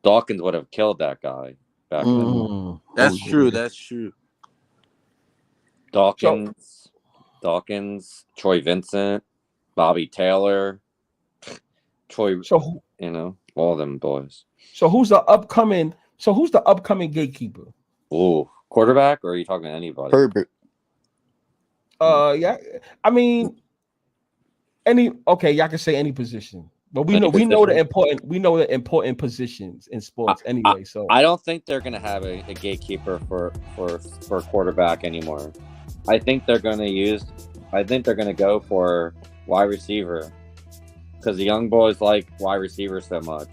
Dawkins would have killed that guy back then. That's true. That's true. Dawkins, Troy Vincent, Bobby Taylor, all of them boys. So who's the upcoming gatekeeper? Ooh, quarterback, or are you talking to anybody? Herbert. Yeah. I mean, y'all can say any position. But we know the important positions in sports anyway. So I don't think they're gonna have a gatekeeper for quarterback anymore. I think they're gonna go for wide receiver because the young boys like wide receiver so much.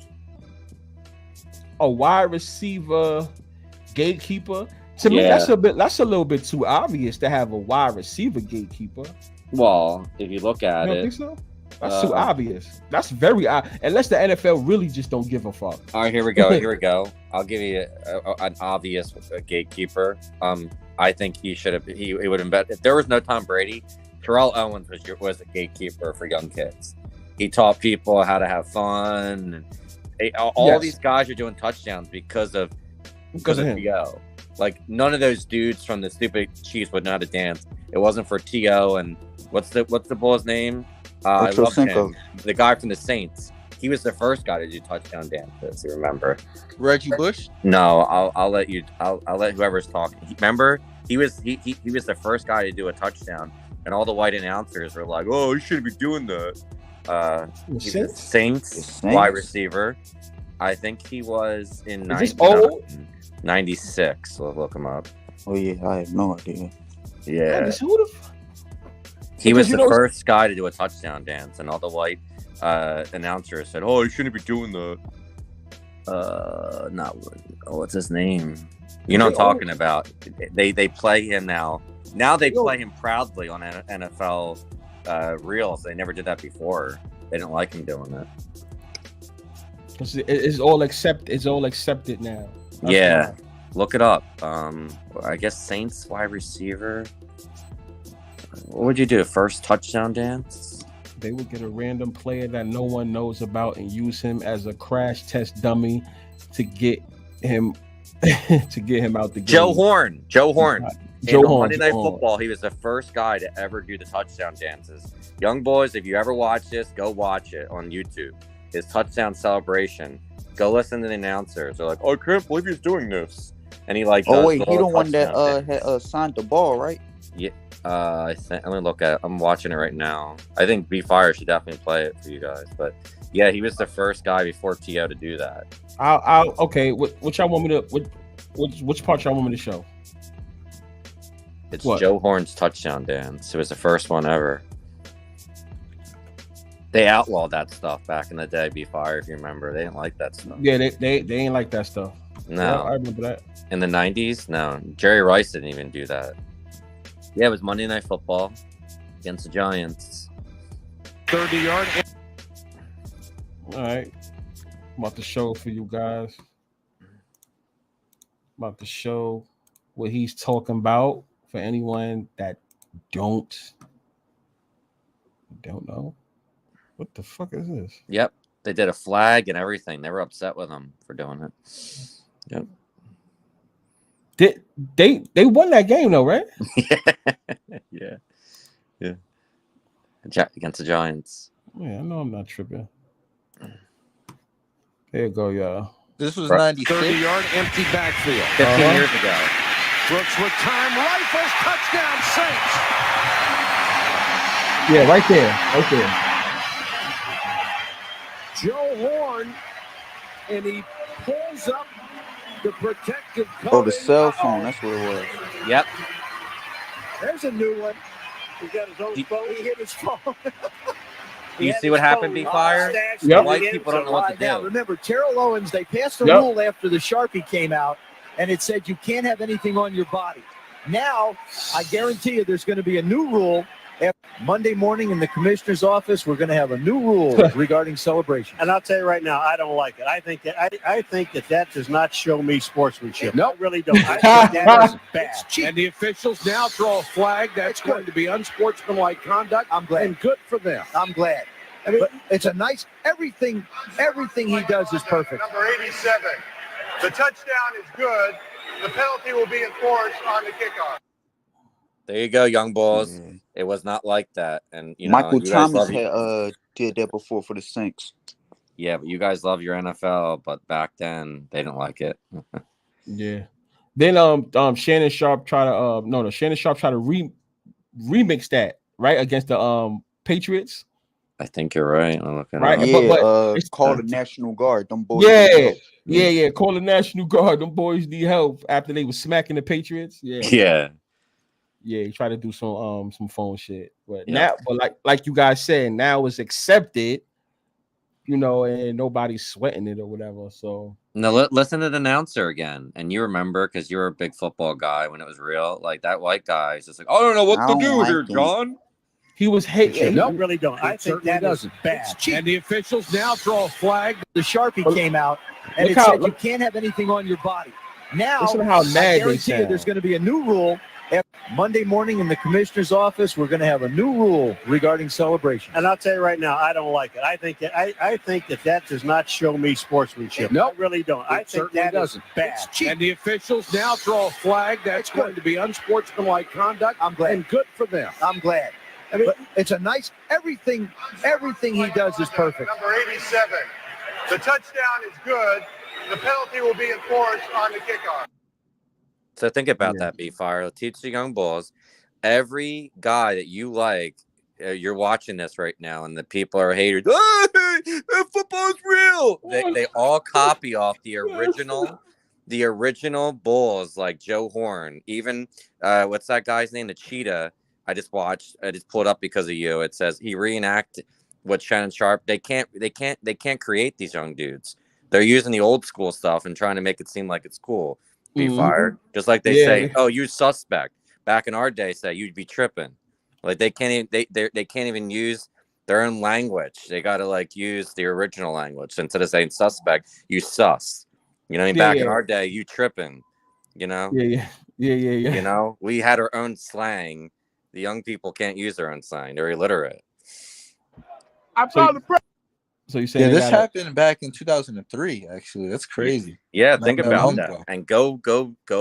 a wide receiver gatekeeper. To me, Yeah. that's a little bit too obvious to have a wide receiver gatekeeper. Well, if you look You at don't it, think so? That's too obvious. That's very unless the NFL really just don't give a fuck. all right, here we go. Here we go. I'll give you an obvious gatekeeper. I think he should have. He would have bet if there was no Tom Brady. Terrell Owens was a gatekeeper for young kids. He taught people how to have fun. And all these guys are doing touchdowns because of him. T.O. Like none of those dudes from the stupid Chiefs would know how to dance. It wasn't for T.O. and what's the bull's name? I love him. The guy from the Saints. He was the first guy to do touchdown dances. You remember? Reggie Bush? No, I'll let you. I'll let whoever's talking. Remember, he was the first guy to do a touchdown, and all the white announcers were like, "Oh, you shouldn't be doing that." Saints wide receiver. I think he was in 96. We'll look him up. Oh yeah, I have no idea. Yeah. He was the first guy to do a touchdown dance, and all the white announcers said, "Oh, you shouldn't be doing that." What's his name? You know what I'm talking about. They play him now. Now they play him proudly on NFL reels. They never did that before. They didn't like him doing it. It's all accepted now. That's yeah, look it up. I guess Saints wide receiver. What would you do? First touchdown dance? They would get a random player that no one knows about and use him as a crash test dummy to get him out the game. Joe Horn. Monday Night Horn. Football, he was the first guy to ever do the touchdown dances. Young boys, if you ever watch this, go watch it on YouTube. His touchdown celebration. Go listen to the announcers. They're like, "Oh, I can't believe he's doing this." And he like, oh wait, he the one that had signed the ball, right? Yeah. I think let me look at it. I'm watching it right now. I think B Fire should definitely play it for you guys. But yeah, he was the first guy before T.O. to do that. Okay. What y'all want me to? Which part y'all want me to show? It's Joe Horn's touchdown dance. It was the first one ever. They outlawed that stuff back in the day. B Fire, if you remember, they didn't like that stuff. Yeah, they ain't like that stuff. No, yeah, I remember that. In the 90s, no. Jerry Rice didn't even do that. Yeah, it was Monday Night Football against the Giants. 30-yard. All right. I'm about to show for you guys. I'm about to show what he's talking about for anyone that don't know. What the fuck is this? Yep. They did a flag and everything. They were upset with him for doing it. Yep. They won that game though, right? Yeah. Against the Giants. Yeah, I know I'm not tripping. There you go, y'all. This was 96. 30-yard empty backfield. 15 years ago. Brooks with time, rifles, touchdown, Saints. Yeah, right there. Joe Horn, and he pulls up the protective cover. Oh, the cell phone. That's what it was. Yep. There's a new one. He got his own phone. He hit his phone. You see what happened, B Fire? Yep. White people don't know what to do. Now, remember, Terrell Owens, they passed a rule after the Sharpie came out, and it said you can't have anything on your body. Now, I guarantee you there's going to be a new rule. Monday morning in the commissioner's office, we're going to have a new rule regarding celebration. And I'll tell you right now, I don't like it. I think that does not show me sportsmanship. No, I really don't. I think that is bad. And the officials now throw a flag. That's going to be unsportsmanlike conduct. I'm glad. And good for them. I'm glad. I mean, it's a nice everything he does is perfect. Number 87. The touchdown is good. The penalty will be enforced on the kickoff. There you go, young boys. Yeah. It was not like that. And Michael Thomas had did that before for the Saints. Yeah, but you guys love your NFL, but back then they didn't like it. Yeah. Then Shannon Sharp tried to remix that, right, against the Patriots. I think you're right. I'm looking right. Yeah, call the National Guard. Them boys. Yeah. Call the National Guard. Them boys need help after they were smacking the Patriots. Yeah. He tried to do some phone shit. But now, like you guys said, now it's accepted you know, and nobody's sweating it or whatever. So No, listen to the announcer again, and you remember because you were a big football guy when it was real. Like that white guy is just like, I don't know what I to don't do like here, him. John. he was hating. No, really don't. I think that is bad. And the officials now throw a flag. The Sharpie came out, and Look it how- said you can't have anything on your body. Now, Listen to how I mad they guarantee you sound. there's going to be a new rule. Monday morning in the commissioner's office, we're going to have a new rule regarding celebration. And I'll tell you right now, I don't like it. I think that does not show me sportsmanship. Nope. I really don't. I think that is bad. And the officials now throw a flag. That's going to be unsportsmanlike conduct. I'm glad. And good for them. I'm glad. I mean, it's a nice everything he does is perfect. Number 87. The touchdown is good. The penalty will be enforced on the kickoff. So think about that, B-Fire. Teach the young bulls. Every guy that you like, you're watching this right now, and the people are haters. Hey, football's real. They all copy off the original bulls like Joe Horn. Even what's that guy's name? The Cheetah. I just pulled up because of you. It says he reenacted what Shannon Sharp. They can't create these young dudes. They're using the old school stuff and trying to make it seem like it's cool. Be fired, just like they say, "Oh, you suspect." Back in our day, say you'd be tripping. Like they can't even use their own language. They got to like use the original language. So instead of saying suspect, you sus. You know, what I mean? Back in our day, you tripping. You know, Yeah. You know, we had our own slang. The young people can't use their own slang. They're illiterate. I saw the press. So you saying this happened back in 2003? Actually, that's crazy. Yeah, Not think that about long that. ago. And go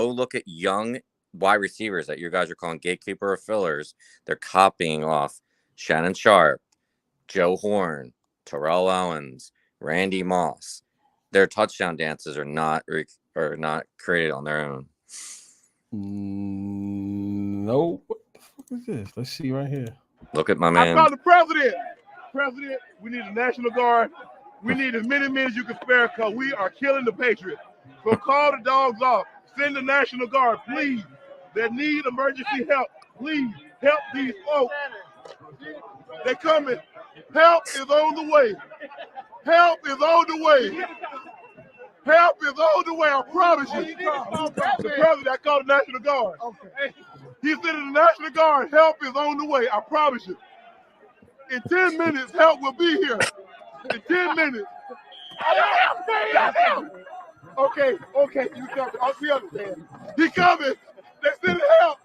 look at young wide receivers that you guys are calling gatekeeper or fillers. They're copying off Shannon Sharp, Joe Horn, Terrell Owens, Randy Moss. Their touchdown dances are not created on their own. No. What the fuck is this? Let's see right here. Look at my I man. saw the president. President, we need a National Guard. We need as many minutes you can spare because we are killing the Patriots. So call the dogs off. Send the National Guard, please. They need emergency help. Please help these folks. They're coming. Help is on the way. Help is on the way. Help is on the way. I promise you. The president, I called the National Guard. He said to the National Guard, help is on the way. I promise you. In 10 minutes, help will be here. In 10 minutes. Okay, you coming. We understand. He coming. They sending help.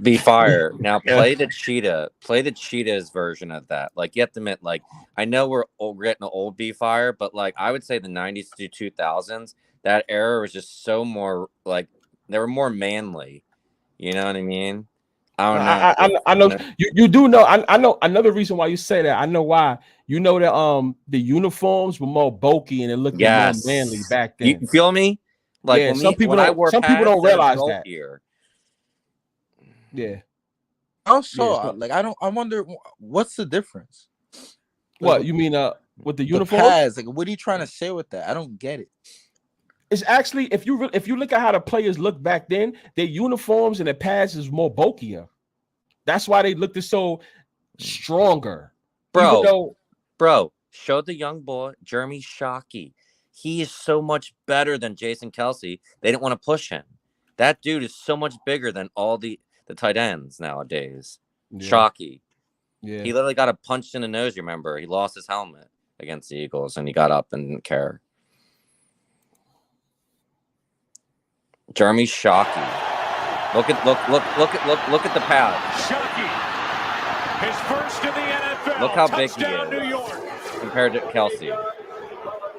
Be fire. Now play the Cheetah's version of that. Like you have to admit, like I know we're getting old Be Fire, but like I would say the 90s to 2000s, that era was just so more like they were more manly. You know what I mean? I don't know. I know you do know. I know another reason why you say that. I know why. You know that the uniforms were more bulky and it looked more manly back then. You feel me? Like some people don't realize that. Here. Yeah. Also, I wonder what's the difference. What you mean? With the uniform? Pads, like, what are you trying to say with that? I don't get it. It's actually if you look at how the players look back then, their uniforms and their pads is more bulkier. That's why they looked so stronger, bro. Show the young boy Jeremy Shockey. He is so much better than Jason Kelsey. They didn't want to push him. That dude is so much bigger than all the tight ends nowadays. Yeah. Shockey. Yeah. He literally got a punch in the nose. You remember? He lost his helmet against the Eagles, and he got up and didn't care. Jeremy Shockey. Look at the pad. Shockey, his first in the NFL. Look how big he Touchdown, is New York. compared to Kelsey.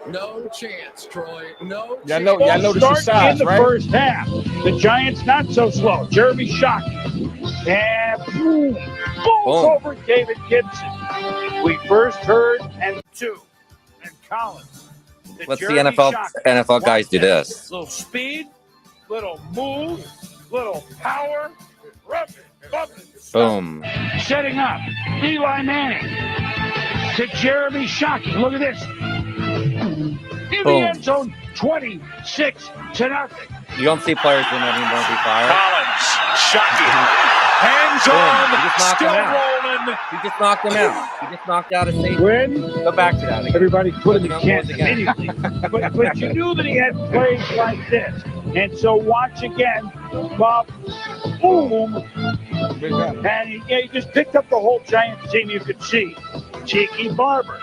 No chance, Troy. No chance. Y'all know the size, in the right? first half. The Giants not so slow. Jeremy Shockey. And boom. Over David Gibson. We first heard and Collins. Let's see NFL guys do this. Little speed, little move, little power. Boom. Setting up. Eli Manning to Jeremy Shockey. Look at this. In the end zone, 26-0. You don't see players doing that anymore. Be fire. Collins Shockey. Hands on, still rolling. He just knocked him out. He just knocked out a safety. When Go back to that again. everybody put him in camp immediately. but you knew that he had plays like this. And so watch again. Bob, boom. And he just picked up the whole Giants team, you could see. Cheeky Barber.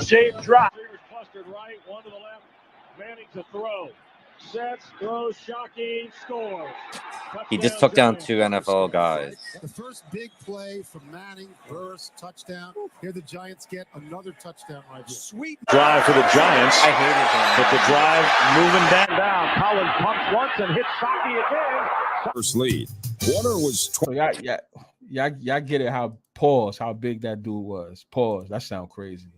Save drop. Clustered right, one to the left. Manning to throw. Sets, throws, Shockey, scores. He just took down 2 NFL guys. The first big play from Manning, burst, touchdown. Here the Giants get another touchdown right here. Sweet drive for the Giants. I hated him. But the drive moving down. Collins pumps once and hits Shockey again. First lead. Warner was So y'all get it how big that dude was. Pause. That sound crazy.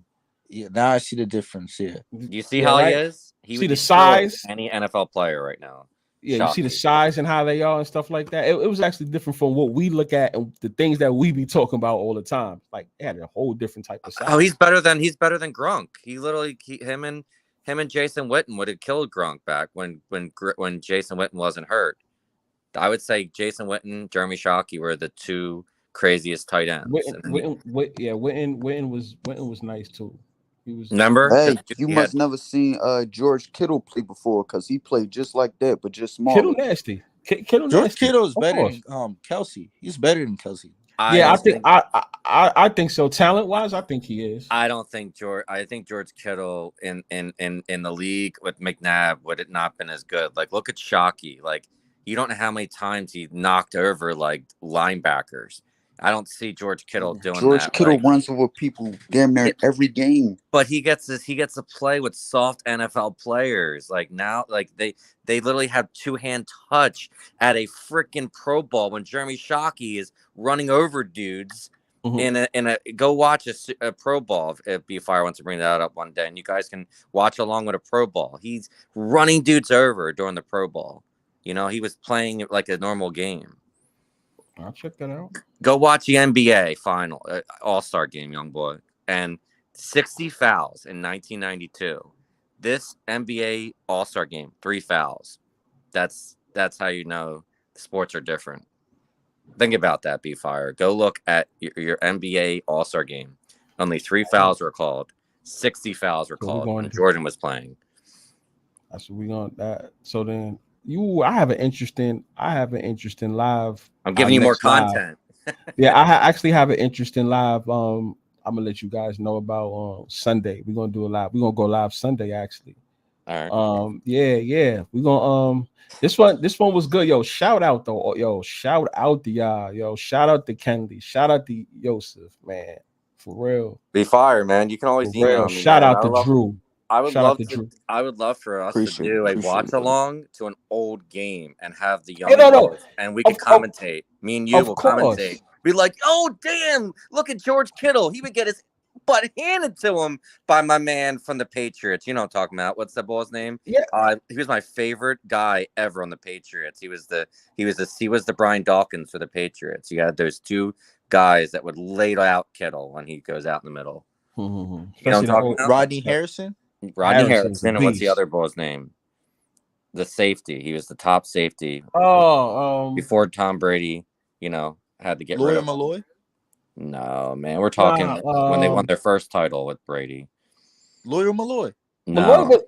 Yeah, now I see the difference. Yeah, You see how he is? He See would the destroy size? any NFL player right now. Yeah, you see the size and how they are and stuff like that. It was actually different from what we look at and the things that we be talking about all the time. Like, it had a whole different type of size. Oh, he's better than Gronk. He literally him and Jason Witten would have killed Gronk back when Jason Witten wasn't hurt. I would say Jason Witten, Jeremy Shockey were the 2 craziest tight ends. Witten was nice too. He was. Remember? Hey, you must never seen George Kittle play before because he played just like that, but just smaller. Kittle nasty. George Kittle is better than Kelsey. He's better than Kelsey. I think so. Talent wise, I think he is. I don't think George. I think George Kittle in the league with McNabb would it not been as good. Like, look at Shockey. Like, you don't know how many times he knocked over like linebackers. I don't see George Kittle doing that. George Kittle runs over people damn near every game. But he gets to play with soft NFL players. Like now, like they literally have 2-hand touch at a freaking Pro Bowl when Jeremy Shockey is running over dudes in a go watch a Pro Bowl if B-Fire wants to bring that up one day and you guys can watch along with a Pro Bowl. He's running dudes over during the Pro Bowl. You know, he was playing like a normal game. I'll check that out. Go watch the NBA final All-Star game, young boy. And 60 fouls in 1992. This NBA All-Star game, 3 fouls. That's how you know sports are different. Think about that, B-Fire. Go look at your NBA All-Star game. Only 3 fouls were called. 60 fouls were called when Jordan was playing. That's what we going that. So then I have an interesting live. I'm giving you more content. Yeah, I actually have an interesting live. I'm gonna let you guys know about Sunday. We're gonna do a live. We're gonna go live Sunday actually. All right. Yeah. We're gonna this one was good. Yo, shout out though. Yo, shout out to y'all. Yo, shout out to Kennedy. Shout out to Yosef, man. For real. Be fire, man. You can always email me. Shout out to Drew. I would love for us to do a watch along to an old game and have the young boys, and we can commentate. Me and you will commentate. Be like, oh damn, look at George Kittle. He would get his butt handed to him by my man from the Patriots. You know what I'm talking about. What's that ball's name? Yeah. He was my favorite guy ever on the Patriots. He was the Brian Dawkins for the Patriots. You had those 2 guys that would lay out Kittle when he goes out in the middle. You know what I'm talking about? Rodney Harrison. Rodney Harrison, and what's the other boy's name? The safety. He was the top safety. Before Tom Brady, had to get rid of him. Malloy? No, man. We're talking when they won their first title with Brady. Lawyer Malloy. No.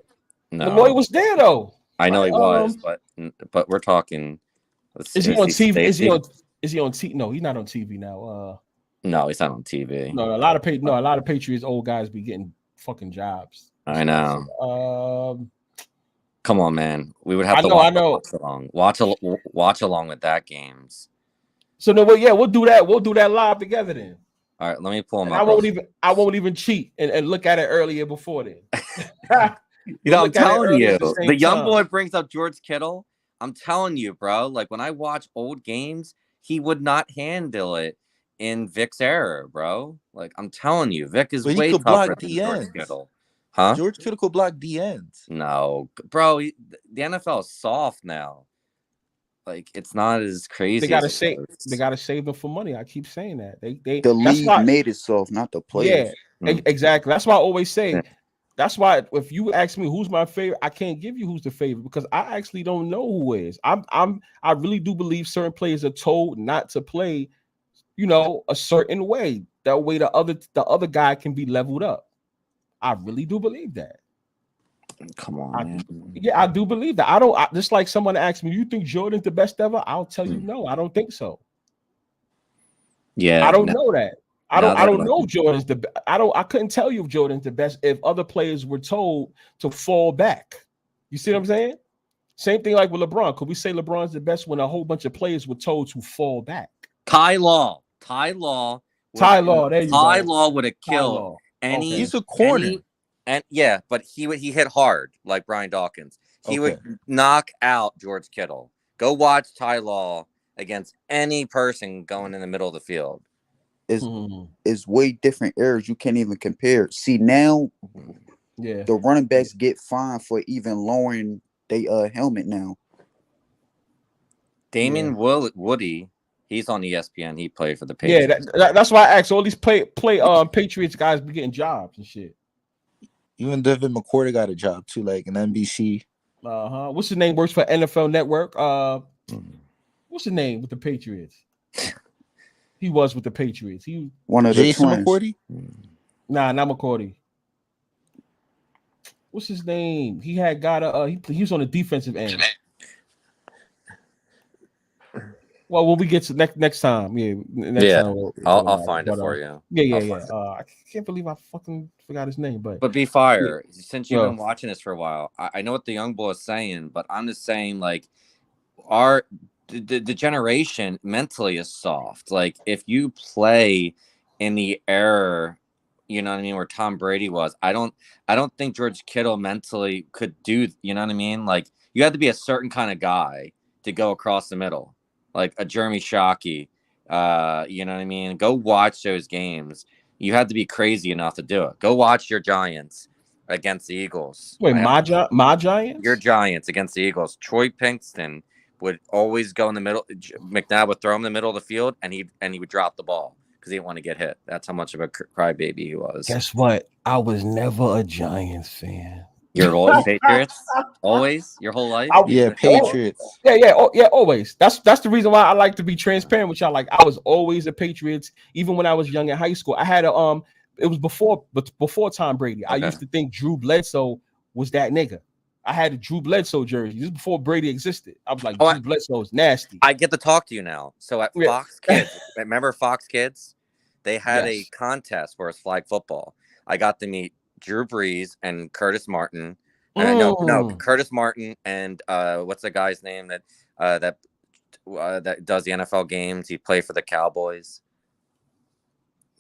Malloy was there though. I know he was, but we're talking. Is he on TV? Is he on TV? No, he's not on TV now. No, he's not on TV. No, a lot of Patriots old guys be getting fucking jobs. I know. Come on, man. We would have to watch along with that games. So no, we'll do that. We'll do that live together then. All right, let me pull them up. I won't even cheat and look at it earlier before then. I'm telling you, the young boy brings up George Kittle. I'm telling you, bro. Like when I watch old games, he would not handle it in Vic's era, bro. Like I'm telling you, Vic is way tougher than George Kittle. Huh? George Kittle could block the ends. No, bro. The NFL is soft now. Like it's not as crazy. They gotta save them for money. I keep saying that. The league made it soft, not the players. Yeah, exactly. That's why I always say That's why if you ask me who's my favorite, I can't give you who's the favorite because I actually don't know who is. I really do believe certain players are told not to play, a certain way. That way the other guy can be leveled up. I really do believe that. Come on, man. Yeah, I do believe that. Just like someone asked me, you think Jordan's the best ever? I'll tell you no, I don't think so. Yeah, I don't know that. I don't know if Jordan's I couldn't tell you if Jordan's the best if other players were told to fall back. You see what I'm saying? Same thing like with LeBron. Could we say LeBron's the best when a whole bunch of players were told to fall back? Ty Law. There you go. Ty Law would have killed any. He's a corner. But he hit hard like Brian Dawkins. He would knock out George Kittle. Go watch Ty Law against any person going in the middle of the field. Is way different areas you can't even compare. See now, the running backs get fined for even lowering their helmet now. Damien Woody, he's on ESPN. He played for the Patriots. Yeah, that's why I asked. All these Patriots guys be getting jobs and shit. Even Devin McCourty got a job too, like an NBC. What's his name? Works for NFL Network. What's his name with the Patriots? He was with the Patriots. He one of Jason the McCourty. Nah, not McCourty. What's his name? He had got he was on the defensive end. Well, when we get to next time, time I'll find it for you. I can't believe I fucking forgot his name, but be fire. Since you've been watching this for a while, I know what the young boy is saying, but I'm just saying like the generation mentally is soft. Like if you play in the era, you know what I mean, where Tom Brady was, I don't think George Kittle mentally could do, you know what I mean? Like you have to be a certain kind of guy to go across the middle, like a Jeremy Shockey, you know what I mean? Go watch those games. You have to be crazy enough to do it. Go watch your Giants against the Eagles. Wait, my Giants? Your Giants against the Eagles. Troy Pinkston would always go in the middle. McNabb would throw him in the middle of the field, and he would drop the ball because he didn't want to get hit. That's how much of a crybaby he was. Guess what? I was never a Giants fan. You're always Patriots? Always? Your whole life? Patriots. Yeah, always. That's the reason why I like to be transparent with y'all. Like I was always a Patriots, even when I was young in high school. I had it was before Tom Brady. I used to think Drew Bledsoe was that nigga. I had a Drew Bledsoe jersey. This is before Brady existed. I was like, Drew Bledsoe is nasty. I get to talk to you now. So at Fox Kids, remember Fox Kids? They had a contest for us flag football. I got to meet Drew Brees and Curtis Martin. Curtis Martin and what's the guy's name that does the NFL games? He played for the Cowboys.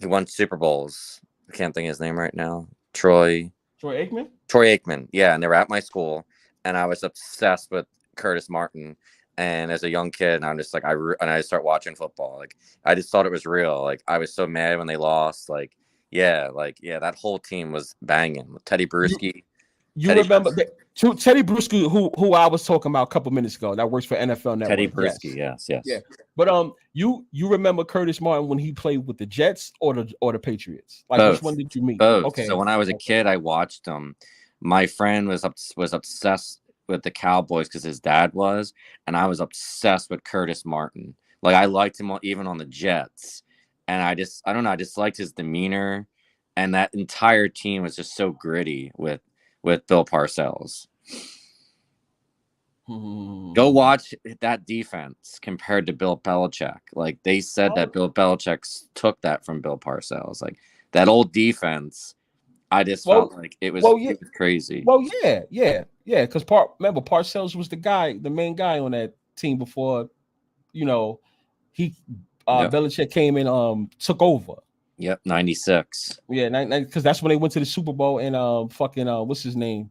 He won Super Bowls. I can't think of his name right now. Troy Aikman. Yeah, and they were at my school, and I was obsessed with Curtis Martin. And as a young kid, I'm just like I start watching football. Like I just thought it was real. Like I was so mad when they lost. That whole team was banging with Teddy Bruschi. You remember Teddy Bruschi, who I was talking about a couple minutes ago, that works for NFL Network. Teddy Bruschi, yes. Yeah. But you remember Curtis Martin when he played with the Jets or the Patriots? Like both. Which one did you meet? Both. Okay. So when I was a kid, I watched them. My friend was obsessed with the Cowboys because his dad was, and I was obsessed with Curtis Martin. Like I liked him even on the Jets, and I don't know, I just liked his demeanor, and that entire team was just so gritty with Bill Parcells. Go watch that defense compared to Bill Belichick. Like they said that Bill Belichick took that from Bill Parcells. Like that old defense, I just felt like it was crazy. Well, yeah. Because remember Parcells was the main guy on that team before, Belichick came in, took over. Yep, 96. Yeah, because that's when they went to the Super Bowl and what's his name?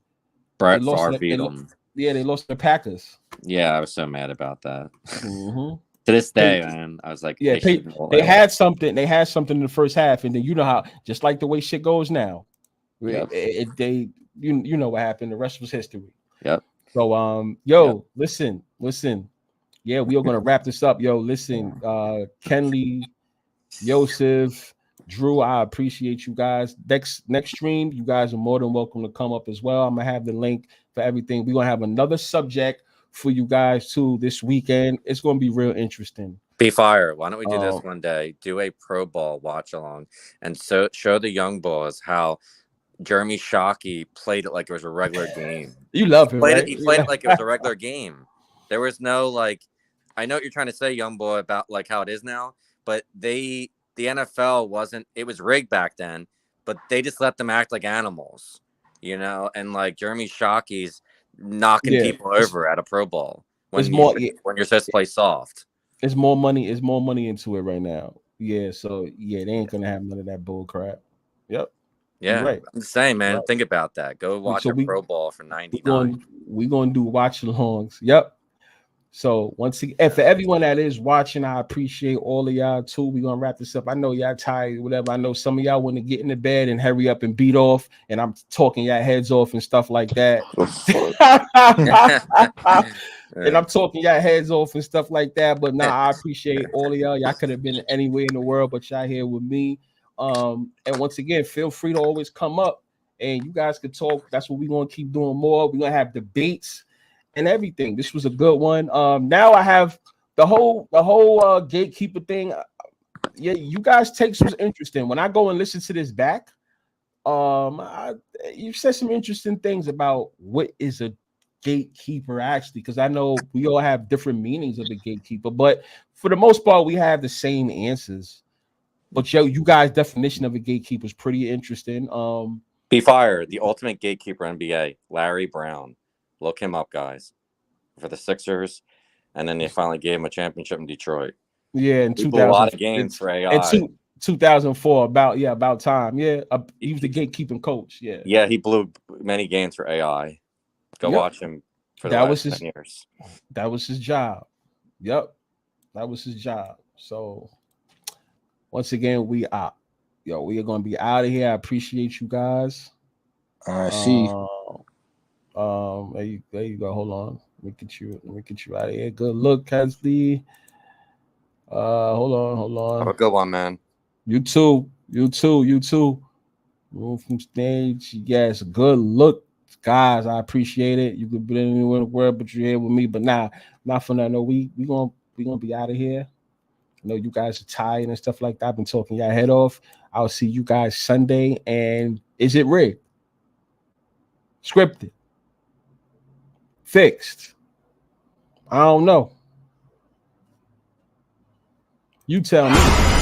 Brett Favre beat them. Yeah, they lost the Packers. Yeah, I was so mad about that. To this day, man, I was like, yeah, they had something. They had something in the first half, and then you know how, just like the way shit goes now, you know what happened. The rest was history. Yep. So, listen. Yeah, we are gonna wrap this up. Yo, listen, Kenley, Yosef, Drew, I appreciate you guys. Next stream, you guys are more than welcome to come up as well. I'm gonna have the link for everything. We're gonna have another subject for you guys too this weekend. It's gonna be real interesting. Be fire. Why don't we do this one day? Do a pro ball watch along and so show the young boys how Jeremy Shockey played it like it was a regular game. You love him, right? He played it like it was a regular game. There was no like, I know what you're trying to say, young boy, about like how it is now, but the NFL wasn't, it was rigged back then, but they just let them act like animals, you know, and like Jeremy Shockey's knocking people over at a pro ball when you're supposed to play soft. It's more money into it right now. Yeah, so they ain't gonna have none of that bull crap. Yep. Yeah, right. I'm just saying, man. Right. Think about that. Go watch a pro ball for 99. We're gonna do watch alongs. Yep. So once again, and for everyone that is watching, I appreciate all of y'all too. We're gonna wrap this up. I know y'all tired, whatever. I know some of y'all want to get into bed and hurry up and beat off, and I'm talking y'all heads off and stuff like that. And I'm talking y'all heads off and stuff like that. But I appreciate all of y'all. Y'all could have been anywhere in the world, but y'all here with me. And once again, feel free to always come up and you guys could talk. That's what we're gonna keep doing more. We're gonna have debates and everything. This was a good one. Now I have the whole gatekeeper thing. Yeah, you guys takes was interesting. When I go and listen to this back, you said some interesting things about what is a gatekeeper actually, because I know we all have different meanings of the gatekeeper, but for the most part, we have the same answers. But you guys' definition of a gatekeeper is pretty interesting. Be fire, the ultimate gatekeeper NBA, Larry Brown. Look him up, guys, for the Sixers, and then they finally gave him a championship in Detroit. Yeah, in 2000, a lot of games for AI. In 2004, about time. Yeah, he was the gatekeeping coach. Yeah, he blew many games for AI. Go watch him for the last 10 years. That was his job. Yep, that was his job. So once again, we out. Yo, we are gonna be out of here. I appreciate you guys. See. There you go. Hold on. Let me get you out of here. Good look, Kesley. Hold on. Have a good one, man. You too. Move from stage. Yes, good look, guys. I appreciate it. You could be anywhere in the world, but you're here with me. But not for nothing. No, we gonna be out of here. I know you guys are tired and stuff like that. I've been talking your head off. I'll see you guys Sunday. And is it rigged? Scripted? Fixed? I don't know. You tell me.